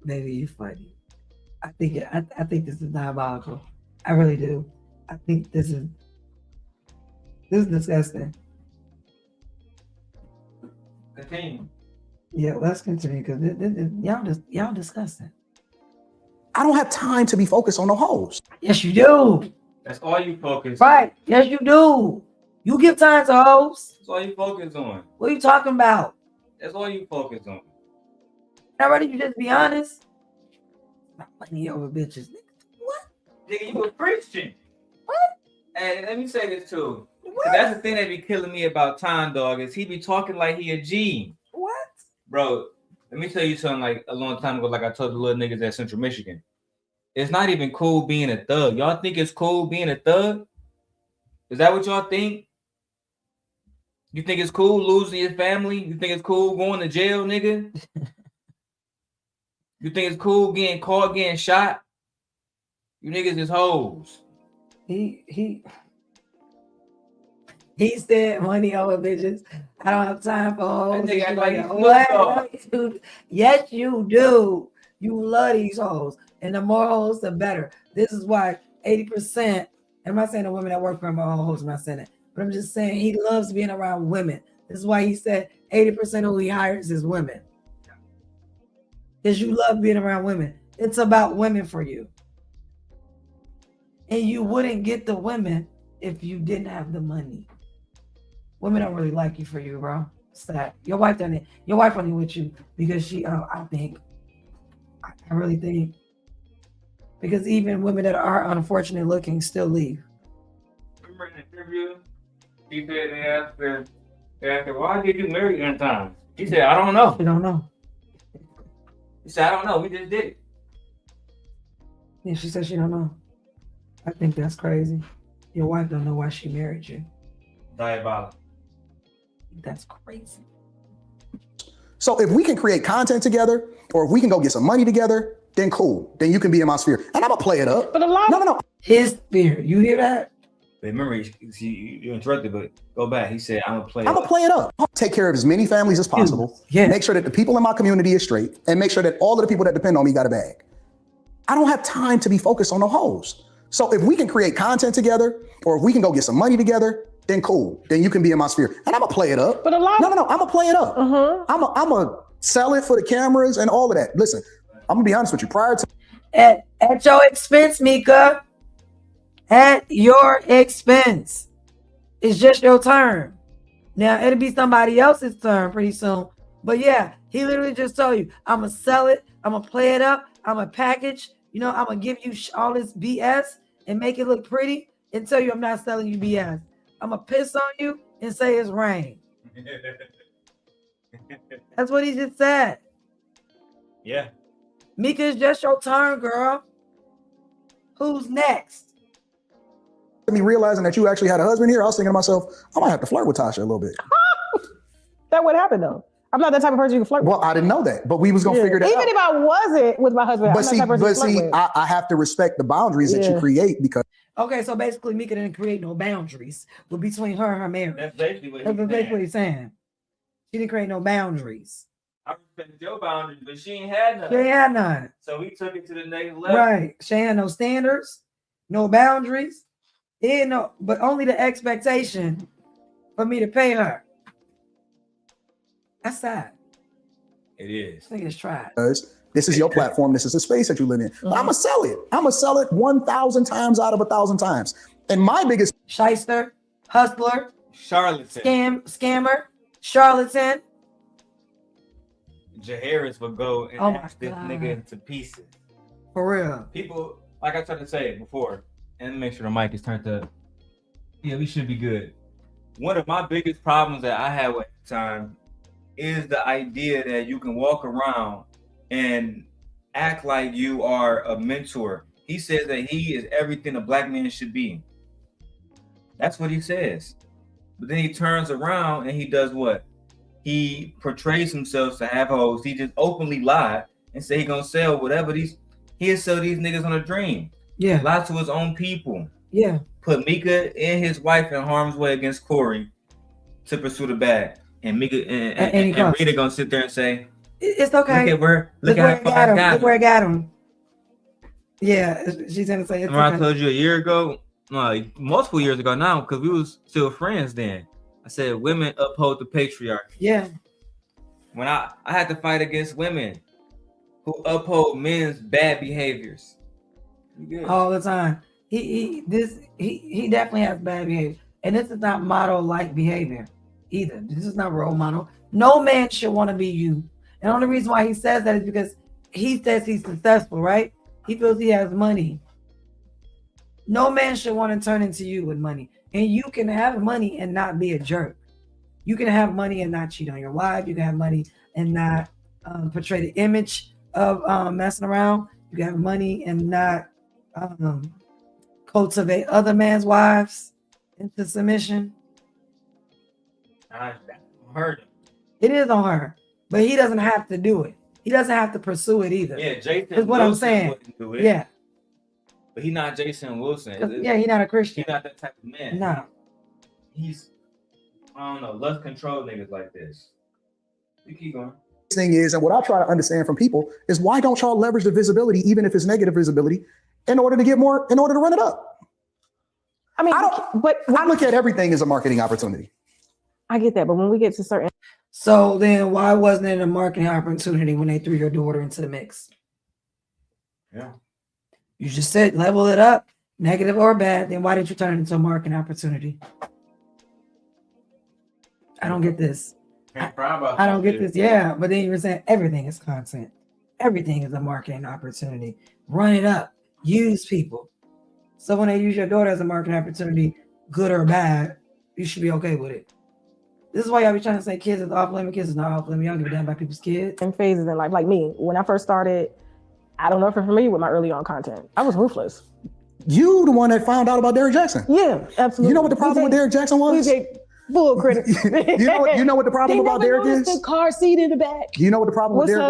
Baby, you funny. I think this is diabolical. I really do. I think this is disgusting. Continue. Yeah, let's continue because y'all disgusting. I don't have time to be focused on no hoes. Yes, you do. That's all you focus Right. Yes, you do. You give time to hoes. That's all you focus on. What are you talking about? That's all you focus on. Now, ready? You just be honest. Not money over bitches. What? Nigga, you a Christian. What? And let me say this too. That's the thing that be killing me about Time Dog is he be talking like he a G. What? Bro, let me tell you something like a long time ago, like I told the little niggas at Central Michigan. It's not even cool being a thug. Y'all think it's cool being a thug? Is that what y'all think? You think it's cool losing your family? You think it's cool going to jail, nigga? You think it's cool getting caught, getting shot? You niggas is hoes. He said money over bitches. I don't have time for hoes. That nigga act like he's What? Yes, you do. You love these hoes. And the more hoes, the better. This is why 80%, I'm not saying the women that work for him are all hoes, I'm not saying that. But I'm just saying he loves being around women. This is why he said 80% of who he hires is women. Because you love being around women. It's about women for you. And you wouldn't get the women if you didn't have the money. Women don't really like you for you, bro. Sad. Your wife done it. Your wife only with you because she, I really think, because even women that are unfortunate looking still leave. Remember in the interview, he said they asked her, why did you marry Anton? She said, I don't know. She don't know. He said, I don't know. We just did it. Yeah, she said she don't know. I think that's crazy. Your wife don't know why she married you. Diabolical. That's crazy. So if we can create content together, or if we can go get some money together, then cool. Then you can be in my sphere. And I'm gonna play it up. But a lot No. His sphere. You hear that? Remember, you interrupted, but go back. He said, I'm gonna play it up. Take care of as many families as possible. Yeah. Make sure that the people in my community is straight, and make sure that all of the people that depend on me got a bag. I don't have time to be focused on no hoes. So if we can create content together, or if we can go get some money together, then cool. Then you can be in my sphere. And I'm gonna play it up. But a lot. No. I'm gonna play it up. I'm gonna sell it for the cameras and all of that. Listen, I'm gonna be honest with you. Prior to at your expense, Micca. At your expense. It's just your turn. Now it'll be somebody else's turn pretty soon. But yeah, he literally just told you, I'm gonna sell it. I'm gonna play it up. I'm gonna package. You know, I'm gonna give you all this BS and make it look pretty and tell you I'm not selling you BS. I'm gonna piss on you and say it's rain. That's what he just said. Yeah. Micca, it's just your turn, girl. Who's next? me realizing that you actually had a husband here, I was thinking to myself, I might have to flirt with Tasha a little bit. That would happen though. I'm not that type of person you can flirt with. Well, I didn't know that, but we was gonna figure that out. Even if I wasn't with my husband, but I'm not that person to flirt with. I have to respect the boundaries that you create because. Okay, so basically Micca didn't create no boundaries between her and her marriage. That's basically what he's saying. She didn't create no boundaries. I respected your boundaries, but she ain't had none. She ain't had none. So we took it to the next level. Right. She had no standards, no boundaries. But only the expectation for me to pay her. That's sad. It is. I think it's tried. Because this is your platform. This is the space that you live in. But I'm going to sell it. I'm going to sell it 1,000 times out of 1,000 times. And my biggest... Shyster, hustler, charlatan, scammer, charlatan. Jaharis would go and ask this nigga to pieces. For real. People, like I tried to say before, and make sure the mic is turned up. Yeah, we should be good. One of my biggest problems that I had with time is the idea that you can walk around and act like you are a mentor. He says that he is everything a black man should be. That's what he says. But then he turns around and he does what? He portrays himself to have hoes. He just openly lied and say he gonna sell whatever he'll sell these niggas on a dream. Yeah. Lie to his own people. Yeah. Put Micca and his wife in harm's way against Corey to pursue the bag. And Micca and Rita gonna sit there and say, it's okay. Look at where I got him. Look where I got him. Yeah, she's gonna say it's okay. I told you a year ago, multiple years ago now, because we was still friends then. I said women uphold the patriarchy. Yeah. When I had to fight against women who uphold men's bad behaviors. All the time. He definitely has bad behavior. And this is not model-like behavior either. This is not role model. No man should want to be you. And the only reason why he says that is because he says he's successful, right? He feels he has money. No man should want to turn into you with money. And you can have money and not be a jerk. You can have money and not cheat on your wife. You can have money and not portray the image of messing around. You can have money and not cultivate other man's wives into submission. I heard it. It is on her, but he doesn't have to do it. He doesn't have to pursue it either. Yeah, Jason. That's what I'm saying. Do it, yeah, but he's not Jason Wilson. Yeah, he's not a Christian. He's not that type of man. No, he's lust control niggas like this. You keep going. Thing is, and what I try to understand from people is why don't y'all leverage the visibility, even if it's negative visibility, in order to run it up? I mean, I look at everything as a marketing opportunity. I get that, but when we get to certain, so then why wasn't it a marketing opportunity when they threw your daughter into the mix? Yeah, you just said level it up, negative or bad. Then why did you turn it into a marketing opportunity? I don't get this. I don't get this. Yeah, but then you were saying everything is content. Everything is a marketing opportunity. Run it up. Use people. So when they use your daughter as a marketing opportunity, good or bad, you should be okay with it. This is why y'all be trying to say kids is off limit. Kids is not off limit. You don't give a damn about people's kids. And phases in life, like me, when I first started, I don't know if you're familiar with my early on content. I was ruthless. You the one that found out about Derrick Jackson. Yeah, absolutely. You know what the problem with Derrick Jackson was? Bull critic. you know what the problem about Derrick is? The car seat in the back. You know what the problem with Derrick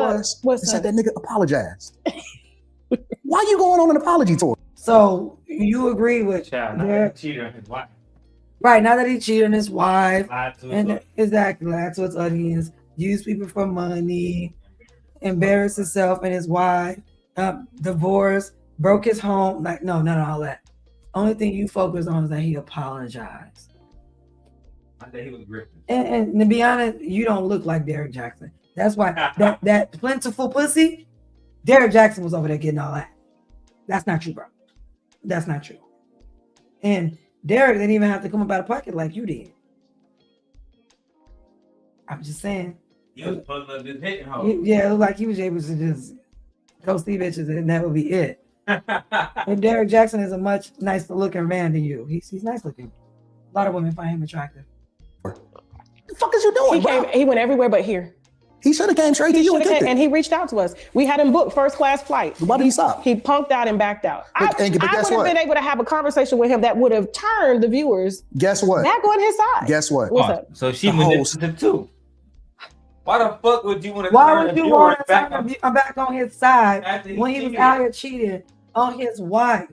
was? It's that nigga apologized. Why you going on an apology tour? So you agree with Derrick cheated on his wife. Right, now that he cheated on his wife, exactly lied to his audience, used people for money, embarrassed himself and his wife, divorced, broke his home. Like, no, none of all that. Only thing you focus on is that he apologized. I think he was gripping. And to be honest, you don't look like Derrick Jackson. That's why that plentiful pussy, Derrick Jackson was over there getting all that. That's not true, bro. That's not true. And Derrick didn't even have to come up out of pocket like you did. I'm just saying. He was pulling up his hitting hole. Yeah, it looked like he was able to just go see bitches and that would be it. And Derrick Jackson is a much nicer looking man than you. He's nice looking. A lot of women find him attractive. What the fuck is you doing? He went everywhere but here. He should have came straight to you and he reached out to us. We had him booked first class flight. Why did he stop? He punked out and backed out. I would have been able to have a conversation with him that would have turned the viewers. Guess what? Back on his side. Guess what? What's up? So she manipulative too. Why the fuck would you want to? Why would you want to turn back on his side when he was out here cheating on his wife,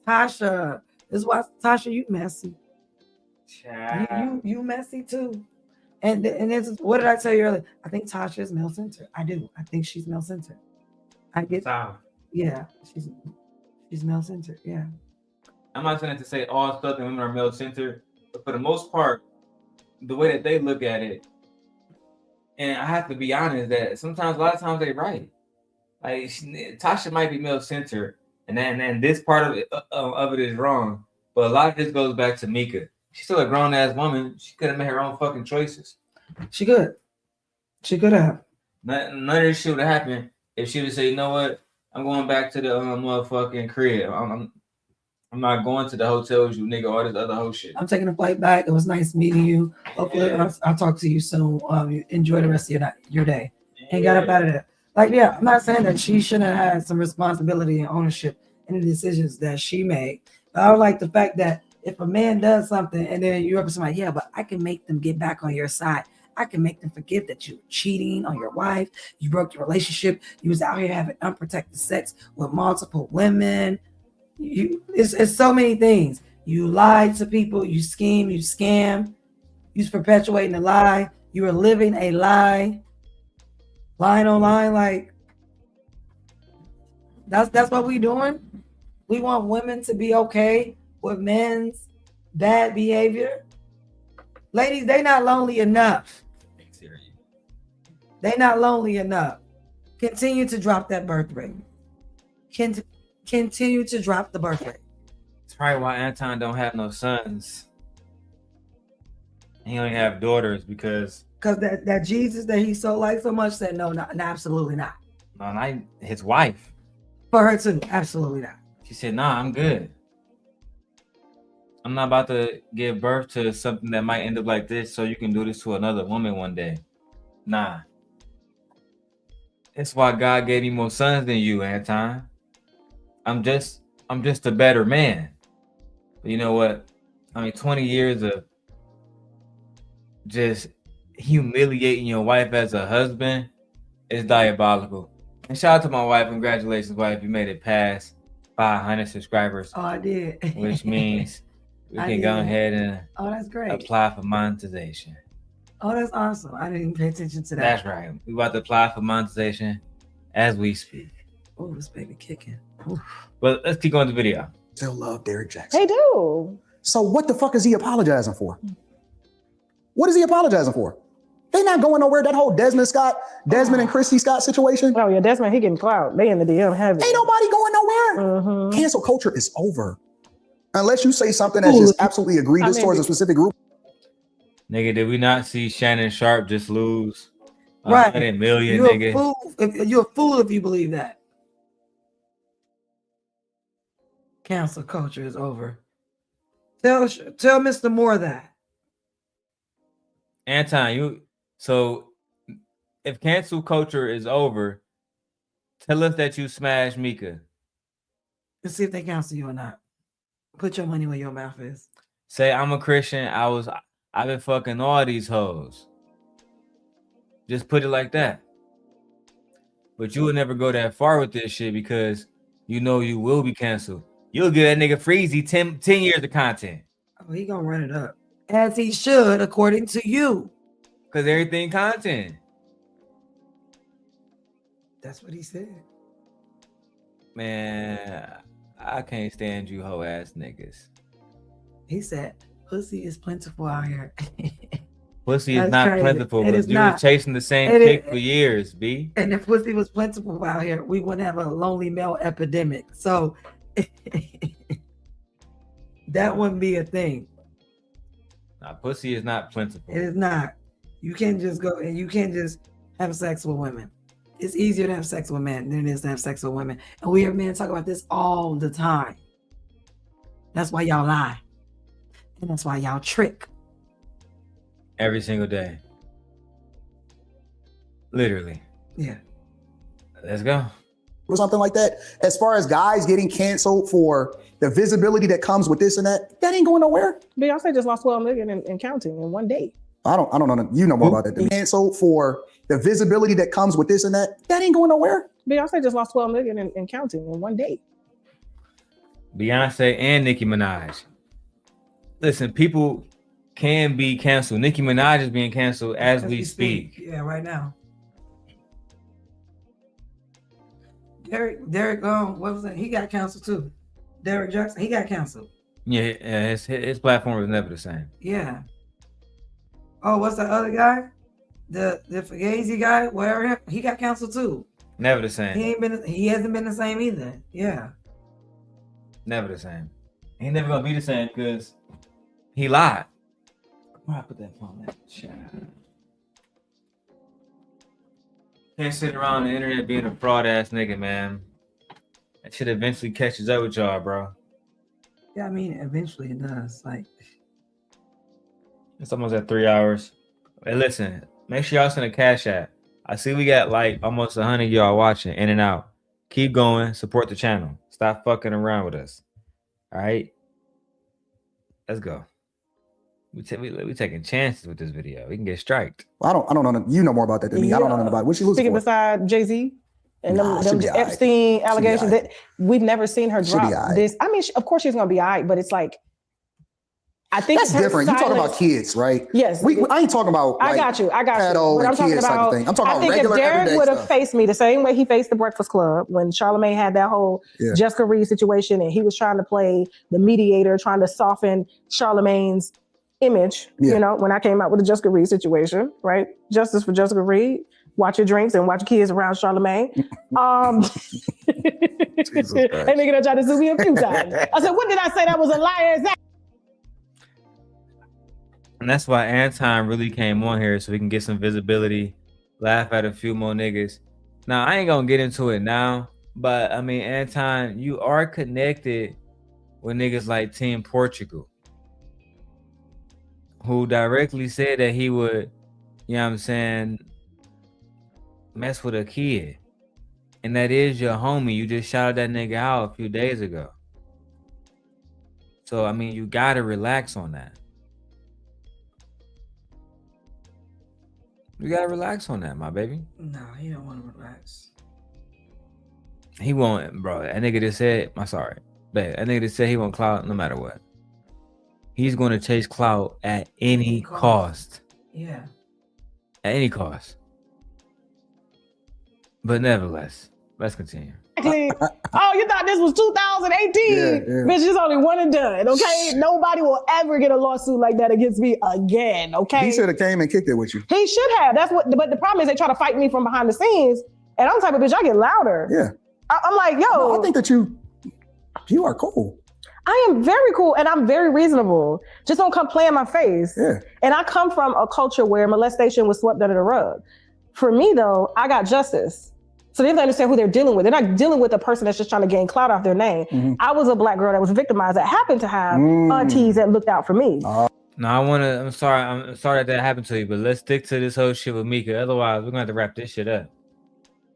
Tasha? This is why Tasha, you messy. You messy too. And this is, what did I tell you earlier? I think Tasha is male centered. I do. I think she's male centered. I get. Yeah, she's male centered. Yeah. I'm not saying to say all Southern women are male centered, but for the most part, the way that they look at it, and I have to be honest that sometimes, a lot of times, they're right. Like Tasha might be male centered, and then this part of it is wrong. But a lot of this goes back to Micca. She's still a grown ass woman. She could have made her own fucking choices. She could have. None of this shit would have happened if she would say, you know what, I'm going back to the motherfucking crib. I'm not going to the hotels, you nigga, all this other whole shit. I'm taking a flight back. It was nice meeting you. Hopefully, I'll talk to you soon. Enjoy the rest of your day. And got up out of there. Like, yeah, I'm not saying that she shouldn't have had some responsibility and ownership in the decisions that she made. But I would like the fact that if a man does something and then you're up with somebody, yeah, but I can make them get back on your side. I can make them forget that you were cheating on your wife. You broke your relationship. You was out here having unprotected sex with multiple women. It's so many things. You lied to people. You scheme. You scam. You was perpetuating a lie. You were living a lie. Lying on line. Like that's what we doing. We want women to be okay with men's bad behavior. Ladies, they not lonely enough. They not lonely enough. Continue to drop that birth rate. Continue to drop the birth rate. That's probably why Anton don't have no sons. He only have daughters because that Jesus that he so likes so much said no, absolutely not. No, not his wife. For her too, absolutely not. She said, "Nah, I'm good. I'm not about to give birth to something that might end up like this, so you can do this to another woman one day. Nah. That's why God gave me more sons than you, Anton. I'm just a better man. But you know what? 20 years of just humiliating your wife as a husband is diabolical. And shout out to my wife. Congratulations, wife. You made it past 500 subscribers. Oh, I did. Which means we can go ahead and that's great. Apply for monetization. Oh, that's awesome. I didn't even pay attention to that. That's right. We about to apply for monetization as we speak. Oh, this baby kicking. But let's keep going to the video. Still love Derrick Jackson. They do. So what the fuck is he apologizing for? What is he apologizing for? They not going nowhere. That whole Desmond and Christy Scott situation. Oh yeah, Desmond, he getting clout. They in the DM heavy. Ain't nobody going nowhere. Cancel culture is over. Unless you say something that's just absolutely egregious towards a specific group. Nigga, did we not see Shannon Sharp just lose right. 100 million, you're nigga? A fool. You're a fool if you believe that. Cancel culture is over. Tell Mr. Moore that. Anton, so if cancel culture is over, tell us that you smashed Micca. Let's see if they cancel you or not. Put your money where your mouth is. Say I'm a Christian. I've been fucking all these hoes. Just put it like that. But you would never go that far with this shit because you know you will be canceled. You'll give that nigga Freezy 10 years of content. Oh, he gonna run it up. As he should, according to you. Because everything content. That's what he said. Man, I can't stand you hoe ass niggas. He said, pussy is plentiful out here. Pussy is not crazy. Plentiful, but you was chasing the same chick for years, B. And if pussy was plentiful out here, we wouldn't have a lonely male epidemic. So that wouldn't be a thing. Nah, pussy is not plentiful. It is not. You can't just go and you can't just have sex with women. It's easier to have sex with men than it is to have sex with women. And we hear men talk about this all the time. That's why y'all lie. And that's why y'all trick. Every single day. Literally. Yeah. Let's go. Or something like that. As far as guys getting canceled for the visibility that comes with this and that ain't going nowhere. Beyonce just lost 12 million and counting in one day. I don't know. You know more about that. Canceled for the visibility that comes with this and that ain't going nowhere. Beyonce just lost 12 million and counting in one day. Beyonce and Nicki Minaj. Listen, people can be canceled. Nicki Minaj is being canceled as we speak. Yeah, right now. Derrick, what was that? He got canceled too. Derrick Jackson, he got canceled. Yeah, his platform was never the same. Yeah. Oh, what's the other guy? The Fugazi guy, whatever, he got canceled too. Never the same. He hasn't been the same either. Yeah. Never the same. He never gonna be the same because he lied. Where I put that phone at? Shit. Can't sit around the internet being a fraud ass nigga, man. That shit eventually catches up with y'all, bro. Yeah, I mean, eventually it does. Like, it's almost at 3 hours. Hey, listen, make sure y'all send a cash app. I see we got like almost 100 y'all watching in and out. Keep going, support the channel. Stop fucking around with us. All right. Let's go. We taking chances with this video. We can get striked. Well, I don't know. You know more about that than me. I don't know nothing about it. What she losing Speaking for? beside Jay-Z and Nah, them she be all right. Epstein allegations all right. that we've never seen her She be drop all right. this. I mean, of course she's gonna be all right, but it's like, I think That's her different. You talking about silence- kids, right? Yes. I ain't talking about. I like, got you. But pedo I'm and talking kids type of about. thing. I'm talking I about think regular if Derek everyday would have stuff. faced me the same way he faced the Breakfast Club when Charlamagne had that whole Yeah. Jessica Reed situation, and he was trying to play the mediator, trying to soften Charlamagne's image. Yeah. You know, when I came out with the Jessica Reed situation, right? Justice for Jessica Reed. Watch your drinks and watch your kids around Charlamagne. That nigga done tried to sue me a few times. I said, when did I say that was a liar? And that's why Anton really came on here so we can get some visibility, laugh at a few more niggas. Now, I ain't gonna get into it now, but I mean, Anton, you are connected with niggas like Team Portugal, who directly said that he would, you know what I'm saying, mess with a kid. And that is your homie. You just shouted that nigga out a few days ago. So, I mean, you gotta relax on that. You gotta relax on that, my baby. No, he don't want to relax. He won't, bro. That nigga just said, I'm sorry, but that nigga just said he won't clout no matter what. He's going to chase clout at any cost. Yeah. At any cost. But nevertheless, let's continue. Oh, you thought this was 2018? Yeah. Bitch, it's only one and done, okay? Nobody will ever get a lawsuit like that against me again, okay? He should have came and kicked it with you. He should have. But the problem is they try to fight me from behind the scenes, and I'm the type of bitch, I get louder. Yeah. I'm like, yo. No, I think that you are cool. I am very cool and I'm very reasonable. Just don't come play in my face. Yeah. And I come from a culture where molestation was swept under the rug. For me though, I got justice. So they have to understand who they're dealing with. They're not dealing with a person that's just trying to gain clout off their name. Mm-hmm. I was a black girl that was victimized that happened to have aunties that looked out for me. No, I'm sorry that happened to you, but let's stick to this whole shit with Micca. Otherwise, we're gonna have to wrap this shit up.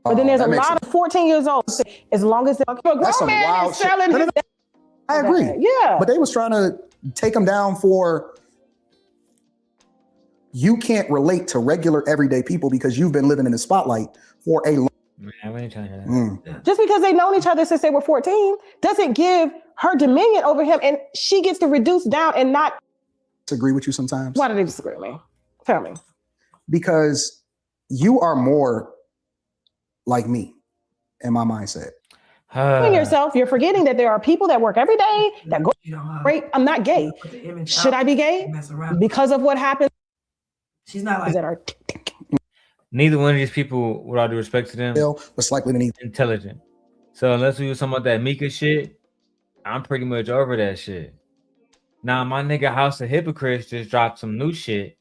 But then there's a lot of 14 years old. As long as they're a That's some grown man wild is shit. selling his I agree. Yeah. But they was trying to take him down for, you can't relate to regular everyday people because you've been living in the spotlight for a long Man, we ain't trying to hear that. Just because they've known each other since they were 14 doesn't give her dominion over him, and she gets to reduce down and not disagree with you sometimes. Why do they disagree with me? Tell me. Because you are more like me in my mindset. In yourself, you're forgetting that there are people that work every day that go great. I'm not gay. Should I be gay? Because of what happened? She's not like that are Neither one of these people, with all due respect to them, was likely to need intelligent. So unless we were talking about that Micca shit, I'm pretty much over that shit. Now my nigga House of Hypocrites just dropped some new shit.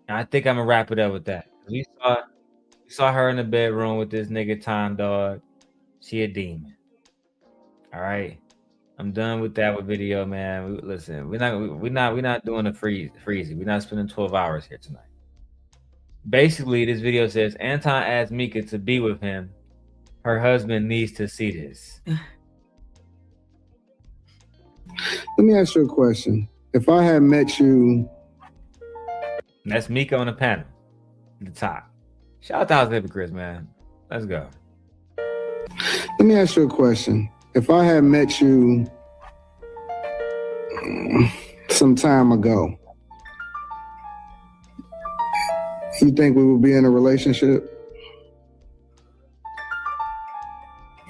And I think I'm gonna wrap it up with that. We saw her in the bedroom with this nigga Time Dog. She a demon. All right. I'm done with that video, man. Listen, we're not doing a freezy. We're not spending 12 hours here tonight. Basically, this video says Anton asked Micca to be with him. Her husband needs to see this. Let me ask you a question. If I had met you, And that's Micca on the panel, at the top. Shout out to House of Hypocrites, man. Let's go. let me ask you a question. If I had met you some time ago, you think we would be in a relationship?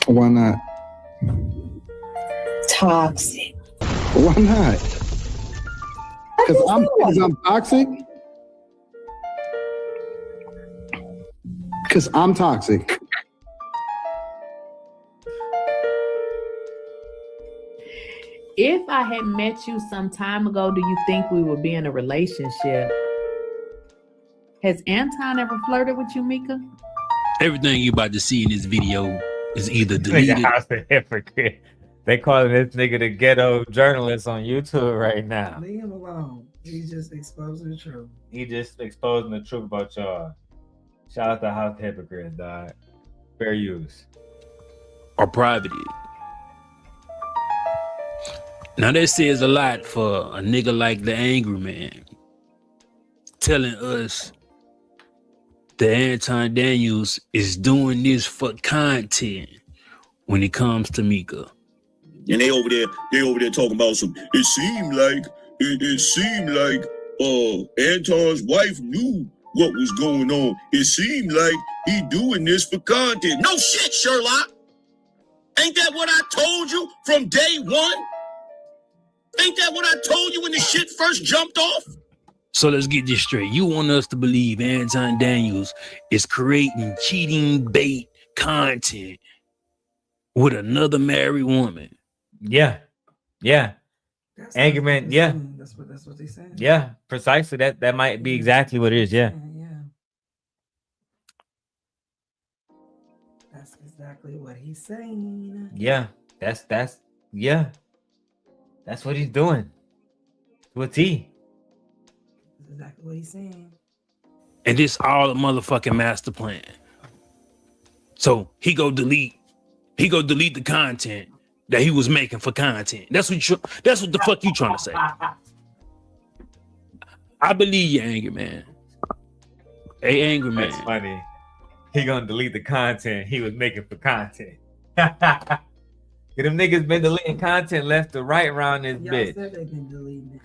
Why not? Toxic. Why not? Because I'm toxic? Because I'm toxic. If I had met you some time ago, do you think we would be in a relationship? Has Anton ever flirted with you, Micca? Everything you about to see in this video is either deleted. House of Hypocrites. They calling this nigga the ghetto journalist on YouTube right now. Leave him alone. He's just exposing the truth. He just exposing the truth about y'all. Shout out to House of Hypocrites, dog. Fair use. Or private. Now that says a lot for a nigga like the Angry Man telling us that Anton Daniels is doing this for content when it comes to Micca. And they over there talking about some. It seemed like Anton's wife knew what was going on. It seemed like he doing this for content. No shit, Sherlock. Ain't that what I told you from day one? Ain't that what I told you when the shit first jumped off? So let's get this straight. You want us to believe Anton Daniels is creating cheating bait content with another married woman? Yeah. Angry Man, yeah. That's what they said. Yeah, precisely. That might be exactly what it is. Yeah. That's exactly what he's saying. Yeah. That's what he's doing. What's he? That's exactly what he's saying. And this all a motherfucking master plan. So he go delete the content that he was making for content. That's what the fuck you trying to say. I believe you, Angry Man. Hey, Angry Man. That's funny. He gonna delete the content he was making for content. Them niggas been deleting content left to right around this bitch. Said they've been deleting it.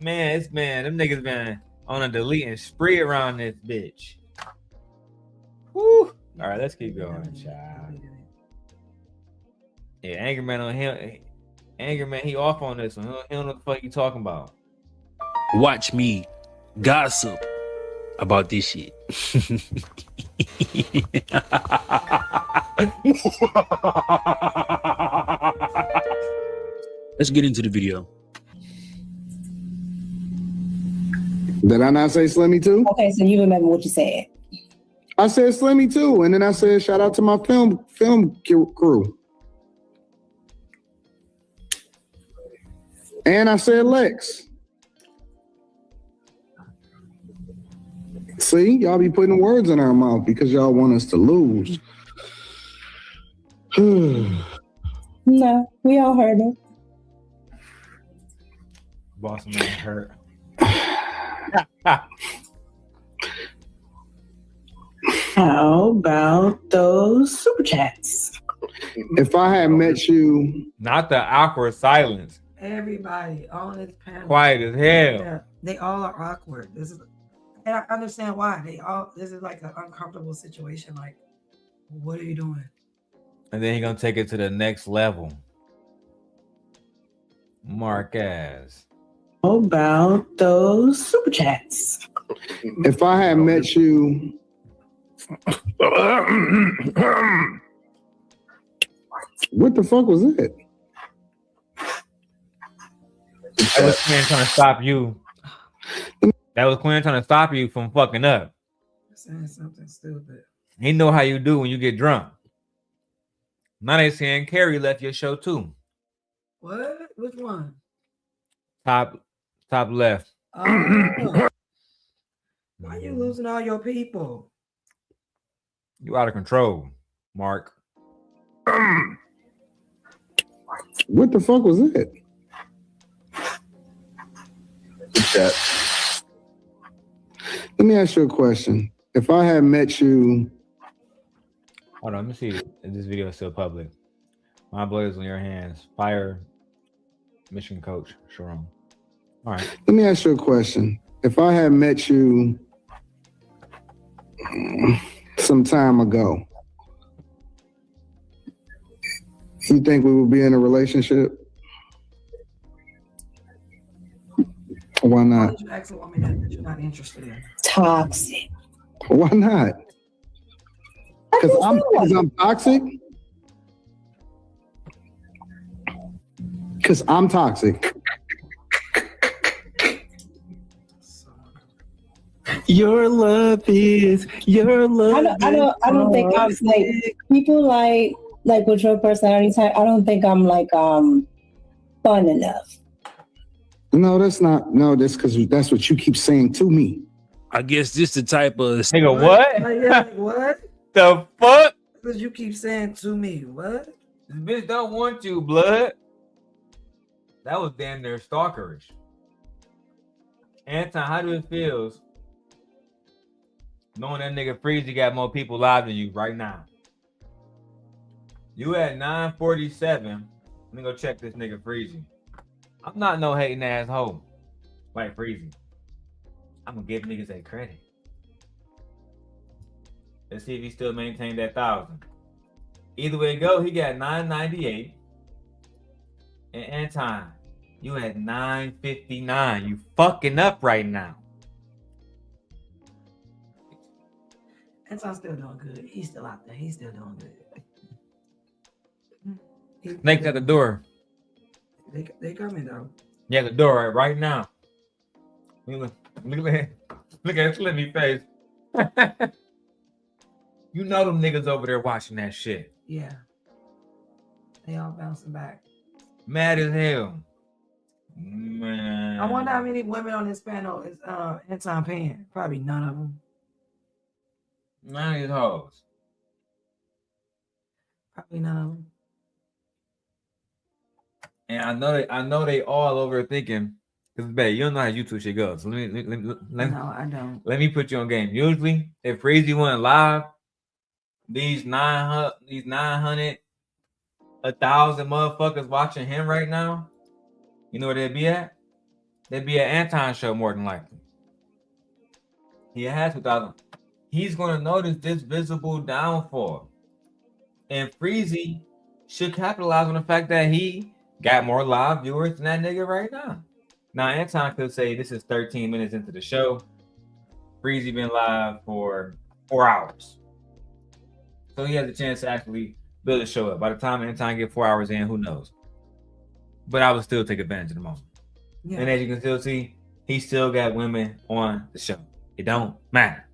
Them niggas been on a deleting spree around this bitch. Woo. All right, let's keep going, child. Yeah, Angry Man on him. Angry Man, he off on this one. He don't know what the fuck you talking about. Watch me gossip about this shit. Let's get into the video. Did I not say Slimmy too? Okay, so you remember what you said. I said Slimmy too, and then I said shout out to my film crew. And I said Lex. See, y'all be putting words in our mouth because y'all want us to lose. No, we all heard it. Boss man hurt. How about those super chats? If I had met you, not the awkward silence. Everybody on this panel, quiet as hell. Yeah, they all are awkward. And I understand why. This is like an uncomfortable situation. Like, what are you doing? And then he gonna take it to the next level. Marquez. How about those super chats? If I had met you, what the fuck was it? That was Quinn trying to stop you. That was Quinn trying to stop you from fucking up. Saying something stupid. He know how you do when you get drunk. Now they saying Carrie left your show too. What? Which one? Top left. Why you losing all your people? You out of control, Mark. What the fuck was it? Let me ask you a question. If I had met you, hold on, let me see if this video is still public. My blood is on your hands. Fire mission coach Sharon. All right. Let me ask you a question. If I had met you some time ago, you think we would be in a relationship? Why not? Why did you ask a woman that you're not interested in? Toxic. Why not? Because I'm toxic? Because I'm toxic. Your love is your love. I don't think I'm like people like with your personality type. I don't think I'm like fun enough. No, that's not. No, that's because that's what you keep saying to me. I guess this the type of nigga. What? What? The fuck? Because you keep saying to me, what? This bitch don't want you, blood. That was damn near stalkerish. Anton, how do it feels knowing that nigga Freezy got more people live than you right now? You at 947. Let me go check this nigga Freezy. I'm not no hating ass hoe like Freezy. I'm gonna give niggas that credit. Let's see if he still maintained that 1,000. Either way it go, he got 998. And Anton, you at 959. You fucking up right now. Anton's still doing good. He's still out there. He's still doing good. Snake's at the door. They coming though. Yeah, the door right now. Look at his slimmy face. You know them niggas over there watching that shit. Yeah. They all bouncing back. Mad as hell. Man. I wonder how many women on this panel is Anton paying. Probably none of them. None of these hoes. Probably none of them. And I know they all over thinking, because babe, you don't know how YouTube shit goes. So let me No, I don't. Let me put you on game. Usually, if Freezy went live, these 900, 1,000 motherfuckers watching him right now, you know where they'd be at? They'd be at Anton's show more than likely. He has 2,000. He's gonna notice this visible downfall, and Freezy should capitalize on the fact that he got more live viewers than that nigga right now. Now, Anton could say this is 13 minutes into the show. Freezy been live for 4 hours. So he has a chance to actually build a show up. By the time Anton get 4 hours in, who knows? But I would still take advantage of the moment. Yeah. And as you can still see, he still got women on the show. It don't matter.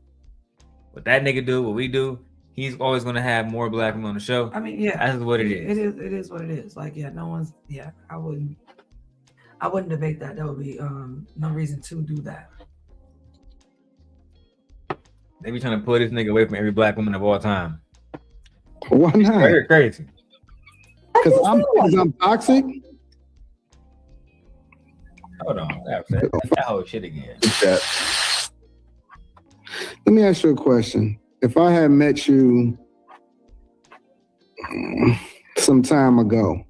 What that nigga do, what we do, he's always gonna have more black men on the show. I mean, yeah, that's what it is. It is what it is. Like, yeah, no one's. Yeah, I wouldn't debate that. That would be no reason to do that. They be trying to pull this nigga away from every black woman of all time. Why not? Very crazy. Because I'm toxic. Hold on, that whole shit again. Let me ask you a question. If I had met you some time ago,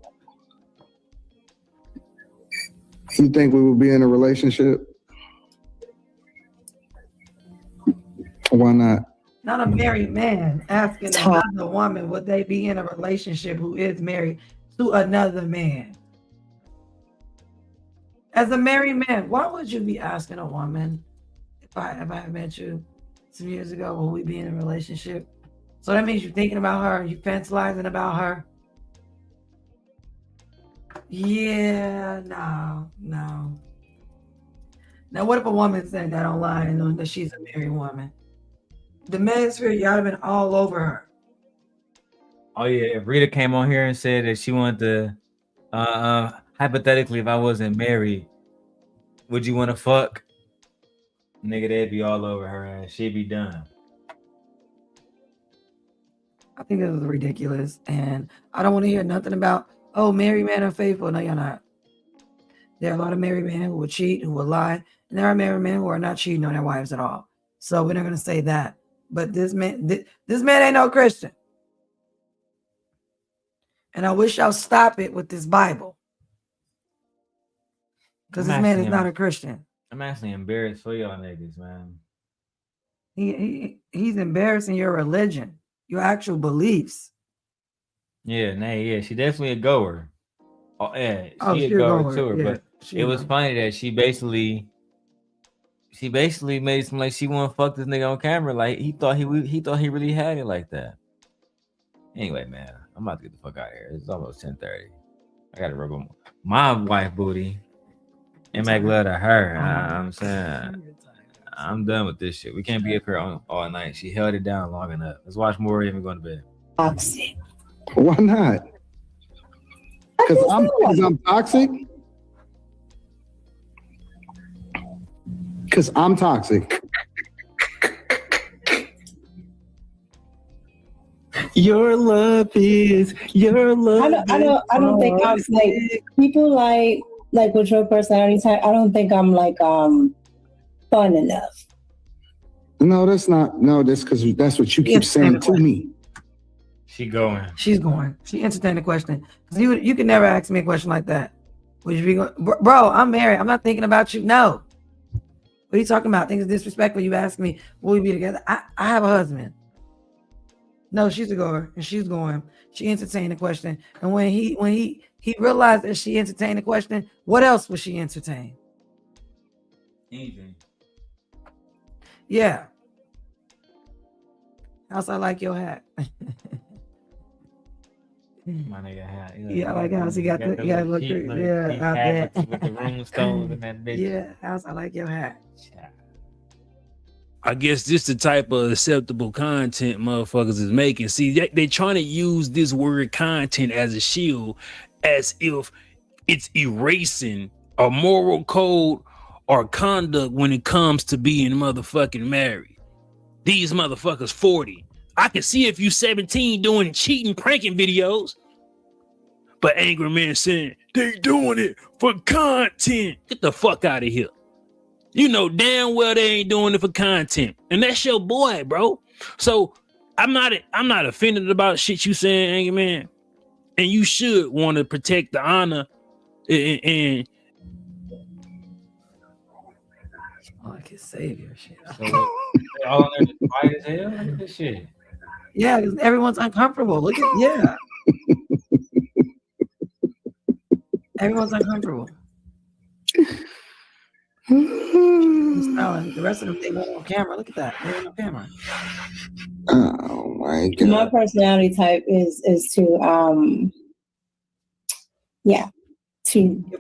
you think we would be in a relationship? Why not? Not a married man asking another woman would they be in a relationship who is married to another man. As a married man, why would you be asking a woman if I met you some years ago, will we be in a relationship? So that means you're thinking about her, you're fantasizing about her. Yeah, no. Now, what if a woman said that online knowing that she's a married woman? The manosphere, y'all have been all over her. Oh yeah, if Rita came on here and said that she wanted to, hypothetically, if I wasn't married, would you want to fuck? Nigga, they'd be all over her ass. She'd be done. I think this is ridiculous. And I don't want to hear nothing about, oh, married men are faithful. No, you're not. There are a lot of married men who will cheat, who will lie. And there are married men who are not cheating on their wives at all. So we're not going to say that. But this man ain't no Christian. And I wish y'all stop it with this Bible. Because this man is not a Christian. I'm actually embarrassed for y'all niggas, man. He's embarrassing your religion, your actual beliefs. Yeah, she definitely a goer. Oh, yeah, she a goer to her. Yeah, but it was funny that she basically made it seem like she want to fuck this nigga on camera. Like he thought he really had it like that. Anyway, man, I'm about to get the fuck out of here. It's almost 10:30. I gotta rub on my wife booty and make love to her. I'm saying I'm done with this shit. We can't be up here all night. She held it down long enough. Let's watch more and go to bed. Toxic. Why not? Because I'm toxic. Because I'm toxic. Your love is your love. I don't think I'm like people like like with your personality type, I don't think I'm like fun enough. No, that's not. No, that's because that's what you keep saying to me. She's going. She entertained the question. You can never ask me a question like that. Would you be going, bro? I'm married. I'm not thinking about you. No. What are you talking about? Things disrespectful. You ask me, will we be together? I have a husband. No, she's a goer, and she's going. She entertained the question, and when he realized that she entertained the question, what else would she entertain? Anything. Yeah. House, I like your hat. My nigga hat. Yeah, I like house. He got the look. Yeah, out there with the rhinestones and that bitch. Yeah, house. I like your hat. I guess this the type of acceptable content motherfuckers is making. See, they trying to use this word content as a shield, as if it's erasing a moral code or conduct when it comes to being motherfucking married. These motherfuckers 40. I can see if you 17 doing cheating, pranking videos. But angry man saying, they doing it for content. Get the fuck out of here. You know damn well they ain't doing it for content. And that's your boy, bro. So I'm not offended about shit you saying, angry man. And you should want to protect the honor and Oh, I can save your shit. So, all on there just quiet as hell. Look at this shit. Yeah, because everyone's uncomfortable. Look at yeah. Everyone's uncomfortable. The rest of them, they went on camera. Look at that. They went on camera. Oh my God. My personality type is to Your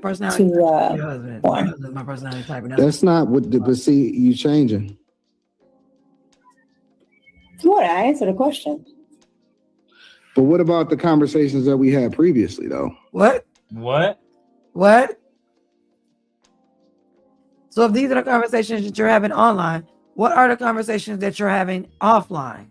personality to your husband. My husband's my personality type. That's not what but see, you changing. What? I answered the question. But what about the conversations that we had previously, though? What? So if these are the conversations that you're having online, what are the conversations that you're having offline?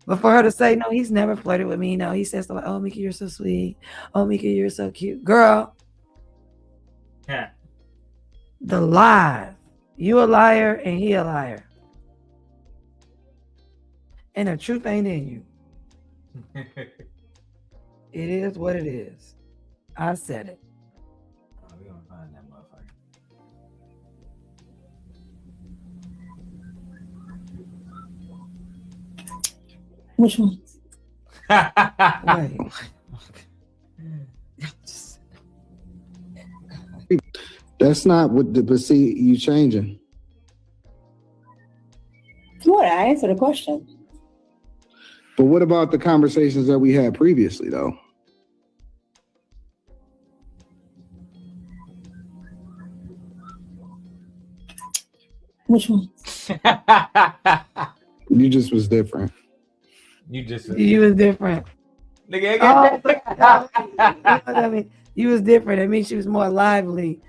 But for her to say, no, he's never flirted with me. No, he says, stuff like, oh, Micca, you're so sweet. Oh, Micca, you're so cute. Girl. Yeah. The lie. You a liar and he a liar. And the truth ain't in you. It is what it is. I said it. Oh, we gonna find that motherfucker. Which one? That's not what but see, you changing. What? I answered the question. But what about the conversations that we had previously, though? Which one? You just was different. You was different. Nigga, I mean, you was different. I mean, she was more lively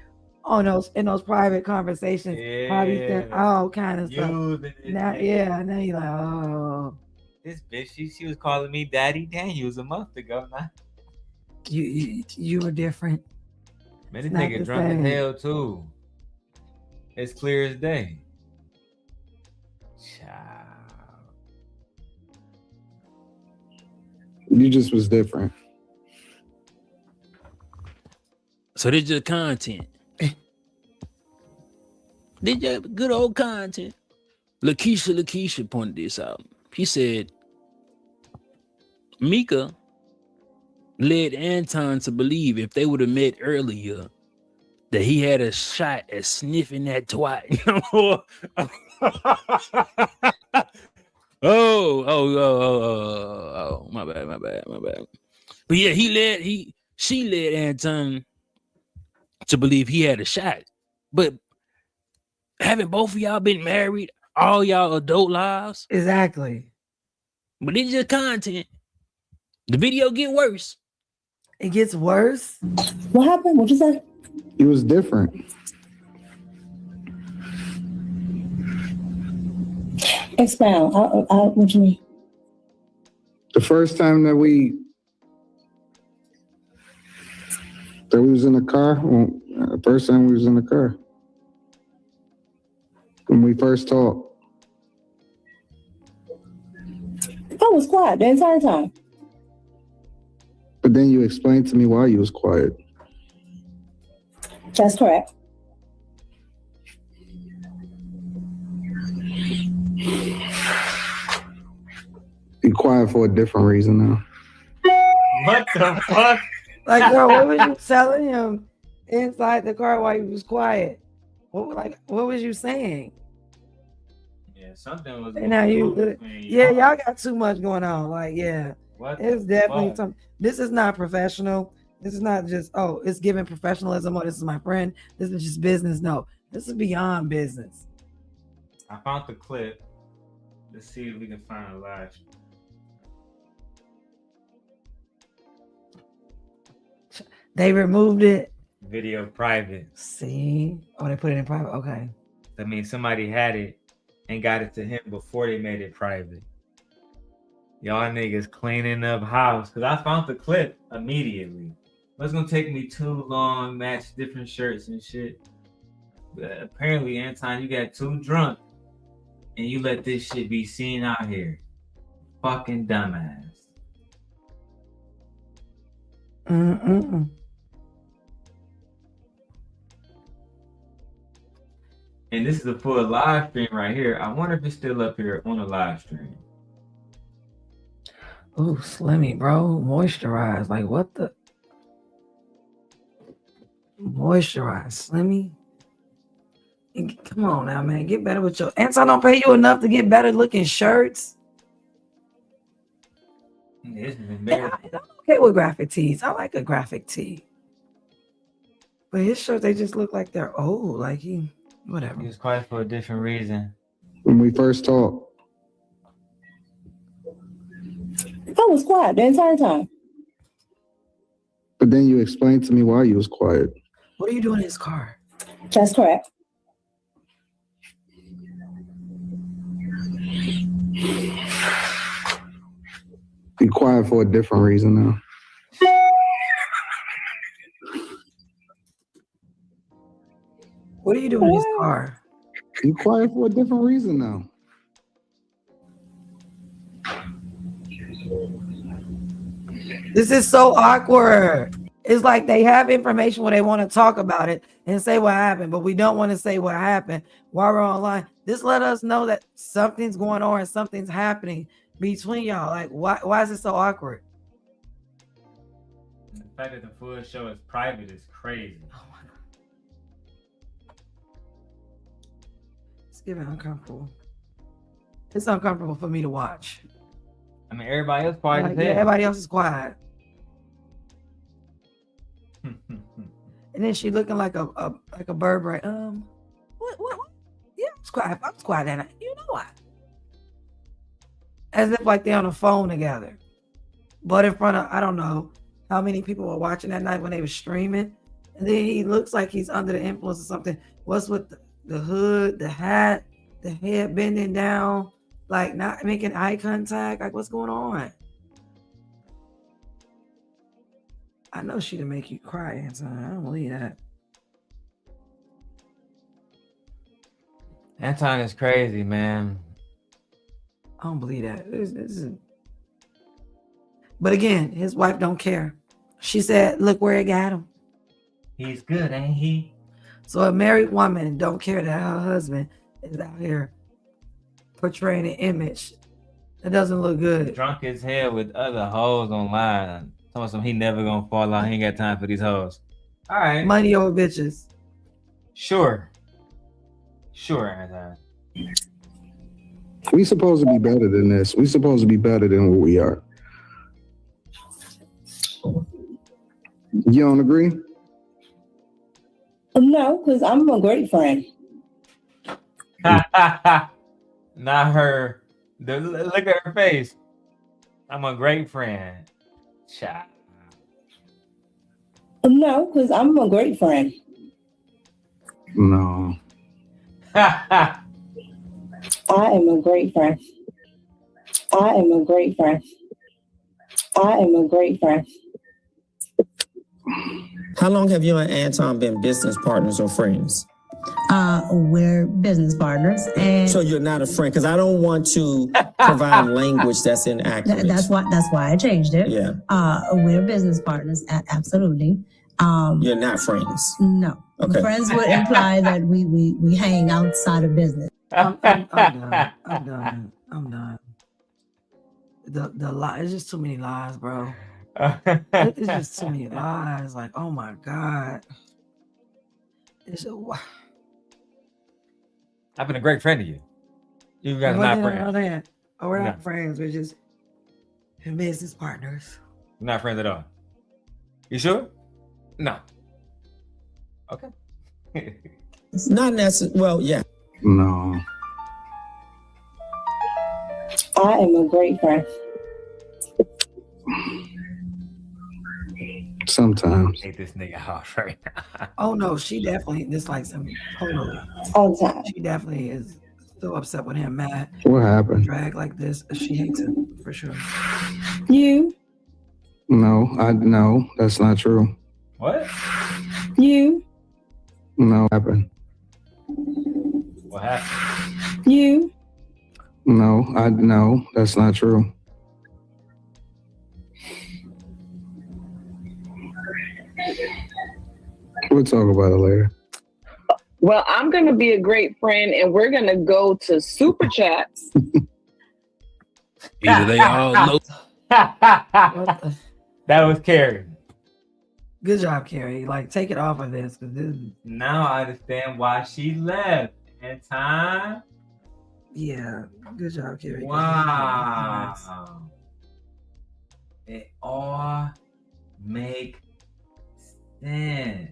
on those private conversations. Yeah. Probably said all kind of stuff. Now you're like, oh. This bitch, she was calling me Daddy Daniels a month ago. Now. You were different. Man, this nigga drunk as hell too. It's clear as day. Child. You just was different. So this just content. This just good old content. Lakeisha pointed this out. He said, Micca led Anton to believe if they would have met earlier that he had a shot at sniffing that twat. Oh, my bad. But yeah, she led Anton to believe he had a shot. But haven't both of y'all been married all y'all adult lives? Exactly. But it's just content. The video get worse. It gets worse? What happened? What'd you say? It was different. Expound. What you mean? The first time that we That we was in the car. Well, first time we was in the car. When we first talked. I was quiet the entire time. But then you explained to me why you was quiet. That's correct. You quiet for a different reason now. What the fuck? Like, girl, what was you telling him inside the car while he was quiet? What was you saying? Yeah, something was. And now y'all got too much going on. Like, yeah, it's definitely something. This is not professional. This is not just, oh, it's giving professionalism. Oh, this is my friend. This is just business. No, this is beyond business. I found the clip. Let's see if we can find a live. They removed it. Video private. See? Oh, they put it in private. Okay. I mean, somebody had it and got it to him before they made it private. Y'all niggas cleaning up house. Because I found the clip immediately. It's going to take me too long, match different shirts and shit. But apparently, Anton, you got too drunk and you let this shit be seen out here. Fucking dumbass. And this is a full live stream right here. I wonder if it's still up here on the live stream. Ooh, Slimmy, bro. Moisturize. Like, what the? Moisturize, Slimmy. Come on now, man. Get better with your... Anton don't pay you enough to get better looking shirts. This has been better. I'm okay with graphic tees. I like a graphic tee. But his shirts, they just look like they're old. Like he... Whatever. He was quiet for a different reason. When we first talked. I was quiet the entire time. But then you explained to me why you was quiet. What are you doing in his car? That's correct. Be quiet for a different reason now. What are you doing in his car? You quiet for a different reason now. This is so awkward. It's like they have information when they want to talk about it and say what happened, but we don't want to say what happened while we're online. This let us know that something's going on and something's happening between y'all. Like, why is it so awkward? The fact that the full show is private is crazy. Oh my God. It's giving uncomfortable. It's uncomfortable for me to watch. I mean, everybody else quiet as hell. Yeah, everybody else is quiet. And then she looking like a bird, right? What? Yeah, I was quiet that night. You know why? As if like they're on the phone together. But in front of, I don't know how many people were watching that night when they were streaming. And then he looks like he's under the influence of something. What's with the hood, the hat, the head bending down, like not making eye contact? Like, what's going on? I know she didn't make you cry, Anton. I don't believe that. Anton is crazy, man. I don't believe that. This is... But again, his wife don't care. She said, look where it got him. He's good, ain't he? So a married woman don't care that her husband is out here portraying an image that doesn't look good. Drunk as hell with other hoes online. Some he never gonna fall out. He ain't got time for these hoes. All right. Money over bitches. Sure, Anton. We supposed to be better than this. We supposed to be better than what we are. You don't agree? No, because I'm a great friend. Not her. Look at her face. I'm a great friend. Child. No, because I'm a great friend. No. I am a great friend. I am a great friend. I am a great friend. How long have you and Anton been business partners or friends? We're business partners, and So you're not a friend, because I don't want to provide language that's inaccurate. that's why I changed it. Yeah. We're business partners, absolutely. You're not friends. No. Okay. Friends would imply that we hang outside of business. I'm done. I'm done. The lie, it's just too many lies, bro. It's just too many lies. Like, oh my God. I've been a great friend to you. You guys are not friends. We're not friends. We're just business partners. We're not friends at all. You sure? No. Okay. It's not necessary. Well, yeah. No. I am a great friend. Sometimes. I hate this nigga off right now. Oh no, she definitely dislikes him totally. All the time. She definitely is so upset with him, mad. What happened? Drag like this. She hates him for sure. You. No, that's not true. What? You. No, happened. What happened? You. No, that's not true. We'll talk about it later. Well, I'm going to be a great friend, and we're going to go to Super Chats. Either they all know. That was Carrie. Good job, Carrie. Like, take it off of this. Now I understand why she left. And time. Yeah, good job, Carrie. Wow. It all make sense.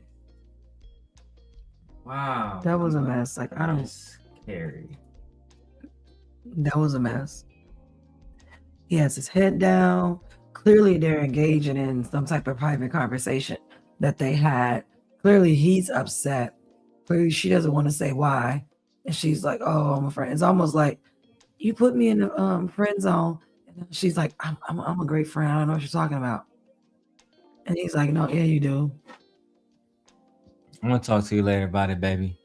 Wow. That was a mess. Like, I don't. Scary. That was a mess. He has his head down. Clearly, they're engaging in some type of private conversation that they had. Clearly, he's upset. Clearly, she doesn't want to say why. And she's like, oh, I'm a friend. It's almost like, you put me in the friend zone. And she's like, I'm a great friend. I don't know what you're talking about. And he's like, no, yeah, you do. I'm gonna talk to you later about it, baby.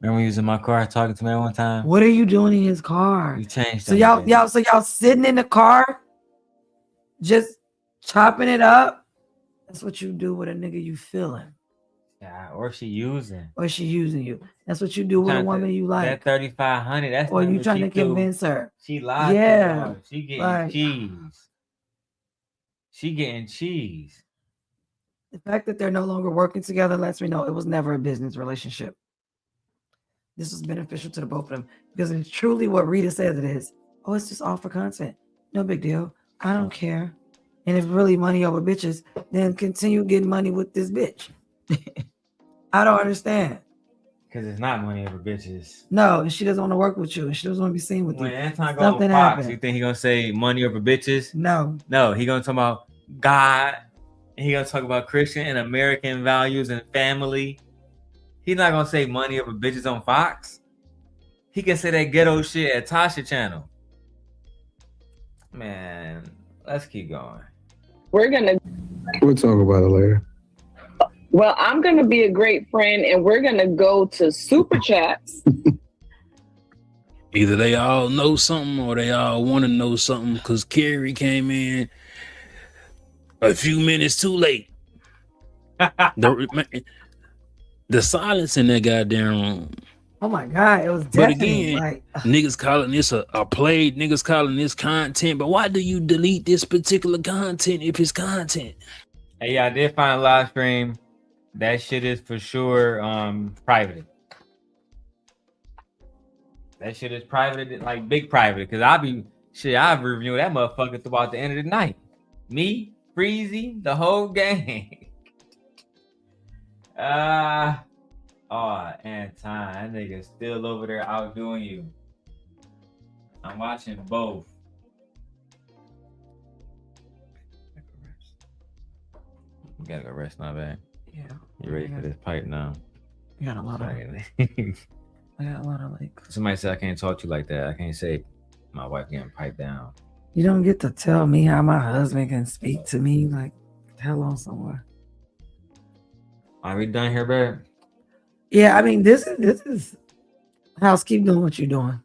Remember using my car talking to me one time? What are you doing in his car? You changed. So y'all sitting in the car, just chopping it up. That's what you do with a nigga you feeling. Yeah, or she using. Or she using you. That's what you do with a woman you like. That 3,500. That's or you trying to convince her. She lied. Yeah, she getting cheese. She getting cheese. The fact that they're no longer working together lets me know it was never a business relationship. This was beneficial to the both of them because it's truly what Rita says it is. Oh, it's just all for content. No big deal. I don't care. And if really money over bitches, then continue getting money with this bitch. I don't understand. Because it's not money over bitches. No, and she doesn't want to work with you. And she doesn't want to be seen with when you. Anton goes to Fox, you think he gonna say money over bitches? No. No, he gonna talk about God. And he gonna talk about Christian and American values and family. He's not gonna say money over bitches on Fox. He can say that ghetto shit at Tasha channel. Man, let's keep going. We'll talk about it later. Well, I'm going to be a great friend, and we're going to go to Super Chats. Either they all know something or they all want to know something because Carrie came in a few minutes too late. The silence in that goddamn room. Oh my God, it was But definitely again, like niggas calling this a play, niggas calling this content, but why do you delete this particular content if it's content? Hey, yeah, I did find a live stream. That shit is for sure private. That shit is private, like big private, because I've reviewed that motherfucker throughout the end of the night. Me, Freezy, the whole gang. Oh, Anton, that nigga still over there outdoing you. I'm watching both. You gotta go rest now, man. Yeah. You ready for this pipe now? You got a lot of I got a lot of like. Somebody said I can't talk to you like that. I can't say my wife getting piped down. You don't get to tell me how my husband can speak to me like the hell on somewhere. Are we done here, babe? Yeah, I mean, this is house. Keep doing what you're doing.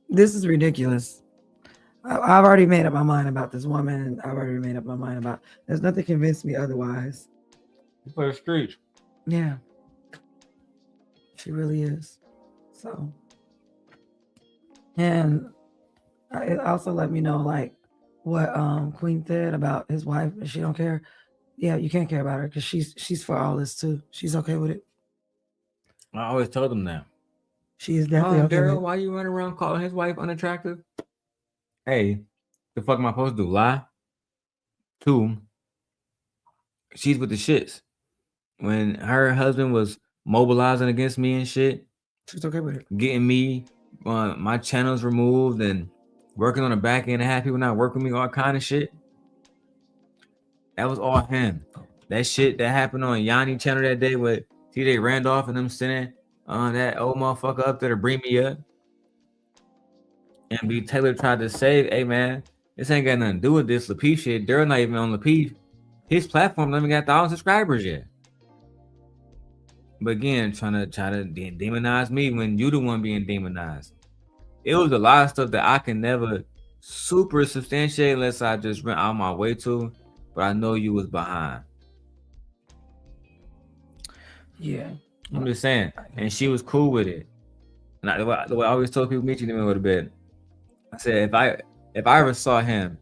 This is ridiculous. I've already made up my mind about this woman. I've already made up my mind about. There's nothing convinced me otherwise. You play the streets. Yeah, she really is. So, and it also let me know like what Queen said about his wife, and she don't care. Yeah, you can't care about her because she's for all this too. She's okay with it. I always told him that. She is definitely okay with Darrel, it. why you running around calling his wife unattractive? Hey, the fuck am I supposed to do? Lie? 2, she's with the shits. When her husband was mobilizing against me and shit, she's okay with it. Getting me my channels removed and working on the back end and have people not work with me, all kind of shit. That was all him. That shit that happened on Yanni channel that day with TJ Randolph and them sending that old motherfucker up there to bring me up. And B Taylor tried to say, hey man, this ain't got nothing to do with this Lapeef shit. They're not even on Lapeef. His platform don't even got 1,000 subscribers yet. But again, trying to demonize me when you the one being demonized. It was a lot of stuff that I can never super substantiate unless I just went out my way to. But I know you was behind. Yeah. I'm just saying. And she was cool with it. And the way I always told people, meet you in the middle of the bed. I said, if I ever saw him,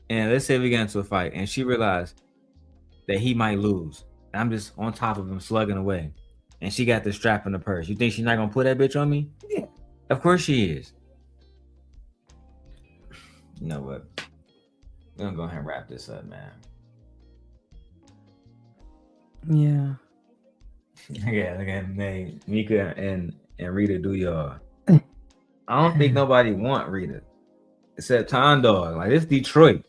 and let's say we get into a fight, and she realized that he might lose, and I'm just on top of him slugging away, and she got the strap in the purse, you think she's not gonna put that bitch on me? Yeah. Of course she is. You know what? We're gonna go ahead and wrap this up, man. Yeah. Yeah, look at me, Micca and Rita do y'all. I don't think nobody want Rita except Tom Dog. Like, it's Detroit.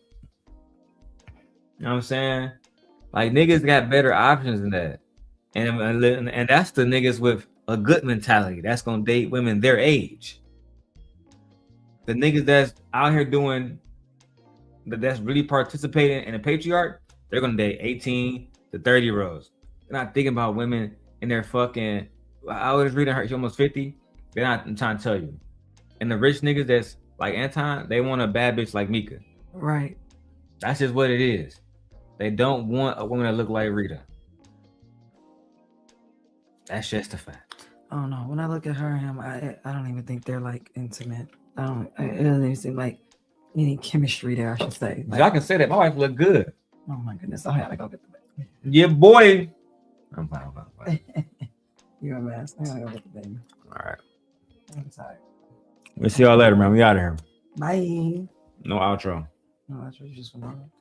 You know what I'm saying? Like, niggas got better options than that. And that's the niggas with a good mentality that's gonna date women their age. The niggas that's out here doing that's really participating in a patriarch, they're gonna date 18 to 30-year-olds. They're not thinking about women in their fucking. I was reading her, she's almost 50. They're not. I'm trying to tell you. And the rich niggas that's like Anton, they want a bad bitch like Micca. Right. That's just what it is. They don't want a woman that look like Rita. That's just a fact. I don't know. When I look at her and him, I don't even think they're like intimate. It doesn't even seem like any chemistry there, I should say. Like, I can say that my wife look good. Oh my goodness. I gotta go get the baby. Yeah, boy. I'm fine. You're a mess. I gotta go get the baby. All right. I'm tired. We'll see y'all later, man. We out of here. Bye. No outro. No, that's what you just went on.